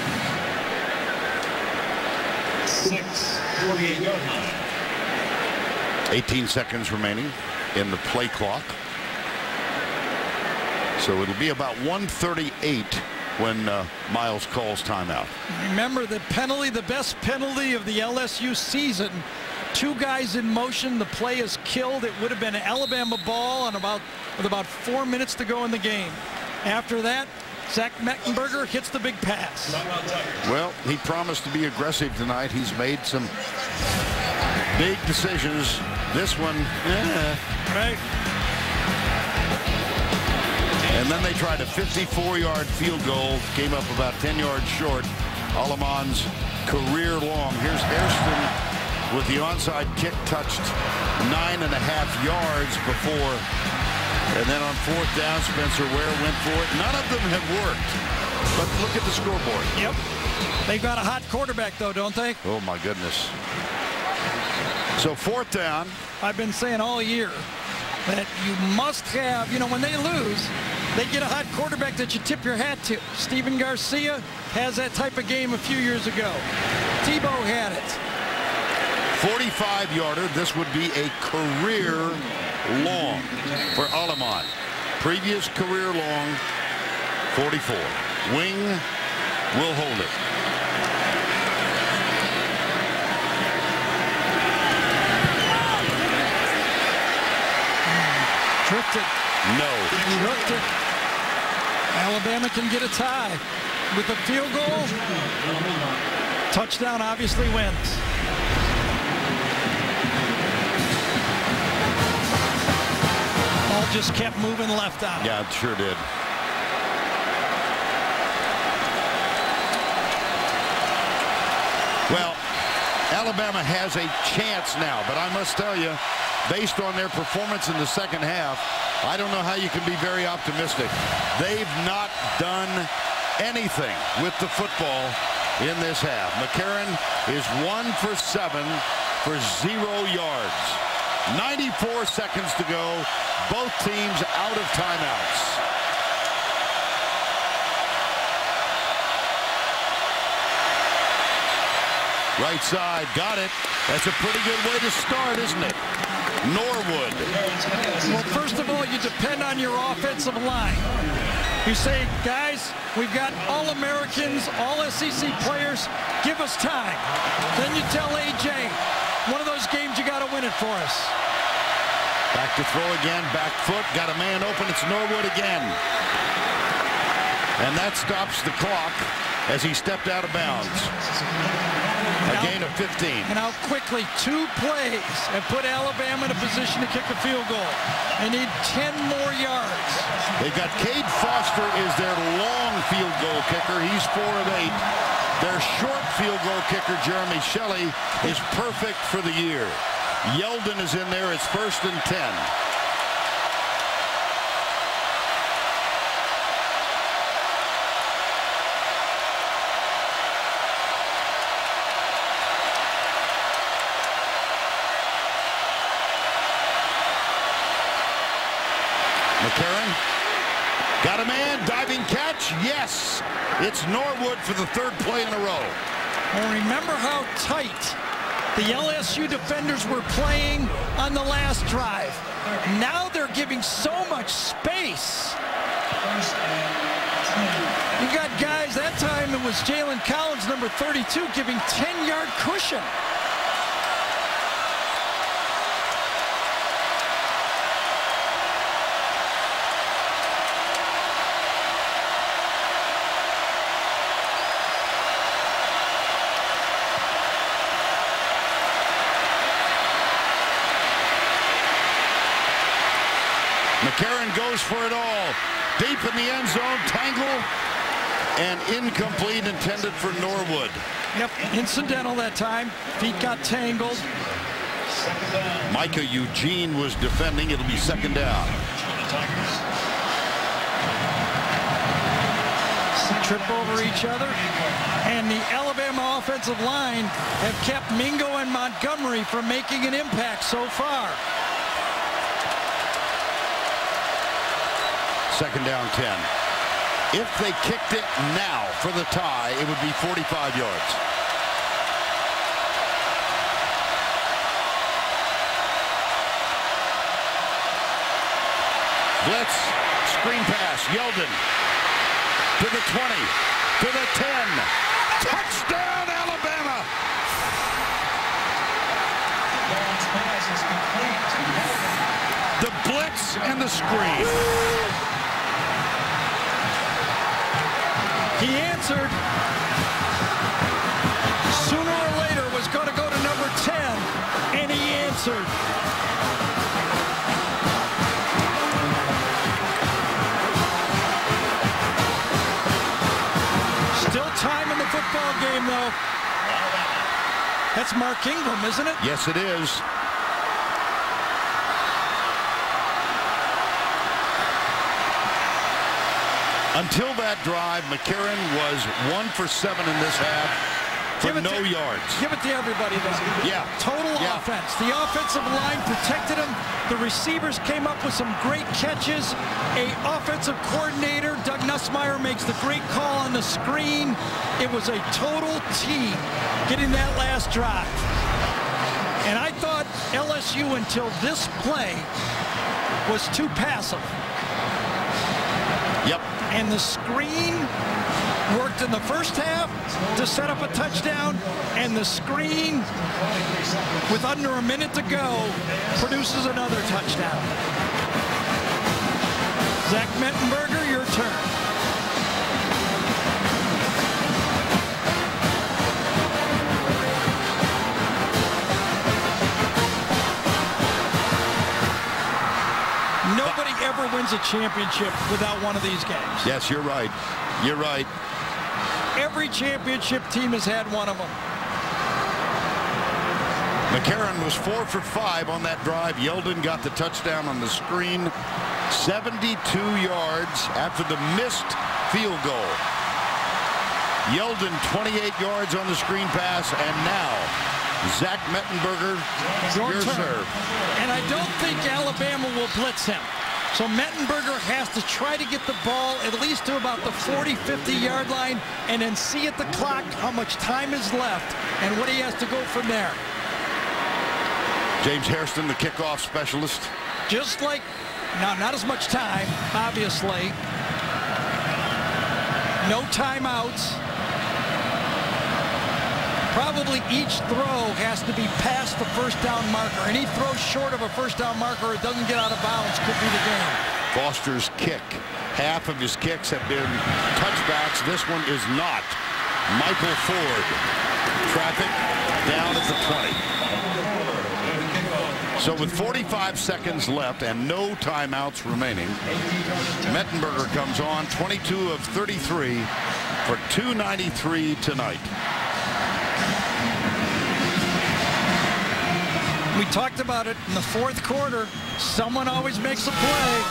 6, 48-yard line.
18 seconds remaining in the play clock. So it'll be about 1:38 when Miles calls timeout.
Remember the penalty, the best penalty of the LSU season. 2 guys in motion. The play is killed. It would have been an Alabama ball with about 4 minutes to go in the game. After that, Zach Mettenberger hits the big pass.
Well, he promised to be aggressive tonight. He's made some big decisions. This one,
right.
And then they tried a 54-yard field goal. Came up about 10 yards short. Aleman's career long. Here's Hairston with the onside kick, touched 9.5 yards before. And then on 4th down, Spencer Ware went for it. None of them have worked. But look at the scoreboard.
Yep. They've got a hot quarterback, though, don't they?
Oh, my goodness. So 4th down.
I've been saying all year that you must have, you know, when they lose, they get a hot quarterback that you tip your hat to. Steven Garcia has that type of game a few years ago. Tebow had it.
45-yarder. This would be a career long for Aleman. Previous career long, 44. Wing will hold it.
Tricked it.
No.
Tricked it. Alabama can get a tie with a field goal. Touchdown obviously wins. Ball just kept moving left on.
Yeah, it sure did. Well, Alabama has a chance now, but I must tell you, based on their performance in the second half, I don't know how you can be very optimistic. They've not done anything with the football in this half. McCarron is 1 for 7 for 0 yards. 94 seconds to go. Both teams out of timeouts. Right side, got it. That's a pretty good way to start, isn't it? Norwood.
Well, first of all, you depend on your offensive line. You say, guys, we've got All-Americans, All-SEC players. Give us time. Then you tell A.J., one of those games you got to win it for us.
Back to throw again, back foot, got a man open, it's Norwood again. And that stops the clock as he stepped out of bounds. A gain of 15.
And how quickly 2 plays have put Alabama in a position to kick a field goal. They need 10 more yards.
They've got Cade Foster is their long field goal kicker. He's 4 of 8. Their short field goal kicker, Jeremy Shelley, is perfect for the year. Yeldon is in there. It's 1st and 10. McCarron got a man, diving catch, yes. It's Norwood for the 3rd play in a row.
Well, remember how tight the LSU defenders were playing on the last drive. Now they're giving so much space. You got guys, that time it was Jalen Collins, number 32, giving 10-yard cushion.
McCarron goes for it all. Deep in the end zone, tangle, and incomplete, intended for Norwood.
Yep, incidental that time. Feet got tangled.
Micah Eugene was defending. It'll be 2nd down.
Trip over each other. And the Alabama offensive line have kept Mingo and Montgomery from making an impact so far.
2nd down, 10. If they kicked it now for the tie, it would be 45 yards. Blitz, screen pass, Yeldon to the 20, to the 10. Touchdown, Alabama! The blitz and the screen.
He answered. Sooner or later was going to go to number 10, and he answered. Still time in the football game, though. That's Mark Ingram, isn't it?
Yes, it is. Until that drive, McCarron was 1 for 7 in this half for no yards.
Give it to everybody, though.
Yeah.
Total offense. The offensive line protected him. The receivers came up with some great catches. A offensive coordinator, Doug Nussmeier, makes the great call on the screen. It was a total team getting that last drive. And I thought LSU, until this play, was too passive.
Yep.
And the screen worked in the first half to set up a touchdown, and the screen, with under a minute to go, produces another touchdown. Zach Mettenberger, your turn. Nobody ever wins a championship without one of these games.
Yes, you're right. You're right.
Every championship team has had one of them.
McCarron was 4 for 5 on that drive. Yeldon got the touchdown on the screen. 72 yards after the missed field goal. Yeldon 28 yards on the screen pass, and now Zach Mettenberger, your serve.
And I don't think Alabama will blitz him. So Mettenberger has to try to get the ball at least to about the 40, 50-yard line, and then see at the clock how much time is left and what he has to go from there.
James Hairston, the kickoff specialist.
Just like, now not as much time, obviously. No timeouts. Probably each throw has to be past the first down marker. Any throw short of a first down marker, it doesn't get out of bounds, could be the game.
Foster's kick. Half of his kicks have been touchbacks. This one is not. Michael Ford. Traffic down at the 20. So with 45 seconds left and no timeouts remaining, Mettenberger comes on 22 of 33 for 293 tonight.
We talked about it in the fourth quarter. Someone always makes a play.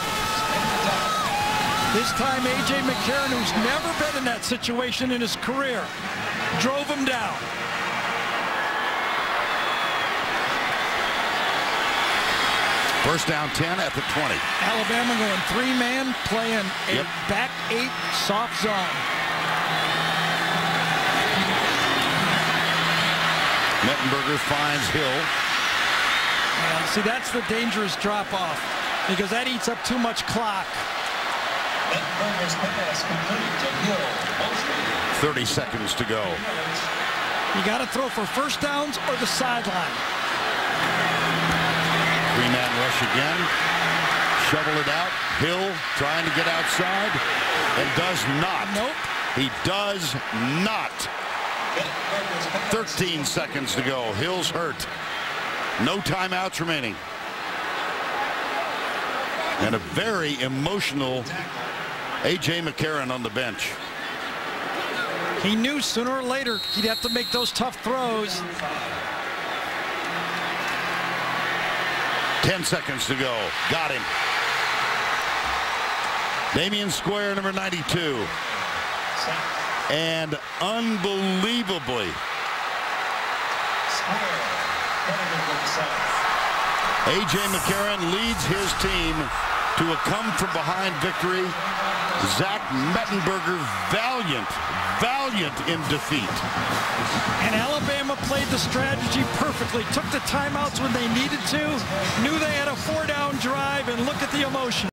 This time, A.J. McCarron, who's never been in that situation in his career, drove him down.
First down 10 at the 20.
Alabama going three-man, playing a back eight soft zone.
Mettenberger finds Hill.
See, that's the dangerous drop-off, because that eats up too much clock.
30 seconds to go.
You got to throw for first downs or the sideline.
Three-man rush again. Shovel it out. Hill trying to get outside and does not.
Nope.
He does not. 13 seconds to go. Hill's hurt. No timeouts remaining. And a very emotional A.J. McCarron on the bench.
He knew sooner or later he'd have to make those tough throws.
10 seconds to go. Got him. Damian Square, number 92. And unbelievably, A.J. McCarron leads his team to a come-from-behind victory. Zach Mettenberger, valiant in defeat.
And Alabama played the strategy perfectly. Took the timeouts when they needed to. Knew they had a 4-down drive, and look at the emotion.